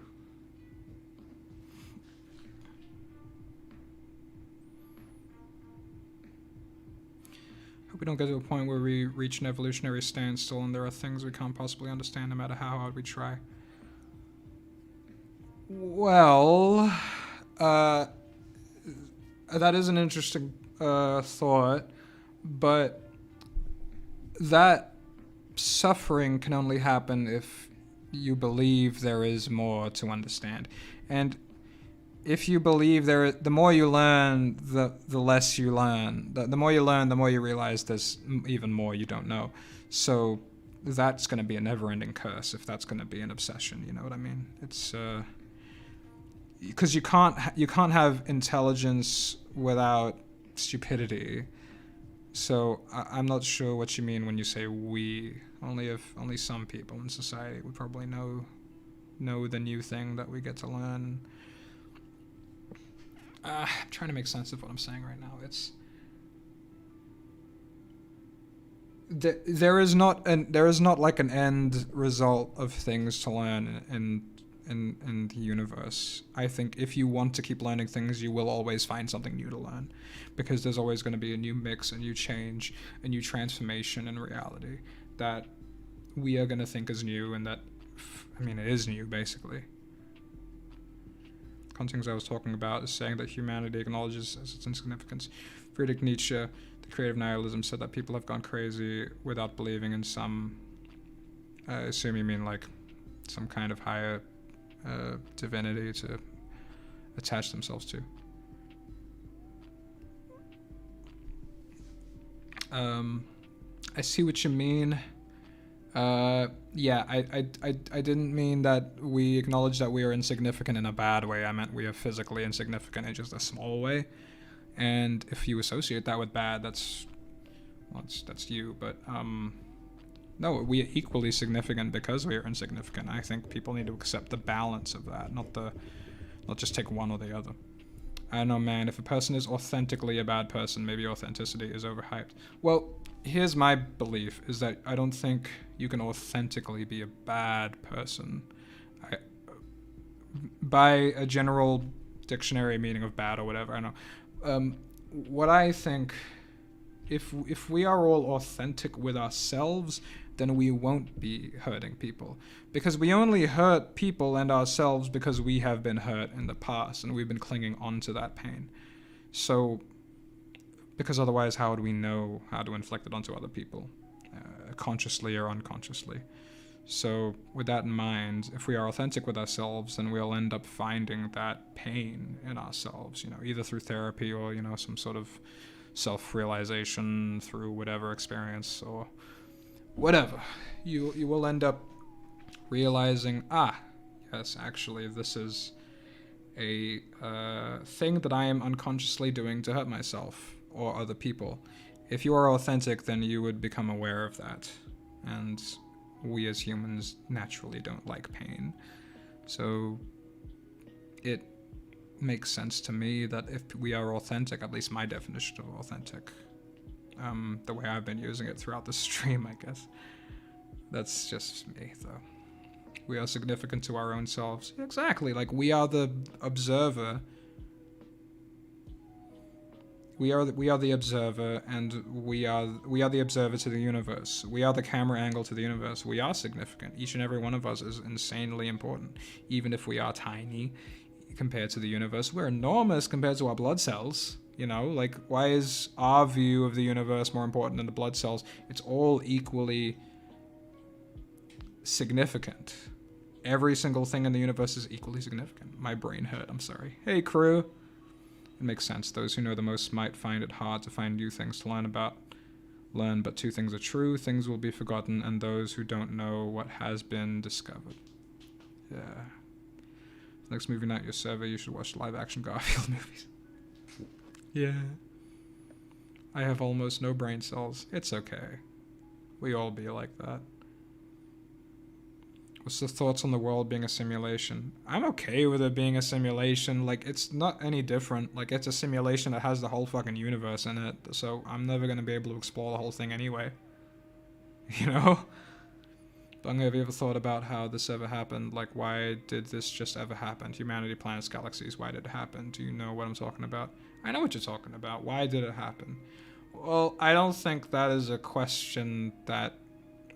Hope we don't get to a point where we reach an evolutionary standstill and there are things we can't possibly understand no matter how hard we try. Well, that is an interesting thought, but that suffering can only happen if you believe there is more to understand. And if you believe the more you learn, the less you learn. The more you learn, the more you realize there's even more you don't know. So that's going to be a never-ending curse if that's going to be an obsession. You know what I mean? It's because you can't have intelligence without stupidity. So I'm not sure what you mean when you say we. Only some people in society would probably know the new thing that we get to learn. I'm trying to make sense of what I'm saying right now. It's there is not like an end result of things to learn in the universe. I think if you want to keep learning things, you will always find something new to learn, because there's always going to be a new mix, a new change, a new transformation in reality that we are going to think is new, and that, I mean, it is new basically. One things I was talking about is saying that humanity acknowledges its insignificance. Friedrich Nietzsche, the creative nihilism, said that people have gone crazy without believing in some, I assume you mean like some kind of higher divinity to attach themselves to. I see what you mean. Yeah, I didn't mean that we acknowledge that we are insignificant in a bad way. I meant we are physically insignificant in just a small way. And if you associate that with bad, that's you. But no, we are equally significant because we are insignificant. I think people need to accept the balance of that, not just take one or the other. I don't know, man. If a person is authentically a bad person, maybe authenticity is overhyped. Well, here's my belief, is that I don't think you can authentically be a bad person. By a general dictionary meaning of bad or whatever, I don't know. What I think, if we are all authentic with ourselves, then we won't be hurting people. Because we only hurt people and ourselves because we have been hurt in the past and we've been clinging on to that pain. So, because otherwise, how would we know how to inflict it onto other people, consciously or unconsciously? So, with that in mind, if we are authentic with ourselves, then we'll end up finding that pain in ourselves, either through therapy or, some sort of self-realization through whatever experience or whatever. You will end up realizing, yes, actually, this is a thing that I am unconsciously doing to hurt myself or other people. If you are authentic, then you would become aware of that. And we as humans naturally don't like pain. So it makes sense to me that if we are authentic, at least my definition of authentic, the way I've been using it throughout the stream, I guess. That's just me, though. We are significant to our own selves. Exactly, like we are the observer. We are the observer, and we are the observer to the universe. We are the camera angle to the universe. We are significant. Each and every one of us is insanely important, even if we are tiny compared to the universe. We're enormous compared to our blood cells. You know, like, why is our view of the universe more important than the blood cells? It's all equally significant. Every single thing in the universe is equally significant. My brain hurt, I'm sorry. Hey, crew. It makes sense. Those who know the most might find it hard to find new things to learn, but two things are true. Things will be forgotten, and those who don't know what has been discovered. Yeah. Next movie night, your server, you should watch live-action Garfield movies. Yeah. I have almost no brain cells. It's okay. We all be like that. What's the thoughts on the world being a simulation? I'm okay with it being a simulation. Like, it's not any different. Like, it's a simulation that has the whole fucking universe in it. So I'm never going to be able to explore the whole thing anyway. You know? Bunga, have you ever thought about how this ever happened? Like, why did this just ever happen? Humanity, planets, galaxies, why did it happen? Do you know what I'm talking about? I know what you're talking about. Why did it happen? Well, I don't think that is a question that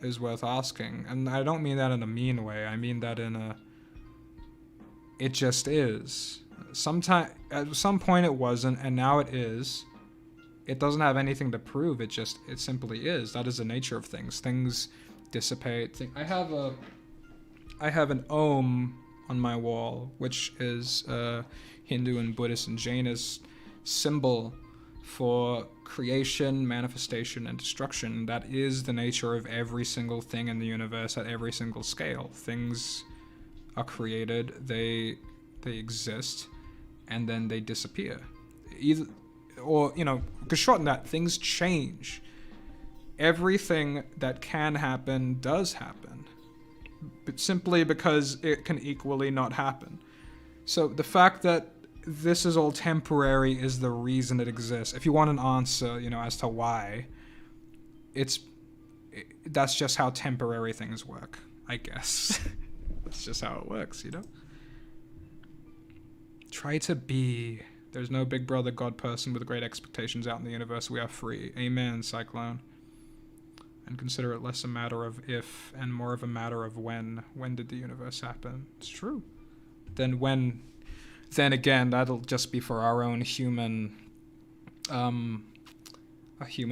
is worth asking. And I don't mean that in a mean way. I mean that in a... It just is. At some point it wasn't, and now it is. It doesn't have anything to prove. It simply is. That is the nature of things. Things dissipate. I have an Om on my wall, which is a Hindu and Buddhist and Jainist symbol for creation, manifestation, and destruction. That is the nature of every single thing in the universe at every single scale. Things are created, they exist, and then they disappear. Because shorten that, things change. Everything that can happen does happen, but simply because it can equally not happen. So the fact that this is all temporary is the reason it exists. If you want an answer, as to why, that's just how temporary things work, I guess. That's just how it works, Try to be. There's no big brother god person with great expectations out in the universe. We are free. Amen, Cyclone. And consider it less a matter of if and more of a matter of when. When did the universe happen? It's true. Then again, that'll just be for our own human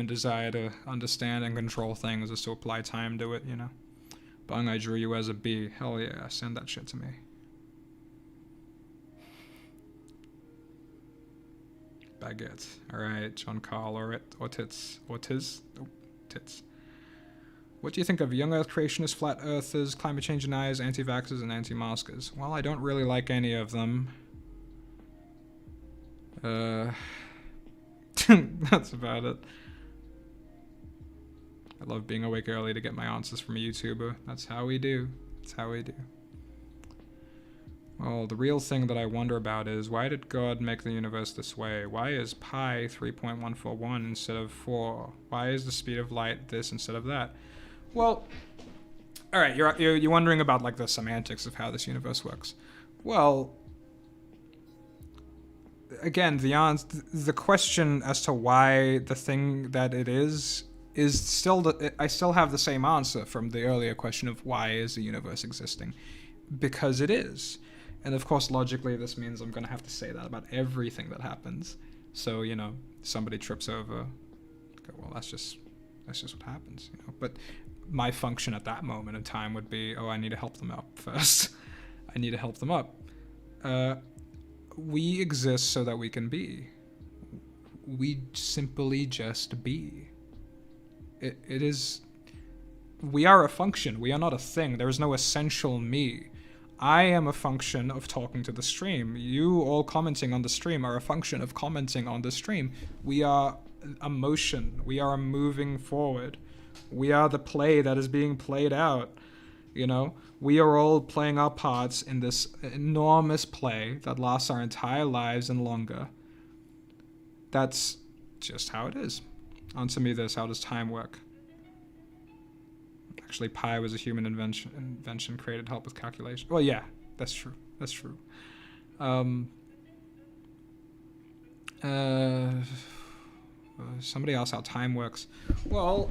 desire to understand and control things, is to apply time to it, Bung, I drew you as a bee. Hell yeah, send that shit to me. Baguette. Alright, John Carl Tits. What do you think of young Earth creationists, flat earthers, climate change deniers, anti-vaxxers, and anti-maskers? Well, I don't really like any of them. That's about it. I love being awake early to get my answers from a YouTuber. That's how we do. Well, the real thing that I wonder about is, why did God make the universe this way? Why is pi 3.141 instead of 4? Why is the speed of light this instead of that? Well, alright, you're wondering about, like, the semantics of how this universe works. Well, again, the question as to why the thing that it is still I still have the same answer from the earlier question of why is the universe existing? Because it is. And of course, logically, this means I'm going to have to say that about everything that happens. So, somebody trips over. Okay, well, that's just what happens, But my function at that moment in time would be, I need to help them up first. I need to help them up. We exist so that we can be. We simply just be. It is... We are a function. We are not a thing. There is no essential me. I am a function of talking to the stream. You all commenting on the stream are a function of commenting on the stream. We are a motion. We are moving forward. We are the play that is being played out. You know, we are all playing our parts in this enormous play that lasts our entire lives and longer. That's just how it is. Answer me this: how does time work? Actually, pi was a human invention created to help with calculation. Well, yeah, that's true. That's true. Somebody else, how time works. Well,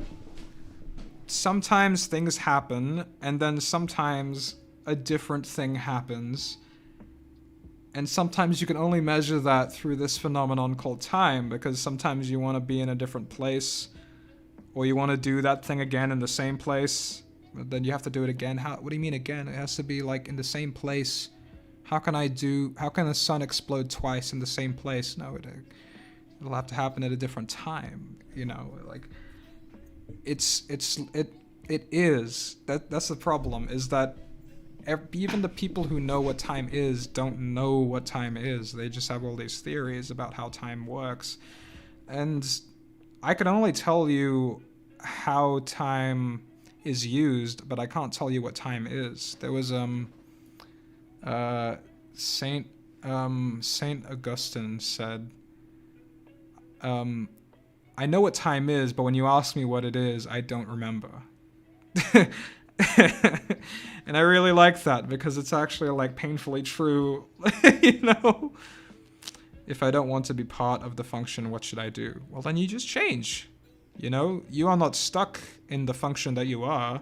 sometimes things happen, and then sometimes a different thing happens. And sometimes you can only measure that through this phenomenon called time, because sometimes you want to be in a different place, or you want to do that thing again in the same place, but then you have to do it again. What do you mean again? It has to be like in the same place. How can the sun explode twice in the same place? No, it'll have to happen at a different time, you know, like it is. That's the problem, is that even the people who know what time is don't know what time is. They just have all these theories about how time works. And I can only tell you how time is used, but I can't tell you what time is. There was Saint Augustine said, I know what time is, but when you ask me what it is, I don't remember. And I really like that, because it's actually like painfully true. You know, if I don't want to be part of the function, what should I do? Well, then you just change. You know, you are not stuck in the function that you are.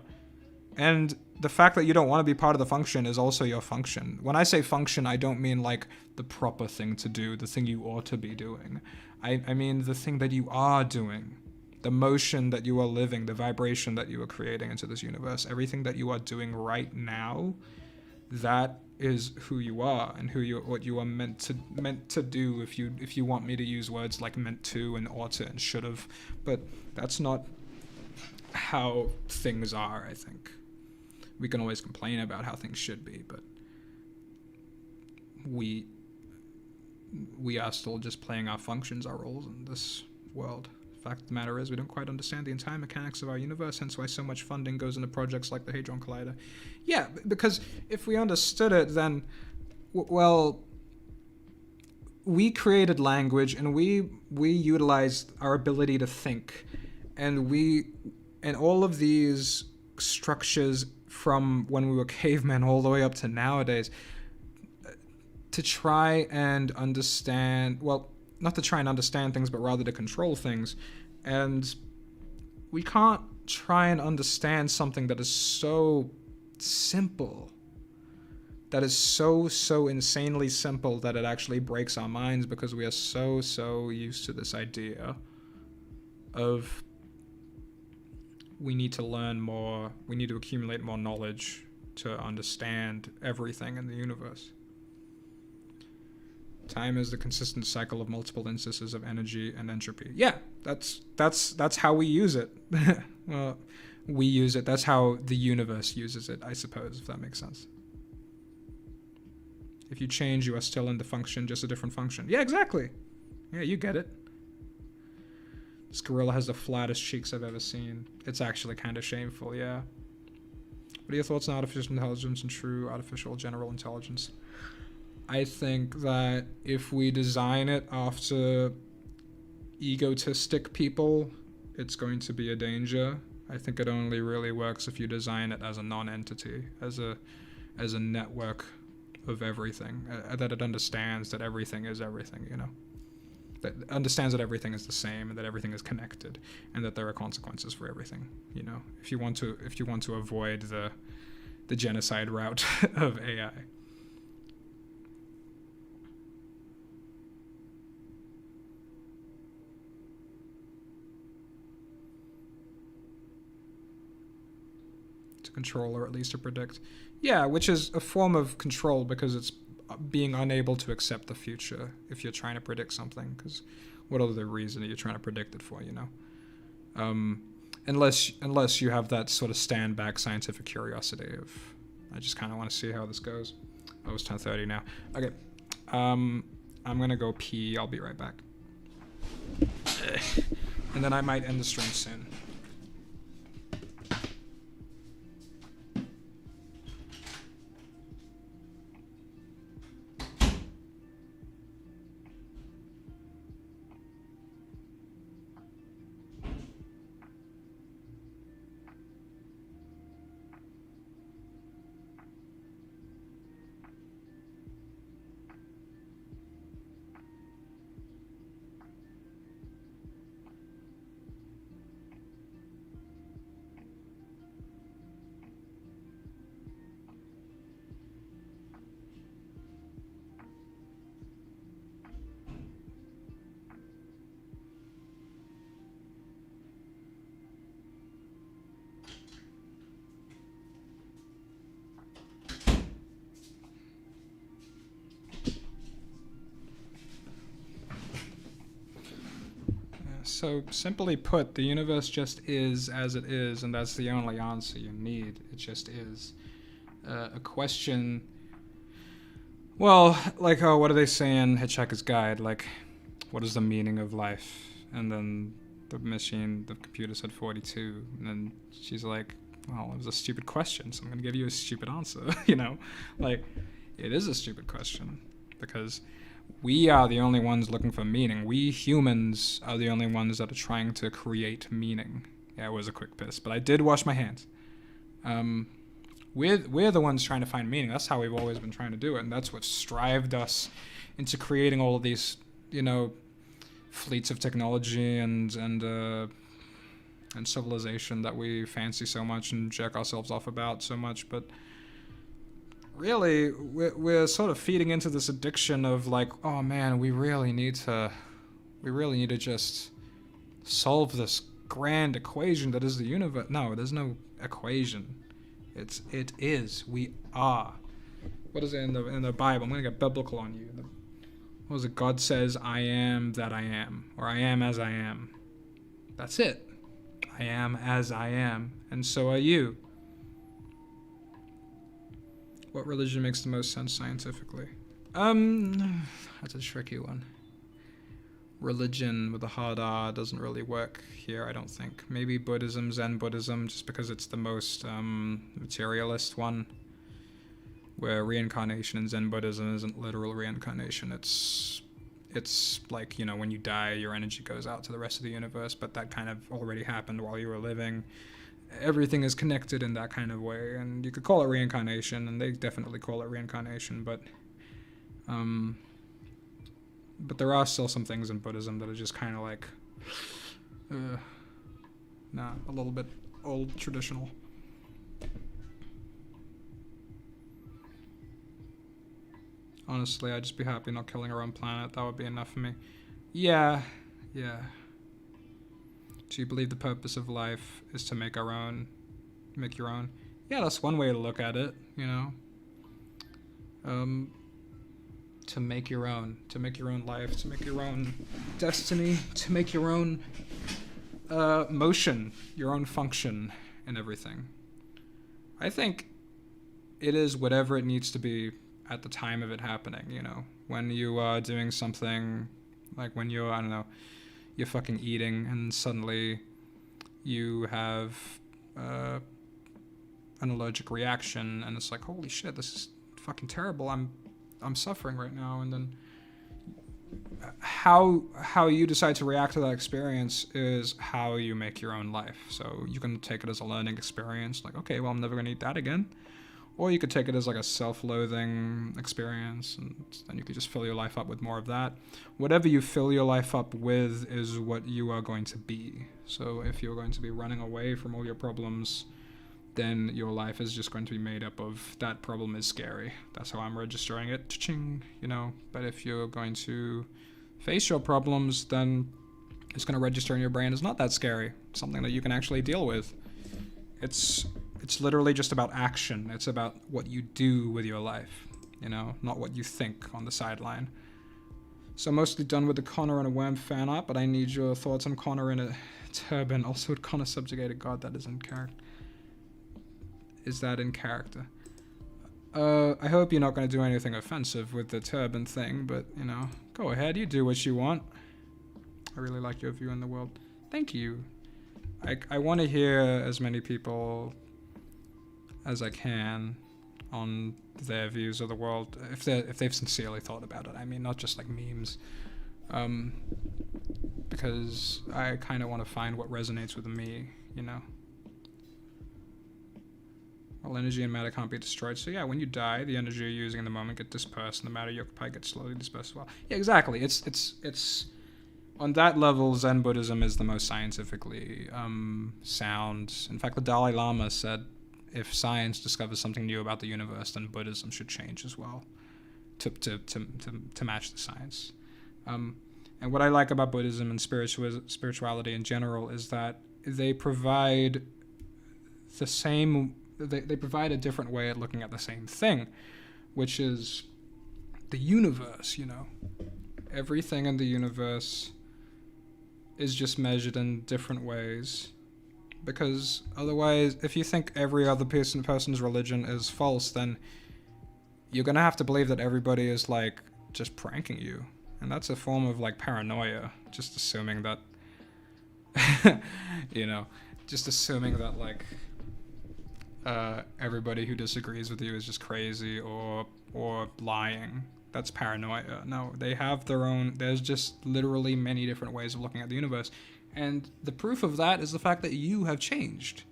And the fact that you don't want to be part of the function is also your function. When I say function, I don't mean like the proper thing to do, the thing you ought to be doing. I mean the thing that you are doing. The motion that you are living, the vibration that you are creating into this universe, everything that you are doing right now, that is who you are and what you are meant to do. If you want me to use words like meant to and ought to and should have, but that's not how things are. I think we can always complain about how things should be, but we are still just playing our functions, our roles in this world. The fact of the matter is, we don't quite understand the entire mechanics of our universe, hence why so much funding goes into projects like the Hadron Collider. Yeah, because if we understood it, then, well, we created language, and we utilized our ability to think, and all of these structures from when we were cavemen all the way up to nowadays, to try and understand, well, not to try and understand things, but rather to control things. And we can't try and understand something that is so simple, that is so insanely simple that it actually breaks our minds, because we are so used to this idea of we need to learn more, we need to accumulate more knowledge to understand everything in the universe. Time is the consistent cycle of multiple instances of energy and entropy. Yeah, that's how we use it. Well, we use it. That's how the universe uses it, I suppose, if that makes sense. If you change, you are still in the function, just a different function. Yeah, exactly. Yeah, you get it. This gorilla has the flattest cheeks I've ever seen. It's actually kind of shameful, yeah. What are your thoughts on artificial intelligence and true artificial general intelligence? I think that if we design it after egotistic people, it's going to be a danger. I think it only really works if you design it as a non-entity, as a network of everything, that it understands that everything is everything, you know? That understands that everything is the same and that everything is connected and that there are consequences for everything, you know? If you want to avoid the genocide route of AI. To control, or at least to predict. Yeah, which is a form of control, because it's being unable to accept the future if you're trying to predict something, because what other reason are you trying to predict it for, you know? Unless you have that sort of stand back scientific curiosity of, I just kind of want to see how this goes. Oh, it's 10:30 now. Okay, I'm gonna go pee. I'll be right back. And then I might end the stream soon. So simply put, the universe just is as it is, and that's the only answer you need. It just is. A question. Well, like, oh, what do they say in Hitchhiker's Guide? Like, what is the meaning of life? And then the computer said 42. And then she's like, well, it was a stupid question, so I'm going to give you a stupid answer, you know? Like, it is a stupid question, because we are the only ones looking for meaning. We humans are the only ones that are trying to create meaning. Yeah, it was a quick piss, but I did wash my hands. We're the ones trying to find meaning. That's how we've always been trying to do it, and that's what strived us into creating all of these, you know, fleets of technology and civilization that we fancy so much and jerk ourselves off about so much. But really, we're sort of feeding into this addiction of like, oh man, we really need to just solve this grand equation that is the universe. No, there's no equation. It is. We are. What is it in the Bible? I'm gonna get biblical on you. What was it? God says, "I am that I am," or "I am as I am." That's it. I am as I am, and so are you. What religion makes the most sense scientifically? That's a tricky one. Religion with a hard R doesn't really work here, I don't think. Maybe Buddhism, Zen Buddhism, just because it's the most materialist one, where reincarnation in Zen Buddhism isn't literal reincarnation. It's like, you know, when you die, your energy goes out to the rest of the universe, but that kind of already happened while you were living. Everything is connected in that kind of way, and you could call it reincarnation, and they definitely call it reincarnation, but there are still some things in Buddhism that are just kind of like, a little bit old traditional. Honestly, I'd just be happy not killing our own planet. That would be enough for me. Yeah. Do you believe the purpose of life is to make your own? Yeah, that's one way to look at it, you know. To make your own life, to make your own destiny, to make your own motion, your own function and everything. I think it is whatever it needs to be at the time of it happening, you know. When you are doing something, like when you're, I don't know, you're fucking eating and suddenly you have an allergic reaction and it's like, holy shit, this is fucking terrible. I'm suffering right now. And then how you decide to react to that experience is how you make your own life. So you can take it as a learning experience, like, okay, well, I'm never gonna eat that again. Or you could take it as like a self-loathing experience, and then you could just fill your life up with more of that. Whatever you fill your life up with is what you are going to be. So if you're going to be running away from all your problems, then your life is just going to be made up of that problem is scary. That's how I'm registering it, cha-ching, you know. But if you're going to face your problems, then it's going to register in your brain as not that scary. It's something that you can actually deal with. It's literally just about action. It's about what you do with your life, you know, not what you think on the sideline. So mostly done with the Connor and a worm fan art, but I need your thoughts on Connor in a turban. Also, with Connor subjugated God, that is in character. Is that in character? I hope you're not going to do anything offensive with the turban thing, but, you know, go ahead, you do what you want. I really like your view on the world. Thank you. I want to hear as many people as I can on their views of the world, if they've sincerely thought about it. I mean, not just like memes, because I kind of want to find what resonates with me, you know. All energy and matter can't be destroyed. So yeah, when you die, the energy you're using in the moment gets dispersed, and the matter you occupy gets slowly dispersed as well. Yeah, exactly. It's on that level, Zen Buddhism is the most scientifically sound. In fact, the Dalai Lama said, if science discovers something new about the universe, then Buddhism should change as well to match the science. And what I like about Buddhism and spirituality in general is that they provide the same. They provide a different way at looking at the same thing, which is the universe, you know. Everything in the universe is just measured in different ways. Because otherwise, if you think every other person's religion is false, then you're gonna have to believe that everybody is like just pranking you. And that's a form of like paranoia, just assuming that you know, just assuming that like everybody who disagrees with you is just crazy or lying. That's paranoia. No, they have their own. There's just literally many different ways of looking at the universe, and the proof of that is the fact that you have changed.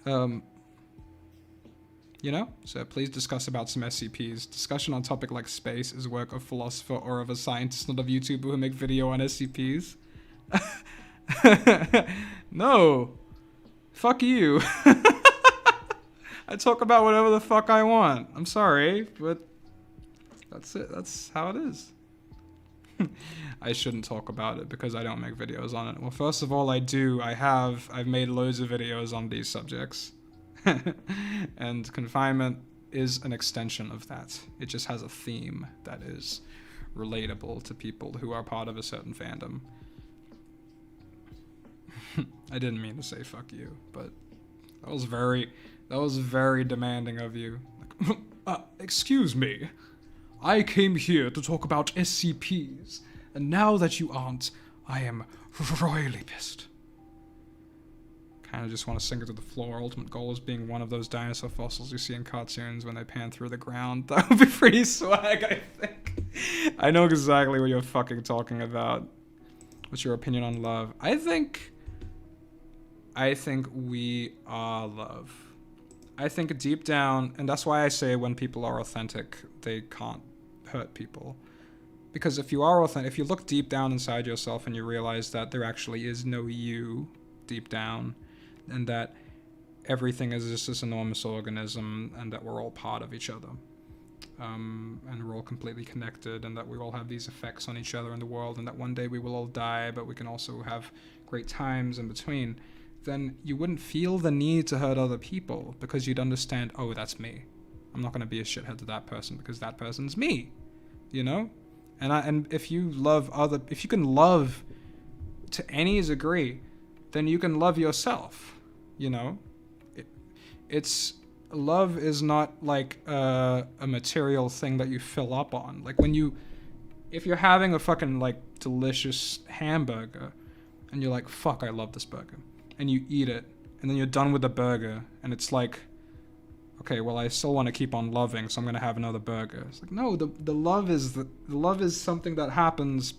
You know? So please discuss about some SCPs. Discussion on topic like space is work of philosopher or of a scientist, not of YouTuber who make video on SCPs. No. Fuck you. I talk about whatever the fuck I want. I'm sorry, but that's it. That's how it is. I shouldn't talk about it because I don't make videos on it. Well, first of all, I do. I've made loads of videos on these subjects. And confinement is an extension of that. It just has a theme that is relatable to people who are part of a certain fandom. I didn't mean to say fuck you, but that was very demanding of you. Excuse me. I came here to talk about SCPs, and now that you aren't, I am royally pissed. Kind of just want to sink it to the floor. Ultimate goal is being one of those dinosaur fossils you see in cartoons when they pan through the ground. That would be pretty swag, I think. I know exactly what you're fucking talking about. What's your opinion on love? I think we are love. I think deep down, and that's why I say when people are authentic, they can't hurt people. Because if you are authentic, if you look deep down inside yourself and you realize that there actually is no you deep down, and that everything is just this enormous organism, and that we're all part of each other, and we're all completely connected, and that we all have these effects on each other in the world, and that one day we will all die, but we can also have great times in between, then you wouldn't feel the need to hurt other people, because you'd understand, oh, that's me. I'm not going to be a shithead to that person because that person's me, you know? And if you can love to any degree, then you can love yourself, you know? Love is not like a material thing that you fill up on. Like if you're having a fucking like delicious hamburger and you're like, fuck, I love this burger. And you eat it, and then you're done with the burger, and it's like, okay, well, I still want to keep on loving, so I'm gonna have another burger. It's like, no, the love is something that happens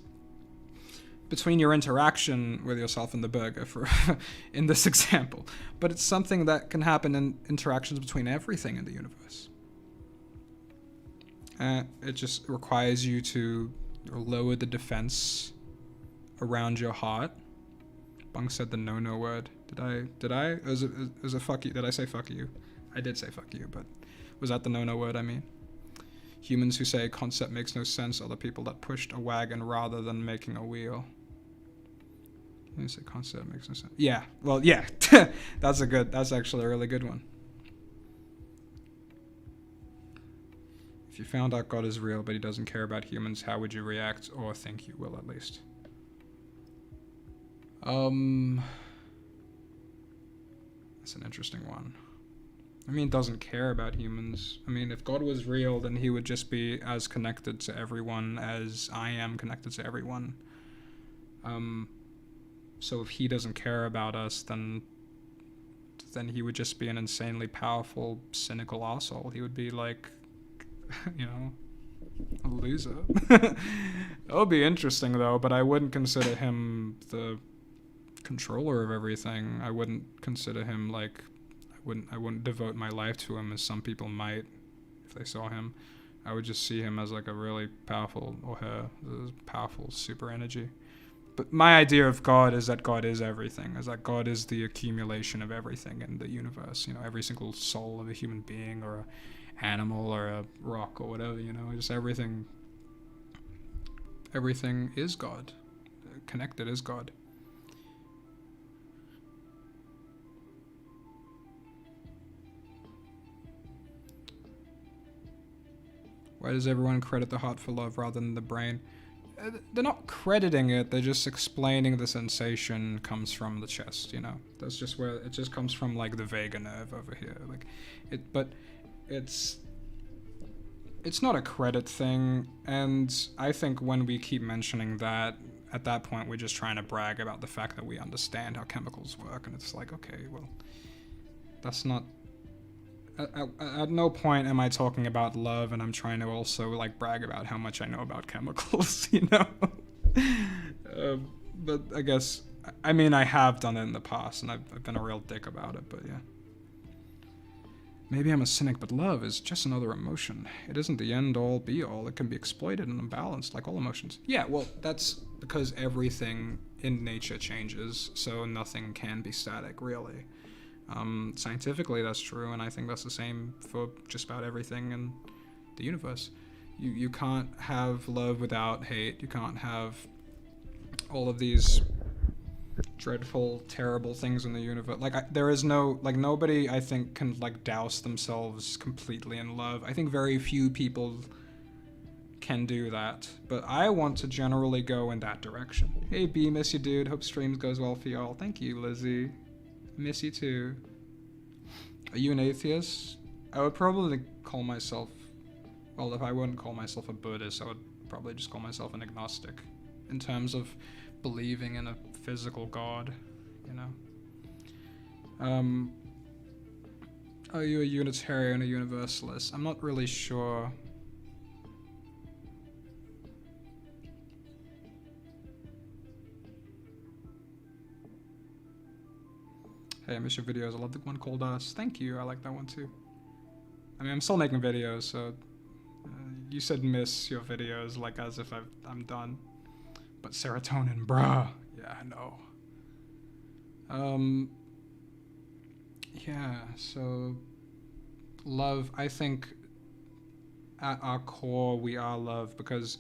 between your interaction with yourself and the burger, for in this example. But it's something that can happen in interactions between everything in the universe. It just requires you to lower the defense around your heart. Bunk said the no word. Did I? Was it fuck you? Did I say fuck you? I did say fuck you, but was that the no word I mean? Humans who say a concept makes no sense are the people that pushed a wagon rather than making a wheel. You say concept makes no sense. Yeah, well, yeah. That's actually a really good one. If you found out God is real but he doesn't care about humans, how would you react, or think you will at least? That's an interesting one. I mean, doesn't care about humans. I mean, if God was real, then he would just be as connected to everyone as I am connected to everyone. So if he doesn't care about us, then he would just be an insanely powerful, cynical asshole. He would be like, you know, a loser. That would be interesting, though, but I wouldn't consider him the controller of everything. I wouldn't consider him like, I wouldn't devote my life to him as some people might if they saw him. I would just see him as like a really powerful, or her, powerful super energy. But my idea of God is that God is everything, is that God is the accumulation of everything in the universe, you know, every single soul of a human being or an animal or a rock or whatever, you know, just everything is God. Connected is God. Why does everyone credit the heart for love rather than the brain? they're not crediting it. They're just explaining the sensation comes from the chest. That's just where it just comes from, like the vagus nerve over here. Like it, but it's not a credit thing. And I think when we keep mentioning that, at that point we're just trying to brag about the fact that we understand how chemicals work. And it's like, okay, well, that's not. At no point am I talking about love and I'm trying to also like brag about how much I know about chemicals, But I guess, I mean, I have done it in the past and I've been a real dick about it, but yeah. Maybe I'm a cynic, but love is just another emotion. It isn't the end all be all. It can be exploited and unbalanced like all emotions. Yeah, well, that's because everything in nature changes, so nothing can be static, really. Scientifically, that's true, and I think that's the same for just about everything in the universe. You can't have love without hate. You can't have all of these dreadful, terrible things in the universe. There is no, nobody, I think, can, douse themselves completely in love. I think very few people can do that, but I want to generally go in that direction. Hey, B, miss you, dude. Hope streams goes well for y'all. Thank you, Lizzie. Miss you too. Are you an atheist? I would probably call myself, well, if I wouldn't call myself a Buddhist, I would probably just call myself an agnostic in terms of believing in a physical God, Are you a Unitarian or Universalist? I'm not really sure. Hey, I miss your videos. I love the one called Us. Thank you. I like that one too. I mean, I'm still making videos, so you said miss your videos like as if I'm done. But serotonin, bruh. Yeah, I know. Yeah, so love, I think at our core we are love, because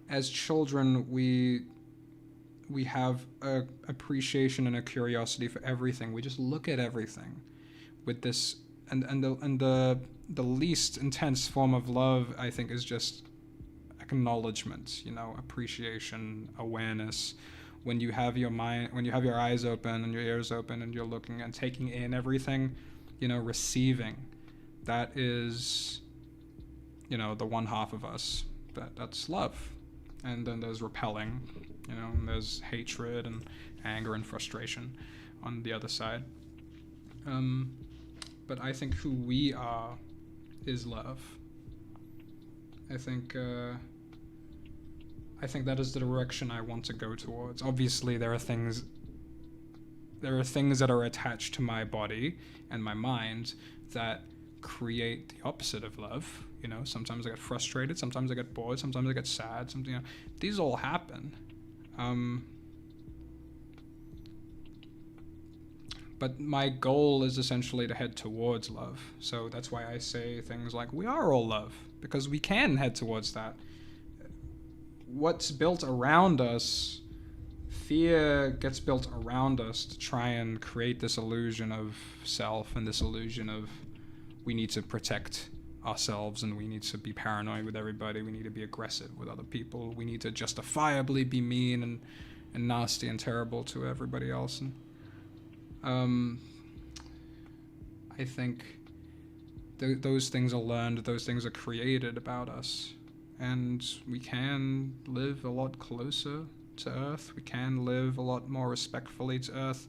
as children we have a appreciation and a curiosity for everything. We just look at everything with this, and the least intense form of love, I think, is just acknowledgement, appreciation, awareness. When you have your mind, when you have your eyes open and your ears open and you're looking and taking in everything, receiving, that is, the one half of us. That's love. And then there's repelling, and there's hatred and anger and frustration on the other side. But I think who we are is love. I think that is the direction I want to go towards. Obviously, there are things that are attached to my body and my mind that create the opposite of love. Sometimes I get frustrated, sometimes I get bored, sometimes I get sad. These all happen. But my goal is essentially to head towards love. So that's why I say things like, we are all love, because we can head towards that. What's built around us, fear gets built around us to try and create this illusion of self and this illusion of we need to protect ourselves and we need to be paranoid with everybody. We need to be aggressive with other people. We need to justifiably be mean and nasty and terrible to everybody else. And I think those things are learned, those things are created about us. And we can live a lot closer to Earth. We can live a lot more respectfully to Earth.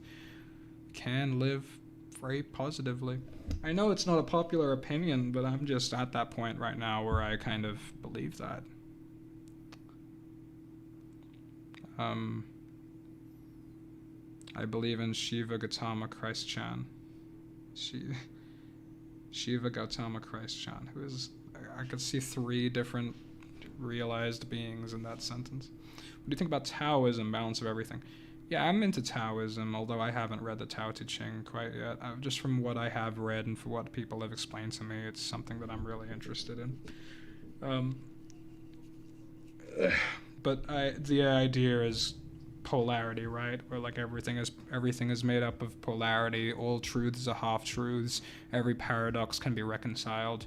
We can live very positively. I know it's not a popular opinion, but I'm just at that point right now where I kind of believe that. I believe in Shiva Gautama Christ Chan. Shiva Gautama Christ Chan, who is, I could see 3 different realized beings in that sentence. What do you think about Taoism, balance of everything? Yeah, I'm into Taoism, although I haven't read the Tao Te Ching quite yet. Just from what I have read and for what people have explained to me, it's something that I'm really interested in. But the idea is polarity, right? Where everything is made up of polarity. All truths are half truths. Every paradox can be reconciled.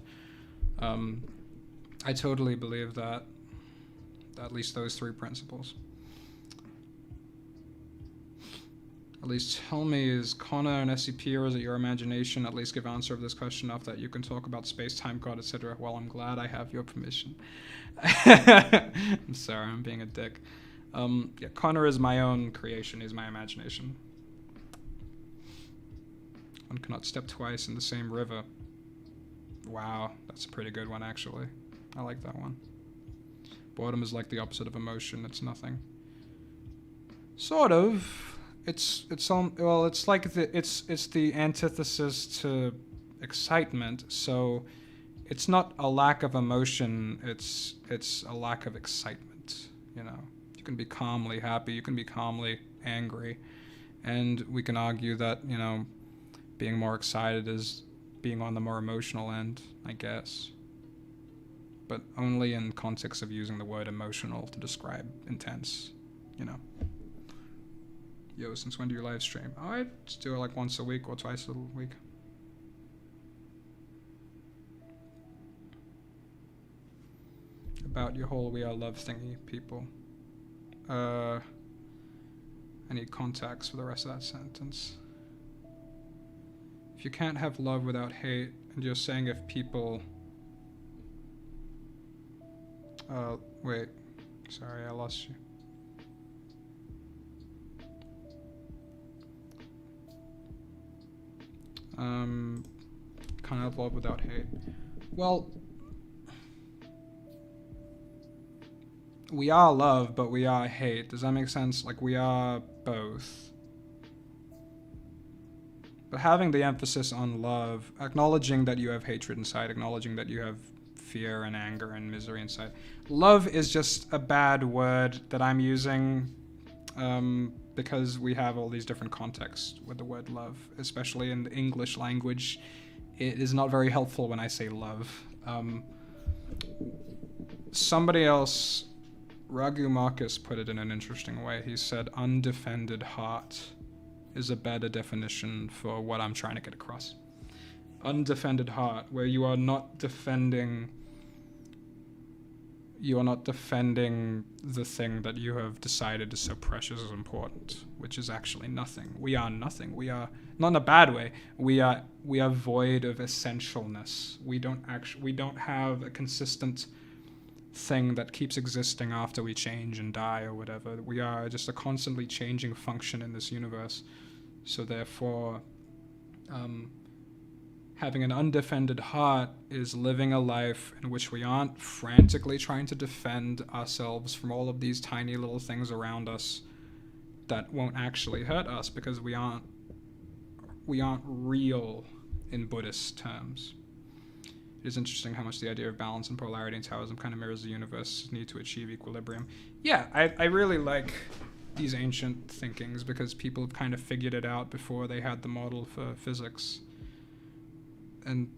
I totally believe that. At least those three principles. At least tell me, is Connor an SCP or is it your imagination? At least give answer of this question enough that you can talk about space, time, God, etc. Well, I'm glad I have your permission. I'm sorry, I'm being a dick. Yeah, Connor is my own creation. He's my imagination. One cannot step twice in the same river. Wow, that's a pretty good one, actually. I like that one. Boredom is like the opposite of emotion. It's nothing. Sort of. It's like it's the antithesis to excitement. So it's not a lack of emotion. It's a lack of excitement. You know, you can be calmly happy. You can be calmly angry, and we can argue that, you know, being more excited is being on the more emotional end, I guess. But only in context of using the word emotional to describe intense, you know. Yo, since when do you live stream? Oh, I just do it like once a week or twice a week. About your whole we are love thingy, people. I need context for the rest of that sentence. If you can't have love without hate, and you're saying if people... wait. Sorry, I lost you. Can't have love without hate. Well, we are love, but we are hate. Does that make sense? Like, we are both. But having the emphasis on love, acknowledging that you have hatred inside, acknowledging that you have fear and anger and misery inside. Love is just a bad word that I'm using because we have all these different contexts with the word love, especially in the English language. It is not very helpful when I say love. Somebody else, Raghu Marcus, put it in an interesting way. He said, undefended heart is a better definition for what I'm trying to get across. Undefended heart, where you are not defending the thing that you have decided is so precious and important, which is actually nothing. We are nothing. We are, not in a bad way, we are void of essentialness. We don't have a consistent thing that keeps existing after we change and die or whatever. We are just a constantly changing function in this universe. So therefore, having an undefended heart is living a life in which we aren't frantically trying to defend ourselves from all of these tiny little things around us that won't actually hurt us, because we aren't real in Buddhist terms. It is interesting how much the idea of balance and polarity in Taoism kind of mirrors the universe's need to achieve equilibrium. Yeah, I really like these ancient thinkings because people have kind of figured it out before they had the model for physics. And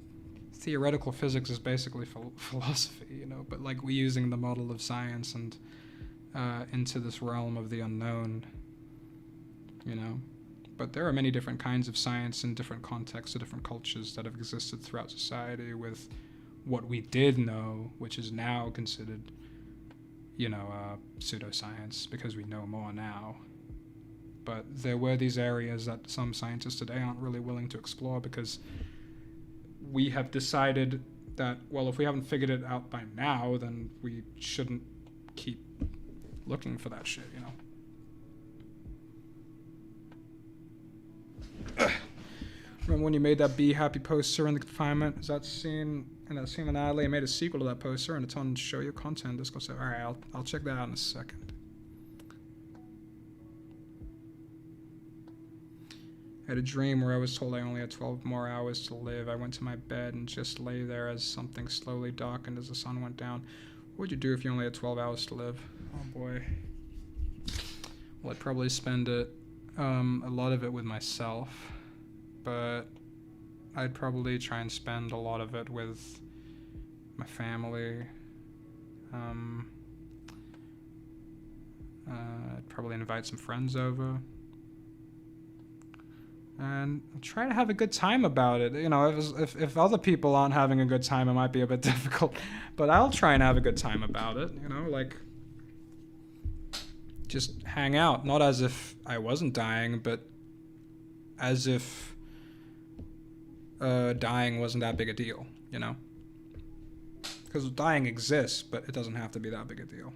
theoretical physics is basically philosophy, you know, but like we're using the model of science and into this realm of the unknown, you know. But there are many different kinds of science in different contexts of different cultures that have existed throughout society, with what we did know, which is now considered, you know, pseudoscience because we know more now. But there were these areas that some scientists today aren't really willing to explore because we have decided that, well, if we haven't figured it out by now, then we shouldn't keep looking for that shit, you know. Remember when you made that Be Happy poster in the confinement? Is that scene in that scene in Adelaide? I made a sequel to that poster, and it's on Show Your Content. Discord. So, all right, I'll check that out in a second. I had a dream where I was told I only had 12 more hours to live. I went to my bed and just lay there as something slowly darkened as the sun went down. What would you do if you only had 12 hours to live? Oh boy. Well, I'd probably spend a lot of it with myself, but I'd probably try and spend a lot of it with my family. I'd probably invite some friends over. And try to have a good time about it. You know, if other people aren't having a good time, it might be a bit difficult. But I'll try and have a good time about it. You know, like, just hang out. Not as if I wasn't dying, but as if dying wasn't that big a deal, you know? Because dying exists, but it doesn't have to be that big a deal.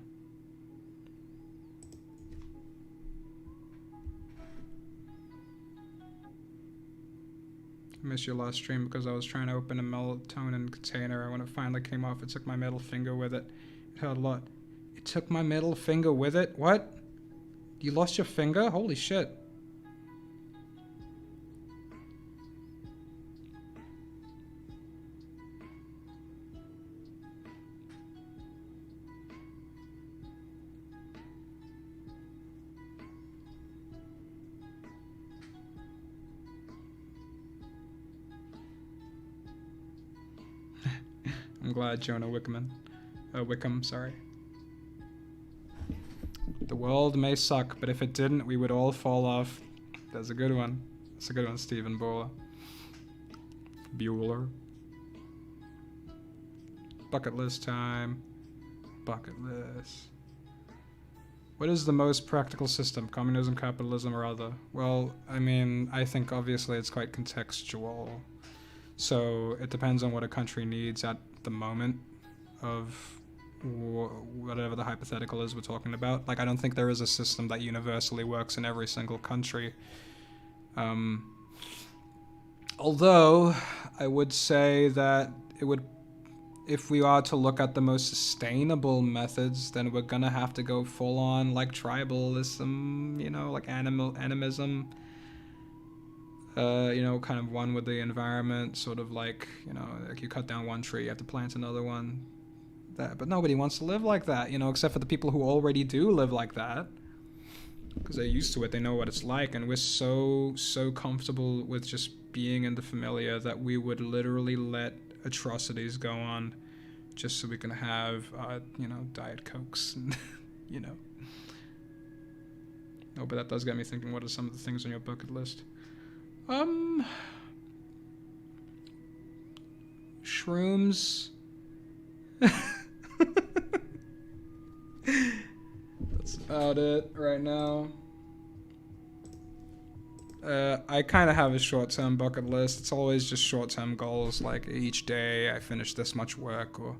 I missed your last stream because I was trying to open a melatonin container, and when it finally came off, it took my middle finger with it. It hurt a lot. It took my middle finger with it? What? You lost your finger? Holy shit. I'm glad Jonah Wickham, sorry. The world may suck, but if it didn't, we would all fall off. That's a good one. That's a good one, Stephen Bueller. Bucket list time. Bucket list. What is the most practical system? Communism, capitalism, or other? Well, I mean, I think obviously it's quite contextual. So it depends on what a country needs at the moment of whatever the hypothetical is we're talking about. Like, I don't think there is a system that universally works in every single country. Although I would say that it would, if we are to look at the most sustainable methods, then we're gonna have to go full on like tribalism, you know, like animism. You know, kind of one with the environment, sort of like, you know, like you cut down one tree, you have to plant another one. But nobody wants to live like that, you know, except for the people who already do live like that. Because they're used to it, they know what it's like, and we're so comfortable with just being in the familiar that we would literally let atrocities go on just so we can have, you know, Diet Cokes, and, you know. Oh, but that does get me thinking, what are some of the things on your bucket list? Shrooms. That's about it right now. I kind of have a short-term bucket list. It's always just short-term goals, like each day I finish this much work, or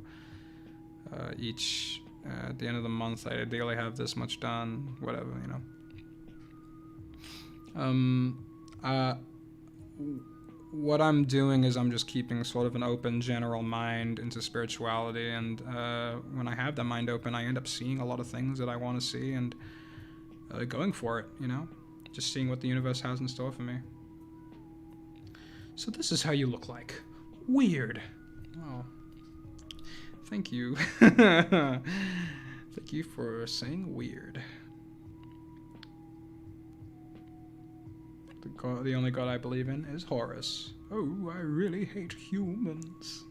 at the end of the month I ideally have this much done, whatever, you know. What I'm doing is I'm just keeping sort of an open general mind into spirituality, and when I have that mind open, I end up seeing a lot of things that I want to see and going for it, you know? Just seeing what the universe has in store for me. So this is how you look like. Weird. Oh. Thank you. Thank you for saying weird. The only god I believe in is Horus. Oh, I really hate humans.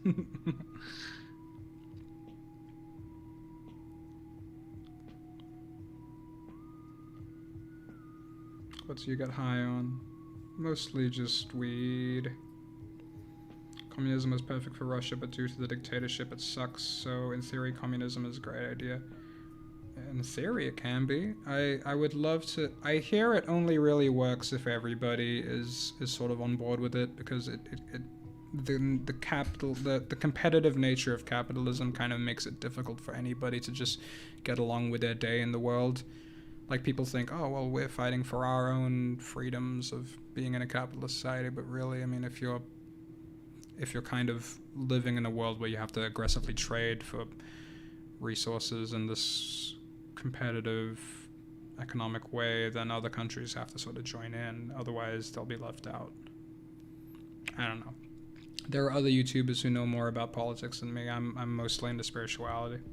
What do you get high on? Mostly just weed. Communism is perfect for Russia, but due to the dictatorship it sucks, so in theory communism is a great idea. In theory it can be. I would love to. I hear it only really works if everybody is sort of on board with it, because the competitive nature of capitalism kind of makes it difficult for anybody to just get along with their day in the world. Like, people think, oh well, we're fighting for our own freedoms of being in a capitalist society, but really, I mean, if you're kind of living in a world where you have to aggressively trade for resources in this competitive economic way, then other countries have to sort of join in, otherwise they'll be left out. I don't know. There are other YouTubers who know more about politics than me. I'm mostly into spirituality.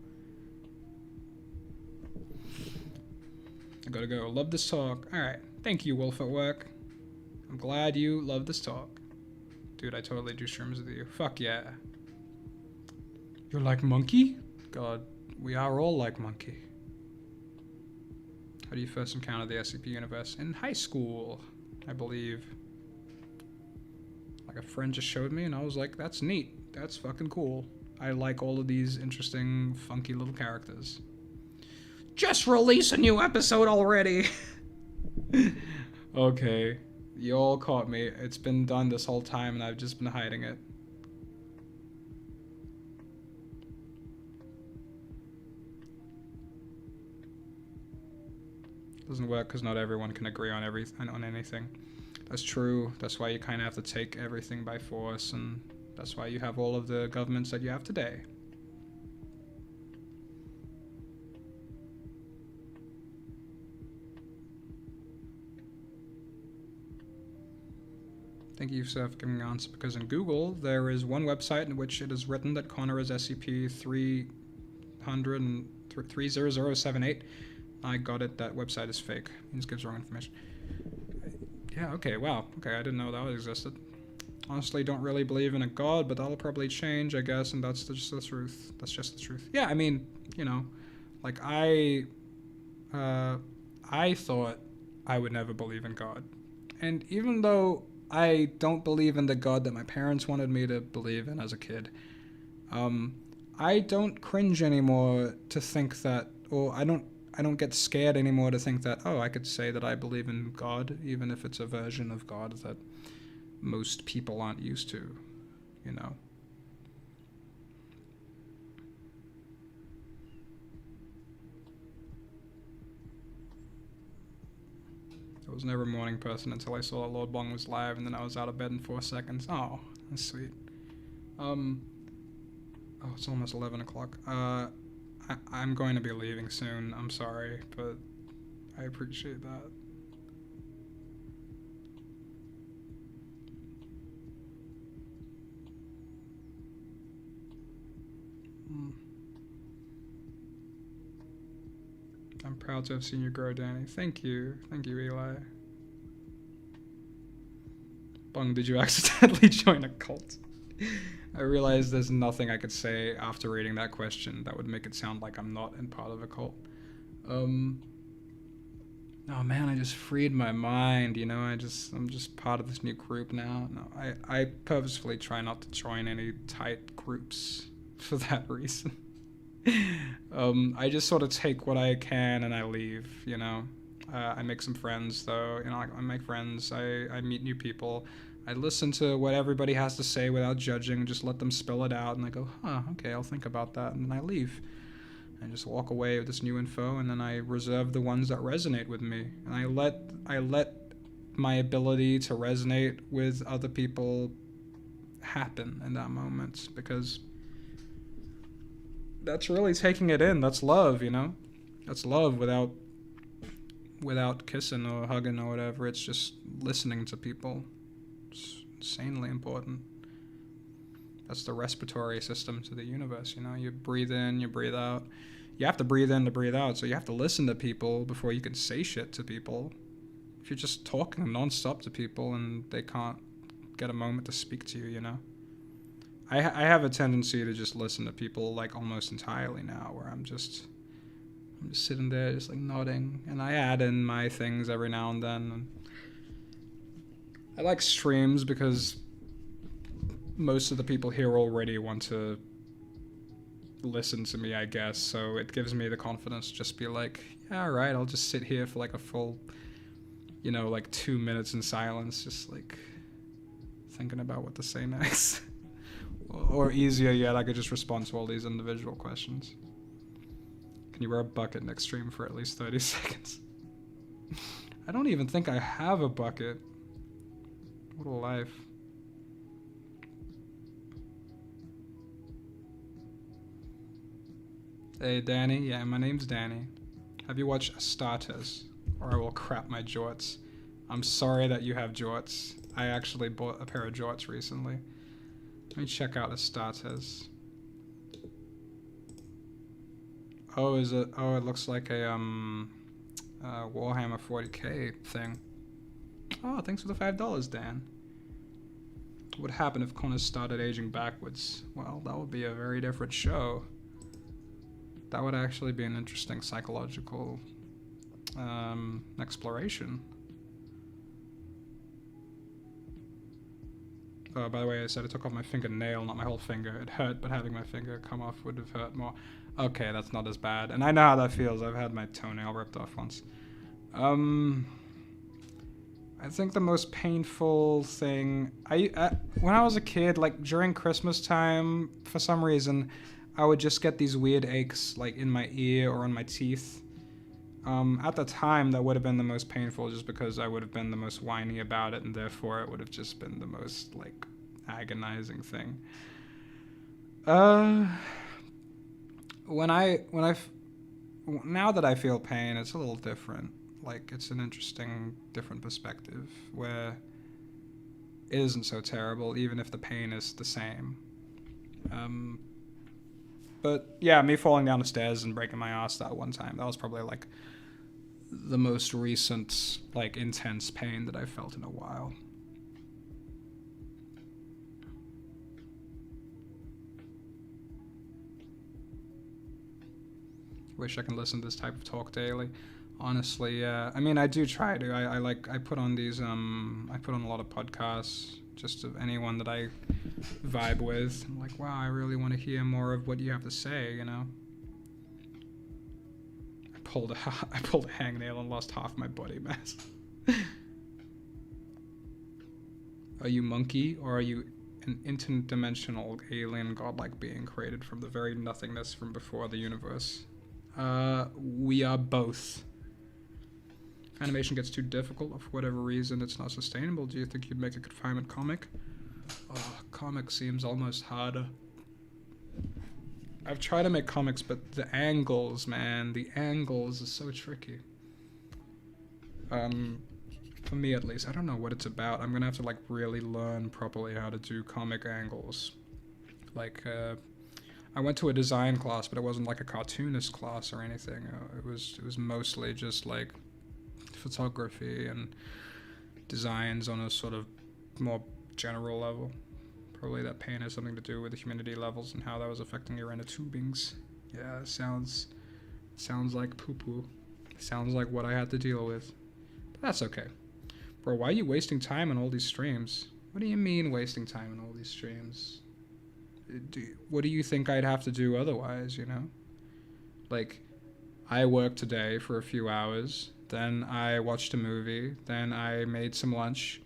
I gotta go. Love this talk. Alright. Thank you, Wolf at Work. I'm glad you love this talk. Dude, I totally do shrooms with you. Fuck yeah. You're like Monkey? God, we are all like Monkey. How do you first encounter the SCP universe? In high school, I believe. Like, a friend just showed me and I was like, that's neat. That's fucking cool. I like all of these interesting, funky little characters. Just release a new episode already. Okay. You all caught me. It's been done this whole time and I've just been hiding it. Doesn't work because not everyone can agree on anything. That's true. That's why you kind of have to take everything by force, and that's why you have all of the governments that you have today. Thank you, sir, for giving an answer, because in Google, there is one website in which it is written that Connor is SCP-300-30078. I got it. That website is fake. It just gives wrong information. Yeah, okay, wow. Okay, I didn't know that existed. Honestly, don't really believe in a god, but that'll probably change, I guess, and that's just the truth. That's just the truth. Yeah, I mean, you know, like, I thought I would never believe in God. And even though I don't believe in the God that my parents wanted me to believe in as a kid, I don't cringe anymore to think that, or I don't get scared anymore to think that, oh, I could say that I believe in God, even if it's a version of God that most people aren't used to, you know. I was never a morning person until I saw that Lord Bong was live, and then I was out of bed in 4 seconds. Oh, that's sweet. Oh, it's almost 11 o'clock. I'm going to be leaving soon. I'm sorry, but I appreciate that. I'm proud to have seen you grow, Danny. Thank you. Thank you, Eli. Bung, did you accidentally join a cult? I realized there's nothing I could say after reading that question that would make it sound like I'm not in part of a cult. Oh man, I just freed my mind, you know, I'm just part of this new group now. No, I purposefully try not to join any tight groups for that reason. I just sort of take what I can and I leave, you know. I make some friends though, you know, I make friends, I meet new people. I listen to what everybody has to say without judging, just let them spill it out, and I go, huh, okay, I'll think about that, and then I leave. I just walk away with this new info, and then I reserve the ones that resonate with me. And I let my ability to resonate with other people happen in that moment, because that's really taking it in. That's love, you know? That's love without kissing or hugging or whatever. It's just listening to people. It's insanely important. That's the respiratory system to the universe, you know? You breathe in, you breathe out. You have to breathe in to breathe out, so you have to listen to people before you can say shit to people. If you're just talking nonstop to people and they can't get a moment to speak to you, you know? I have a tendency to just listen to people, like, almost entirely now, where I'm just sitting there, just, like, nodding, and I add in my things every now and then. And I like streams because most of the people here already want to listen to me, I guess, so it gives me the confidence to just be like, yeah, alright, I'll just sit here for like a full, you know, like 2 minutes in silence, just like thinking about what to say next. Or easier yet, I could just respond to all these individual questions. Can you wear a bucket next stream for at least 30 seconds? I don't even think I have a bucket. What a life. Hey, Danny. Yeah, my name's Danny. Have you watched HzrTxw5O8SA? Or I will crap my jorts. I'm sorry that you have jorts. I actually bought a pair of jorts recently. Let me check out HzrTxw5O8SA. Oh, is it? Oh, it looks like a Warhammer 40k thing. Oh, thanks for the $5, Dan. What would happen if Connor started aging backwards? Well, that would be a very different show. That would actually be an interesting psychological exploration. Oh, by the way, I said I took off my fingernail, not my whole finger. It hurt, but having my finger come off would have hurt more. Okay, that's not as bad. And I know how that feels. I've had my toenail ripped off once. I think the most painful thing... when I was a kid, like, during Christmas time, for some reason, I would just get these weird aches, like, in my ear or on my teeth. At the time, that would have been the most painful just because I would have been the most whiny about it, and therefore it would have just been the most, like, agonizing thing. Now that I feel pain, it's a little different. Like, it's an interesting, different perspective where it isn't so terrible, even if the pain is the same. But yeah, me falling down the stairs and breaking my ass that one time, that was probably, like, the most recent, like, intense pain that I've felt in a while. Wish I can listen to this type of talk daily. Honestly, yeah. I mean, I do try to. I put on these, I put on a lot of podcasts, just of anyone that I vibe with. I'm like, wow, I really want to hear more of what you have to say, you know? I pulled a hangnail and lost half my body mass. Are you monkey, or are you an interdimensional alien godlike being created from the very nothingness from before the universe? We are both. If animation gets too difficult, or for whatever reason it's not sustainable, do you think you'd make a confinement comic? Oh, comic seems almost harder. I've tried to make comics, but the angles, man, the angles is so tricky. For me at least, I don't know what it's about. I'm gonna have to, like, really learn properly how to do comic angles. Like, I went to a design class, but it wasn't like a cartoonist class or anything. It was mostly just like photography and designs on a sort of more general level. Probably that pain has something to do with the humidity levels and how that was affecting your inner tubings. Yeah, it sounds like poo-poo. Sounds like what I had to deal with. But that's okay. Bro, why are you wasting time on all these streams? What do you mean wasting time on all these streams? What do you think I'd have to do otherwise, you know? Like, I worked today for a few hours, then I watched a movie, then I made some lunch,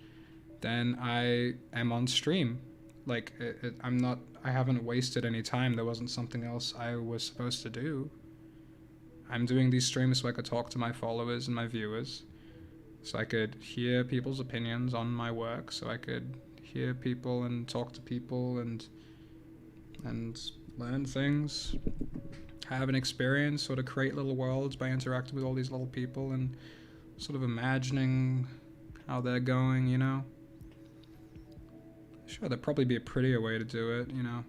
then I am on stream. Like, I haven't wasted any time. There wasn't something else I was supposed to do. I'm doing these streams so I could talk to my followers and my viewers, so I could hear people's opinions on my work, so I could hear people and talk to people and learn things, have an experience, sort of create little worlds by interacting with all these little people and sort of imagining how they're going, you know? Sure, there'd probably be a prettier way to do it, you know?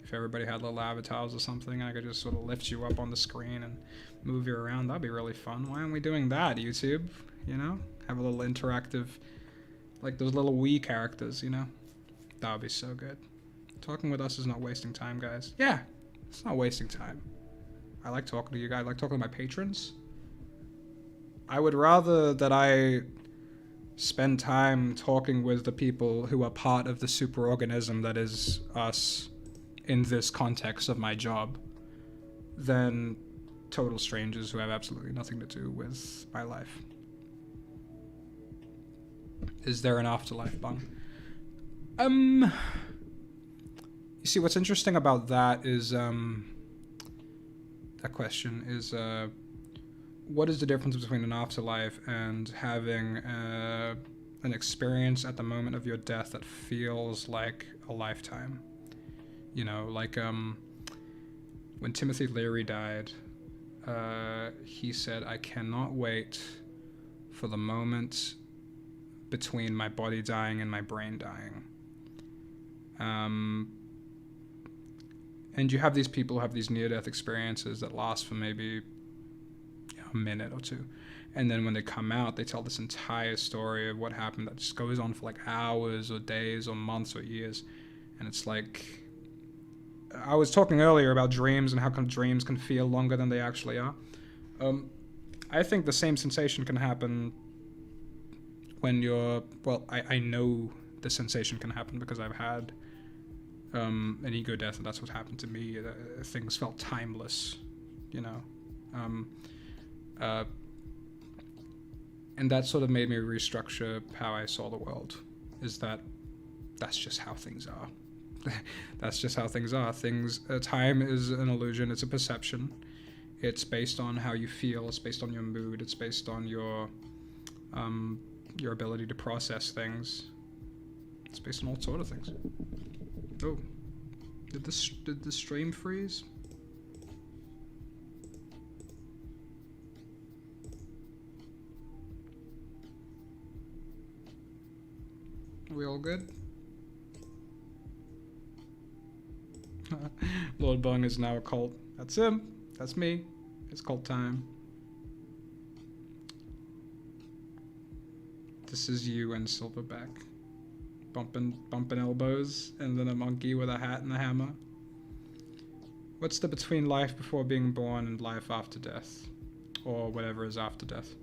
If everybody had little avatars or something, I could just sort of lift you up on the screen and move you around. That'd be really fun. Why aren't we doing that, YouTube? You know? Have a little interactive, like those little Wii characters, you know? That would be so good. Talking with us is not wasting time, guys. Yeah, it's not wasting time. I like talking to you guys. I like talking to my patrons. I would rather that I spend time talking with the people who are part of the superorganism that is us in this context of my job than total strangers who have absolutely nothing to do with my life. Is there an afterlife, Bung? You see, what's interesting about that is, that question is, what is the difference between an afterlife and having an experience at the moment of your death that feels like a lifetime? You know, like, when Timothy Leary died, he said, I cannot wait for the moment between my body dying and my brain dying. And you have these people who have these near-death experiences that last for maybe a minute or two. And then when they come out, they tell this entire story of what happened that just goes on for like hours or days or months or years. And it's like, I was talking earlier about dreams and how come dreams can feel longer than they actually are. I think the same sensation can happen when you're, well, I know this sensation can happen because I've had an ego death, and that's what happened to me. Things felt timeless, you know. And that sort of made me restructure how I saw the world, is that's just how things are. That's just how things are. Time is an illusion, it's a perception. It's based on how you feel, it's based on your mood, it's based on your ability to process things. It's based on all sort of things. Oh, did the stream freeze? Are we all good? Lord Bung is now a cult. That's him. That's me. It's cult time. This is you and Silverback. Bumping elbows, and then a monkey with a hat and a hammer. What's the between life before being born and life after death? Or whatever is after death?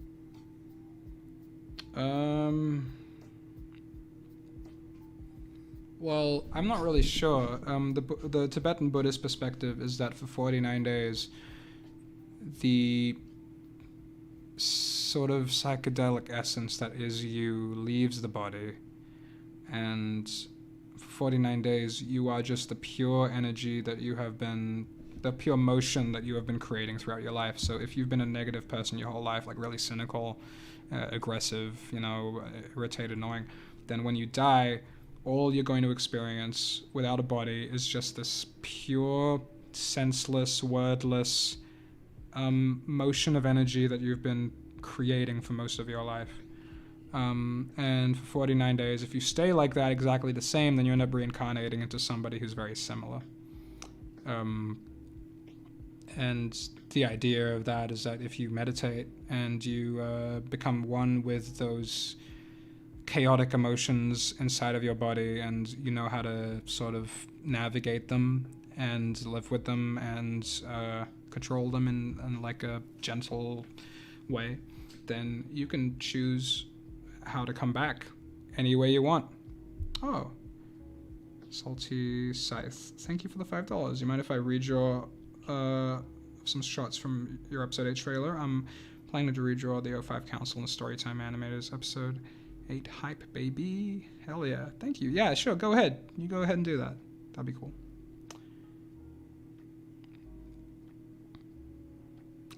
Well, I'm not really sure. The Tibetan Buddhist perspective is that for 49 days, the sort of psychedelic essence that is you leaves the body, and for 49 days, you are just the pure energy that you have been, the pure motion that you have been creating throughout your life. So if you've been a negative person your whole life, like really cynical, aggressive, you know, irritated, annoying, then when you die, all you're going to experience without a body is just this pure, senseless, wordless motion of energy that you've been creating for most of your life. And for 49 days, if you stay like that, exactly the same, then you end up reincarnating into somebody who's very similar. And the idea of that is that if you meditate and you become one with those chaotic emotions inside of your body, and you know how to sort of navigate them and live with them and control them in like a gentle way, then you can choose how to come back any way you want. Oh, Salty Scythe, thank you for the $5. You mind if I redraw some shots from your episode 8 trailer? I'm planning to redraw the O5 Council and Storytime Animators episode 8 hype, baby. Hell yeah. Thank you. Yeah, sure. Go ahead. You go ahead and do that. That'd be cool.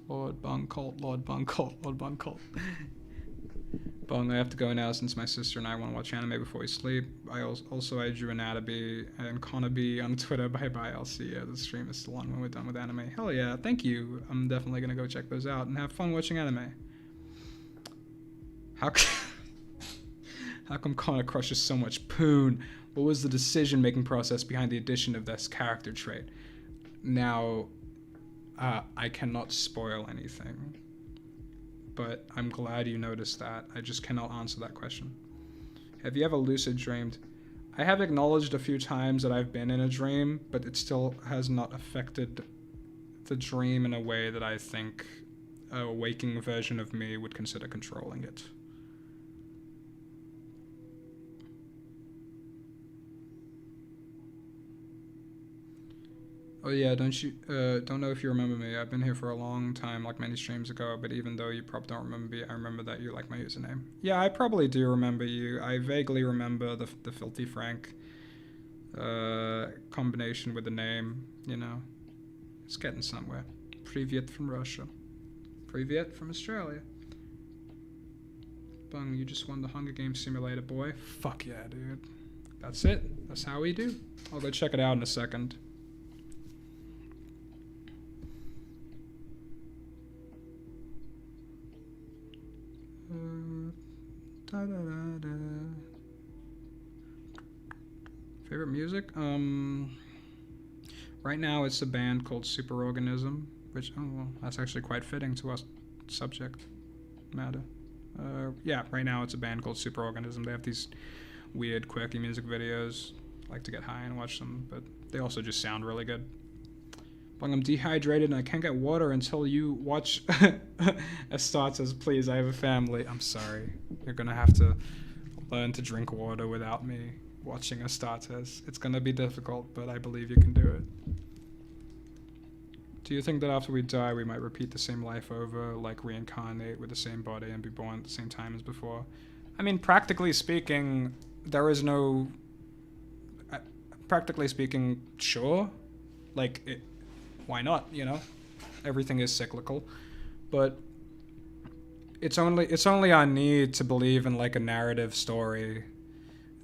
Lord Bung Cult, Lord Bung Cult, Lord Bung Cult. Bung, I have to go now since my sister and I want to watch anime before we sleep. I drew Anatomy and Konabi on Twitter. Bye-bye. I'll see you. The stream is still on when we're done with anime. Hell yeah. Thank you. I'm definitely going to go check those out and have fun watching anime. How come Connor crushes so much poon? What was the decision-making process behind the addition of this character trait? Now, I cannot spoil anything, but I'm glad you noticed that. I just cannot answer that question. Have you ever lucid dreamed? I have acknowledged a few times that I've been in a dream, but it still has not affected the dream in a way that I think a waking version of me would consider controlling it. Oh yeah, don't know if you remember me. I've been here for a long time, like many streams ago, but even though you probably don't remember me, I remember that you like my username. Yeah, I probably do remember you. I vaguely remember the Filthy Frank combination with the name, you know. It's getting somewhere. Privyet from Russia. Privyet from Australia. Bung, you just won the Hunger Games Simulator, boy. Fuck yeah, dude. That's it. That's how we do. I'll go check it out in a second. Favorite music? Right now it's a band called Superorganism, which, oh well, that's actually quite fitting to our subject matter. Yeah, right now it's a band called Superorganism. They have these weird, quirky music videos. I like to get high and watch them, but they also just sound really good. But I'm dehydrated and I can't get water until you watch Estat says, please, I have a family. I'm sorry. You're gonna have to learn to drink water without me watching a star test. It's gonna be difficult, but I believe you can do it. Do you think that after we die, we might repeat the same life over, like reincarnate with the same body and be born at the same time as before? I mean, practically speaking, there is no... practically speaking, sure. Like, why not, you know? Everything is cyclical. But it's only our need to believe in, like, a narrative story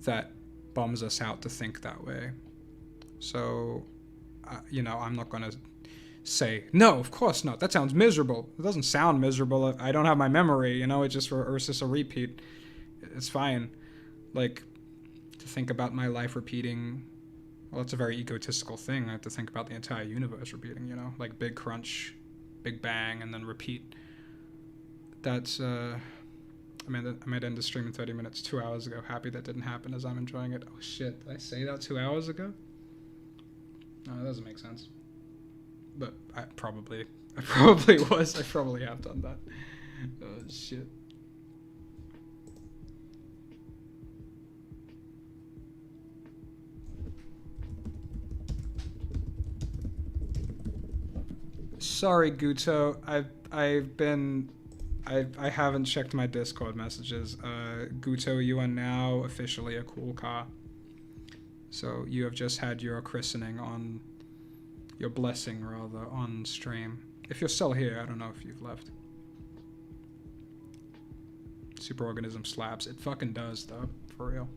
that bums us out to think that way. So, you know, I'm not going to say, no, of course not. That sounds miserable. It doesn't sound miserable. I don't have my memory, you know? It's just a repeat. It's fine. Like, to think about my life repeating, well, it's a very egotistical thing. I have to think about the entire universe repeating, you know? Like Big Crunch, Big Bang, and then repeat. That's, I might end the stream in 30 minutes 2 hours ago. Happy that didn't happen as I'm enjoying it. Oh shit, did I say that 2 hours ago? No, that doesn't make sense. But I probably was. I probably have done that. Oh shit. Sorry, Guto. I haven't checked my Discord messages. Guto, you are now officially a cool car. So you have just had your christening on, your blessing rather, on stream. If you're still here, I don't know if you've left. Superorganism slaps. It fucking does though, for real.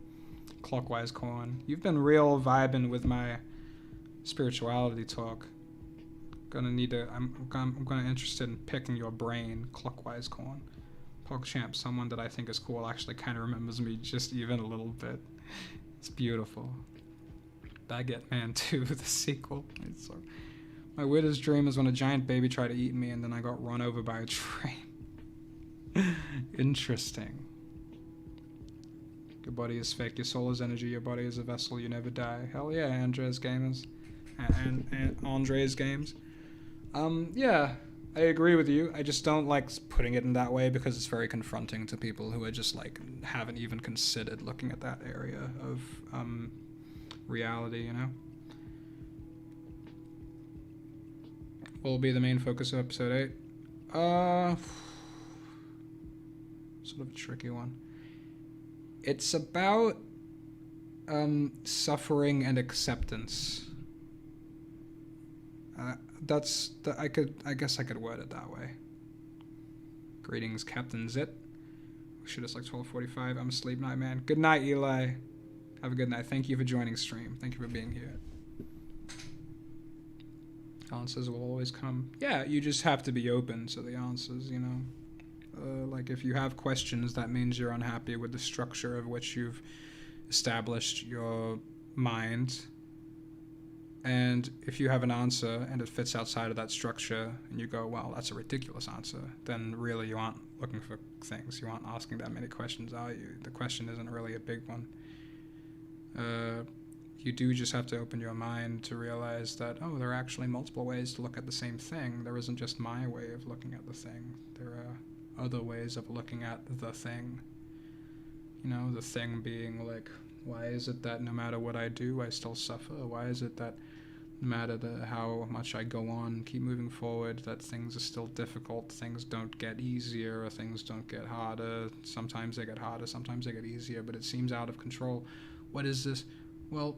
Clockwise corn. You've been real vibing with my spirituality talk. I'm gonna interested in picking your brain, Clockwise corn. PogChamp, someone that I think is cool, actually kind of remembers me just even a little bit. It's beautiful. Baguette Man 2, the sequel. My weirdest dream is when a giant baby tried to eat me and then I got run over by a train. Interesting. Your body is fake, your soul is energy, your body is a vessel, you never die. Hell yeah, Andres Gamers. And Andres Games. Yeah, I agree with you. I just don't like putting it in that way because it's very confronting to people who are just like haven't even considered looking at that area of reality, you know? What will be the main focus of episode 8? Sort of a tricky one. It's about suffering and acceptance. I guess I could word it that way. Greetings, Captain Zit. Shit, it's like 12:45. I'm asleep night, man. Good night, Eli. Have a good night. Thank you for joining stream. Thank you for being here. Answers will always come. Yeah, you just have to be open to the answers, you know. Like if you have questions, that means you're unhappy with the structure of which you've established your mind. And if you have an answer and it fits outside of that structure and you go, well, that's a ridiculous answer, then really you aren't looking for things. You aren't asking that many questions, are you? The question isn't really a big one. You do just have to open your mind to realize that, oh, there are actually multiple ways to look at the same thing. There isn't just my way of looking at the thing. There are other ways of looking at the thing. You know, the thing being like, why is it that no matter what I do, I still suffer? Why is it that no matter how much I go on, keep moving forward, that things are still difficult, things don't get easier, or things don't get harder? Sometimes they get harder, sometimes they get easier, but it seems out of control. What is this? Well,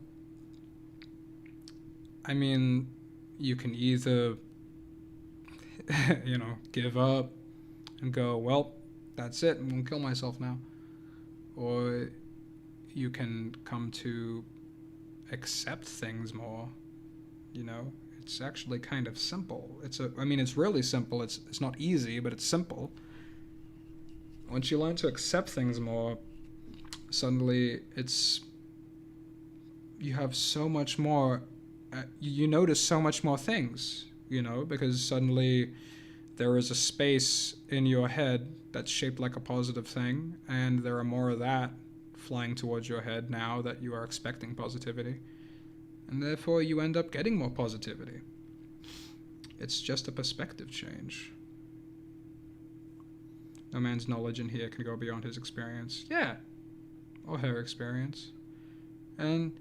I mean, you can either, you know, give up and go, well, that's it, I'm going to kill myself now. Or you can come to accept things more, you know. It's actually kind of simple. It's really simple. It's not easy, but it's simple. Once you learn to accept things more, suddenly you have so much more, you notice so much more things, you know, because suddenly there is a space in your head that's shaped like a positive thing, and there are more of that flying towards your head now that you are expecting positivity, and therefore you end up getting more positivity. It's just a perspective change. No man's knowledge in here can go beyond his experience. Yeah, or her experience. And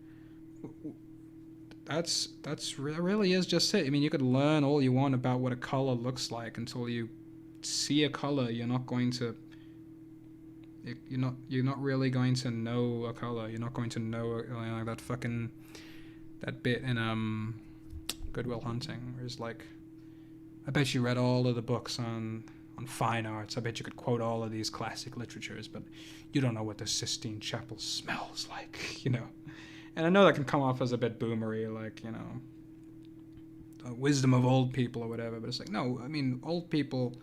that really is just it. I mean, you could learn all you want about what a color looks like until you see a color. You're not really going to know a color. You're not going to know like that bit in Good Will Hunting, where it's like, I bet you read all of the books on fine arts. I bet you could quote all of these classic literatures, but you don't know what the Sistine Chapel smells like, you know. And I know that can come off as a bit boomery, like, you know, the wisdom of old people or whatever, but it's like, no, I mean, old people,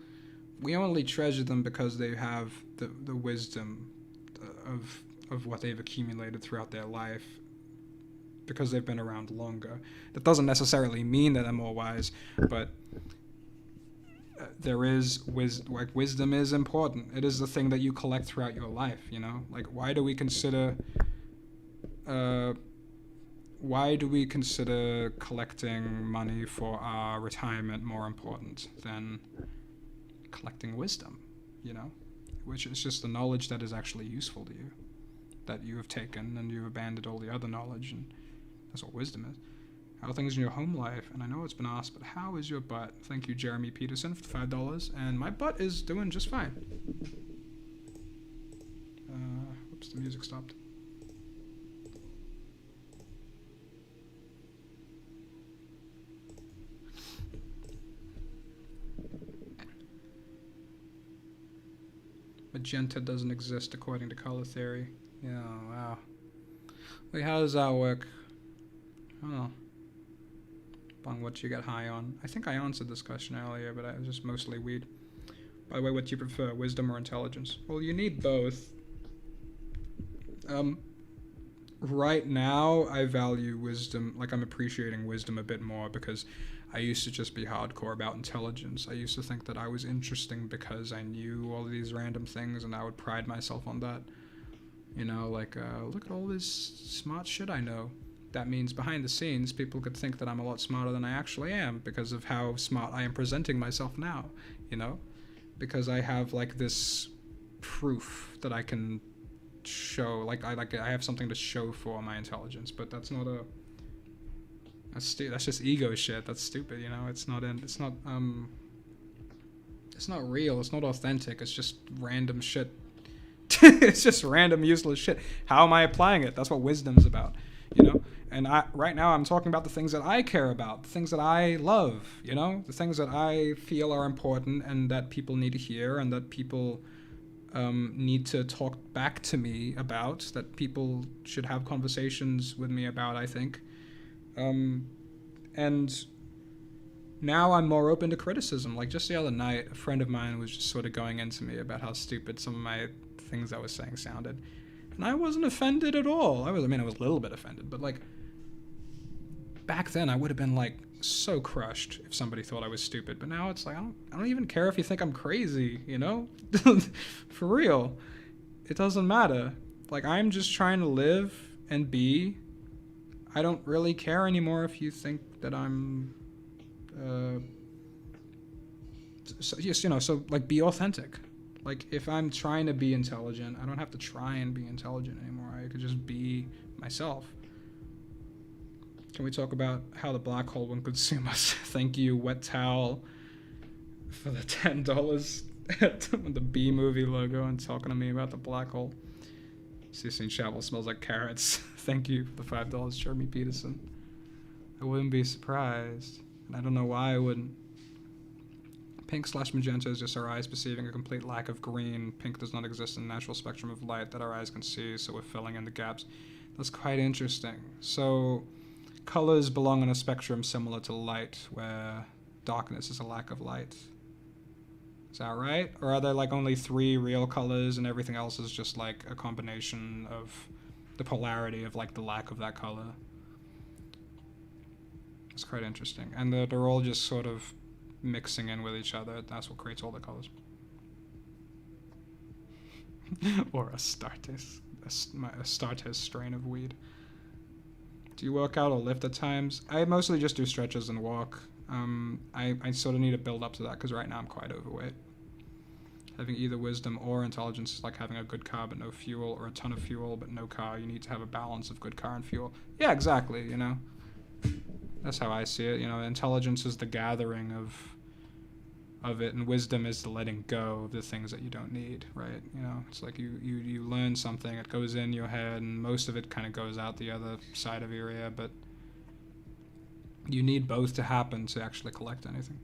we only treasure them because they have the wisdom of what they've accumulated throughout their life, because they've been around longer. That doesn't necessarily mean that they're more wise, but there is wisdom is important. It is the thing that you collect throughout your life, you know. Like, why do we consider collecting money for our retirement more important than collecting wisdom, you know, which is just the knowledge that is actually useful to you, that you have taken and you've abandoned all the other knowledge, and that's what wisdom is. How are things in your home life? And I know it's been asked, but how is your butt? Thank you, Jeremy Peterson, for $5. And my butt is doing just fine. Whoops, the music stopped. Magenta doesn't exist according to color theory. Yeah, wow. Wait, how does that work? Oh. On what you get high on. I think I answered this question earlier, but it was just mostly weed. By the way, what do you prefer, wisdom or intelligence? Well, you need both. Right now, I value wisdom, like I'm appreciating wisdom a bit more, because I used to just be hardcore about intelligence. I used to think that I was interesting because I knew all of these random things, and I would pride myself on that. You know, like, look at all this smart shit I know. That means behind the scenes, people could think that I'm a lot smarter than I actually am because of how smart I am presenting myself now, you know? Because I have, like, this proof that I can show, like I have something to show for my intelligence, but that's not that's just ego shit. That's stupid, you know? It's not real, it's not authentic, it's just random shit. It's just random useless shit. How am I applying it? That's what wisdom's about, you know? And right now I'm talking about the things that I care about, the things that I love, you know, the things that I feel are important and that people need to hear and that people need to talk back to me about, that people should have conversations with me about, I think. And now I'm more open to criticism. Like just the other night, a friend of mine was just sort of going into me about how stupid some of my things I was saying sounded. And I wasn't offended at all. I was a little bit offended, but like, back then I would have been like so crushed if somebody thought I was stupid, but now it's like I don't even care if you think I'm crazy, you know? For real. It doesn't matter. Like, I'm just trying to live and be. I don't really care anymore if you think that I'm so like, be authentic. Like, if I'm trying to be intelligent, I don't have to try and be intelligent anymore. I could just be myself. Can we talk about how the black hole will consume us? Thank you, Wet Towel, for the $10 with the B movie logo and talking to me about the black hole. Sistine Chapel smells like carrots. Thank you for the $5, Jeremy Peterson. I wouldn't be surprised, and I don't know why I wouldn't. Pink/magenta is just our eyes perceiving a complete lack of green. Pink does not exist in the natural spectrum of light that our eyes can see, so we're filling in the gaps. That's quite interesting. So colors belong in a spectrum similar to light, where darkness is a lack of light. Is that right? Or are there like only 3 real colors and everything else is just like a combination of the polarity of like the lack of that color? It's quite interesting. And they're all just sort of mixing in with each other. That's what creates all the colors. Or Astartes. Astartes strain of weed. Do you work out or lift at times? I mostly just do stretches and walk. I sort of need to build up to that because right now I'm quite overweight. Having either wisdom or intelligence is like having a good car but no fuel, or a ton of fuel but no car. You need to have a balance of good car and fuel. Yeah, exactly, you know. That's how I see it. You know, intelligence is the gathering of it, and wisdom is the letting go of the things that you don't need, right? You know, it's like you learn something, it goes in your head, and most of it kind of goes out the other side of your ear, but you need both to happen to actually collect anything.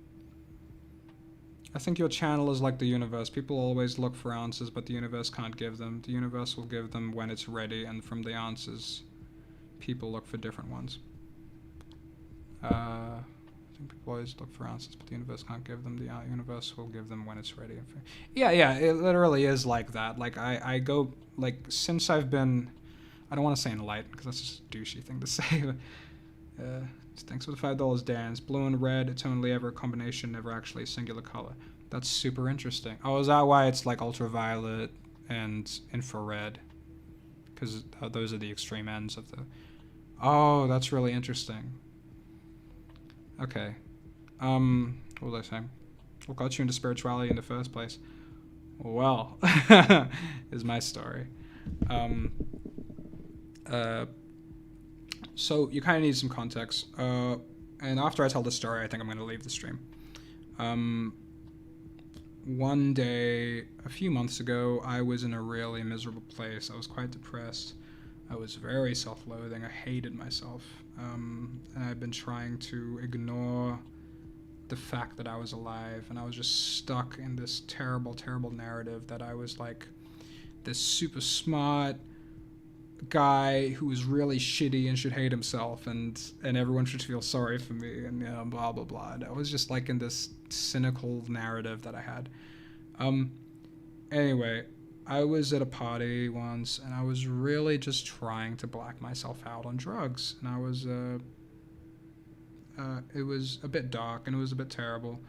I think your channel is like the universe. People always look for answers, but the universe can't give them. The universe will give them when it's ready, and from the answers, people look for different ones. I think people always look for answers, but the universe can't give them. The universe will give them when it's ready. Yeah, it literally is like that. Like, I go, like, since I've been, I don't want to say enlightened, because that's just a douchey thing to say, but, thanks for the $5, Dan's. Blue and red, it's only ever a combination, never actually a singular color. That's super interesting. Oh, is that why it's like ultraviolet and infrared? Because those are the extreme ends of the... Oh, that's really interesting. Okay. What was I saying? What got you into spirituality in the first place? Well, is my story. So you kind of need some context. And after I tell the story, I think I'm going to leave the stream. One day, a few months ago, I was in a really miserable place. I was quite depressed. I was very self-loathing. I hated myself. And I've been trying to ignore the fact that I was alive. And I was just stuck in this terrible, terrible narrative that I was like this super smart guy who was really shitty and should hate himself, and everyone should feel sorry for me, and, you know, blah blah blah. And I was just like in this cynical narrative that I had. Anyway, I was at a party once, and I was really just trying to black myself out on drugs, and I was it was a bit dark and it was a bit terrible.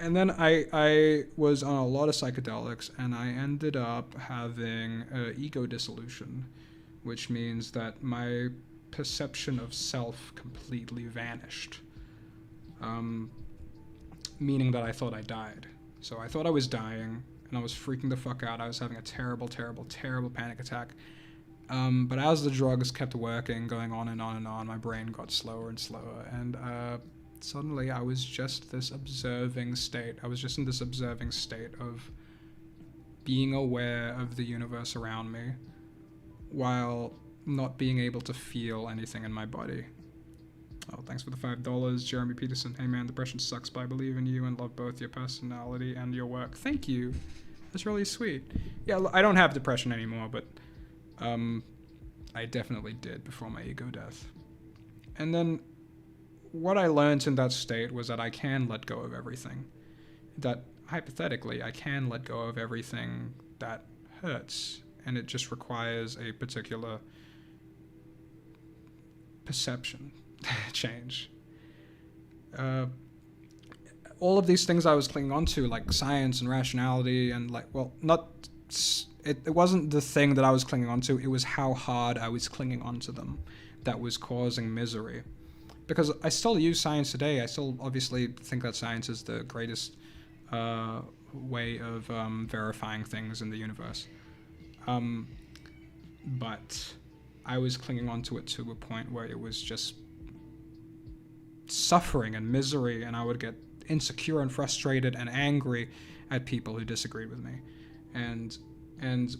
And then I was on a lot of psychedelics, and I ended up having ego dissolution, which means that my perception of self completely vanished. Meaning that I thought I died. So I thought I was dying, and I was freaking the fuck out. I was having a terrible, terrible, terrible panic attack. But as the drugs kept working, going on and on and on, my brain got slower and slower, and suddenly I was just this observing state. I was just in this observing state of being aware of the universe around me while not being able to feel anything in my body. Oh, thanks for the $5, Jeremy Peterson. Hey man, depression sucks, but I believe in you and love both your personality and your work. Thank you. That's really sweet. Yeah, I don't have depression anymore, but I definitely did before my ego death. And then what I learned in that state was that I can let go of everything. That, hypothetically, I can let go of everything that hurts, and it just requires a particular perception change. All of these things I was clinging on to, like science and rationality, and like, well, not... It wasn't the thing that I was clinging on to, it was how hard I was clinging onto them that was causing misery. Because I still use science today. I still obviously think that science is the greatest way of verifying things in the universe. But I was clinging onto it to a point where it was just suffering and misery, and I would get insecure and frustrated and angry at people who disagreed with me. And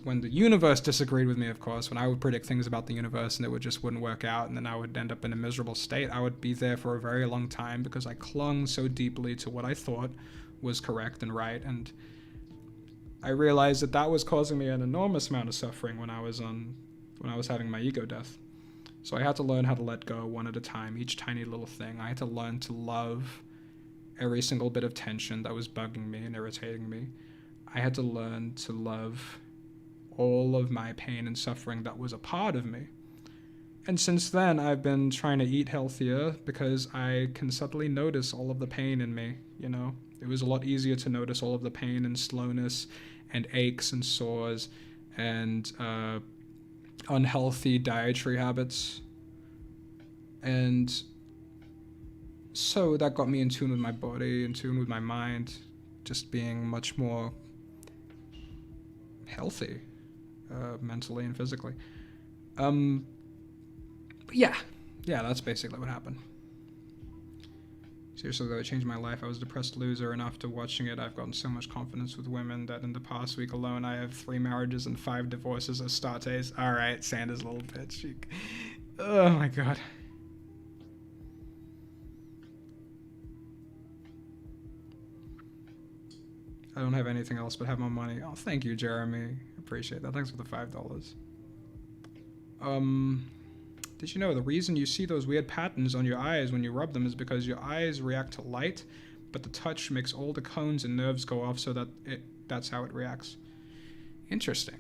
when the universe disagreed with me, of course, when I would predict things about the universe and it just wouldn't work out, and then I would end up in a miserable state, I would be there for a very long time because I clung so deeply to what I thought was correct and right. And I realized that that was causing me an enormous amount of suffering when I was having my ego death. So I had to learn how to let go one at a time, each tiny little thing. I had to learn to love every single bit of tension that was bugging me and irritating me. I had to learn to love all of my pain and suffering that was a part of me. And since then, I've been trying to eat healthier because I can suddenly notice all of the pain in me, you know? It was a lot easier to notice all of the pain and slowness and aches and sores and unhealthy dietary habits. And so that got me in tune with my body, in tune with my mind, just being much more healthy, mentally and physically. But yeah, that's basically what happened. Seriously though, it changed my life. I was a depressed loser, and after watching it, I've gotten so much confidence with women that in the past week alone, I have 3 marriages and 5 divorces. HzrTxw5O8SA. Alright, Santa's little bitch. Oh my god. I don't have anything else but have my money. Oh, thank you, Jeremy. Appreciate that. Thanks for the $5. Did you know the reason you see those weird patterns on your eyes when you rub them is because your eyes react to light, but the touch makes all the cones and nerves go off, so that's how it reacts. Interesting.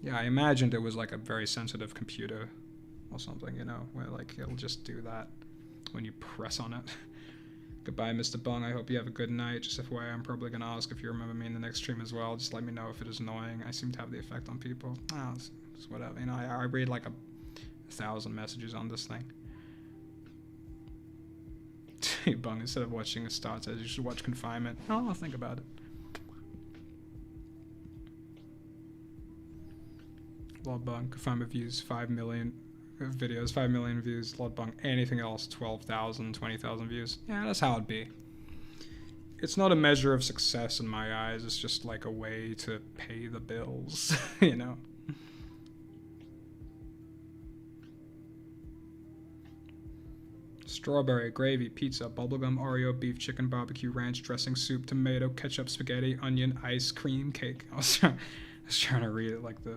Yeah, I imagined it was like a very sensitive computer or something, you know, where like it'll just do that when you press on it. Goodbye, Mr. Bung. I hope you have a good night. Just FYI, I'm probably going to ask if you remember me in the next stream as well. Just let me know if it is annoying. I seem to have the effect on people. Oh, it's whatever. You know, I read like 1,000 messages on this thing. Bung, instead of watching a Star Test, you should watch Confinement. Oh, I'll think about it. Lord Bung, Confinement views 5 million videos, 5 million views. Lord Bung, anything else, 12,000, 20,000 views. Yeah, that's how it'd be. It's not a measure of success in my eyes. It's just like a way to pay the bills, you know? Strawberry, gravy, pizza, bubblegum, Oreo, beef, chicken, barbecue, ranch, dressing, soup, tomato, ketchup, spaghetti, onion, ice cream, cake. I was trying to read it like the...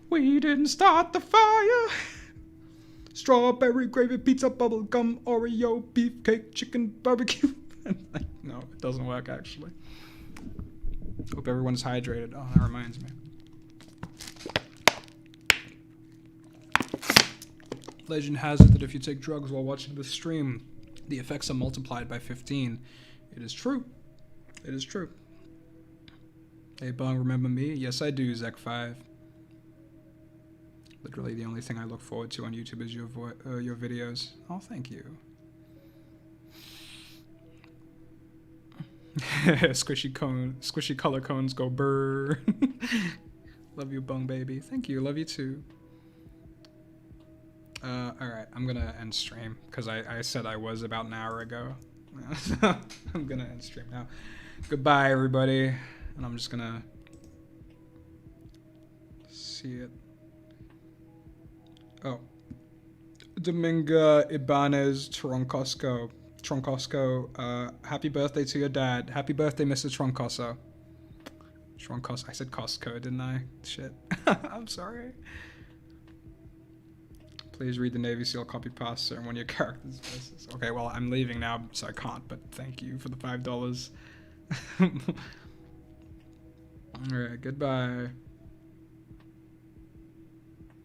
We didn't start the fire. Strawberry, gravy, pizza, bubblegum, Oreo, beef, cake, chicken, barbecue. No, it doesn't work actually. Hope everyone's hydrated. Oh, that reminds me. Legend has it that if you take drugs while watching the stream, the effects are multiplied by 15. It is true. It is true. Hey, Bong, remember me? Yes, I do, Zek5. Literally the only thing I look forward to on YouTube is your videos. Oh, thank you. Squishy color cones go brrr. Love you, Bung baby. Thank you. Love you too. Alright, I'm gonna end stream because I said I was about an hour ago. I'm gonna end stream now. Goodbye, everybody. And I'm just gonna see it. Oh. Dominga Ibanez Troncosco. Happy birthday to your dad. Happy birthday, Mr. Troncoso. I said Costco, didn't I? Shit. I'm sorry. Please read the Navy SEAL copy pasta and one of your characters' voices. Okay, well, I'm leaving now, so I can't, but thank you for the $5. Alright, goodbye.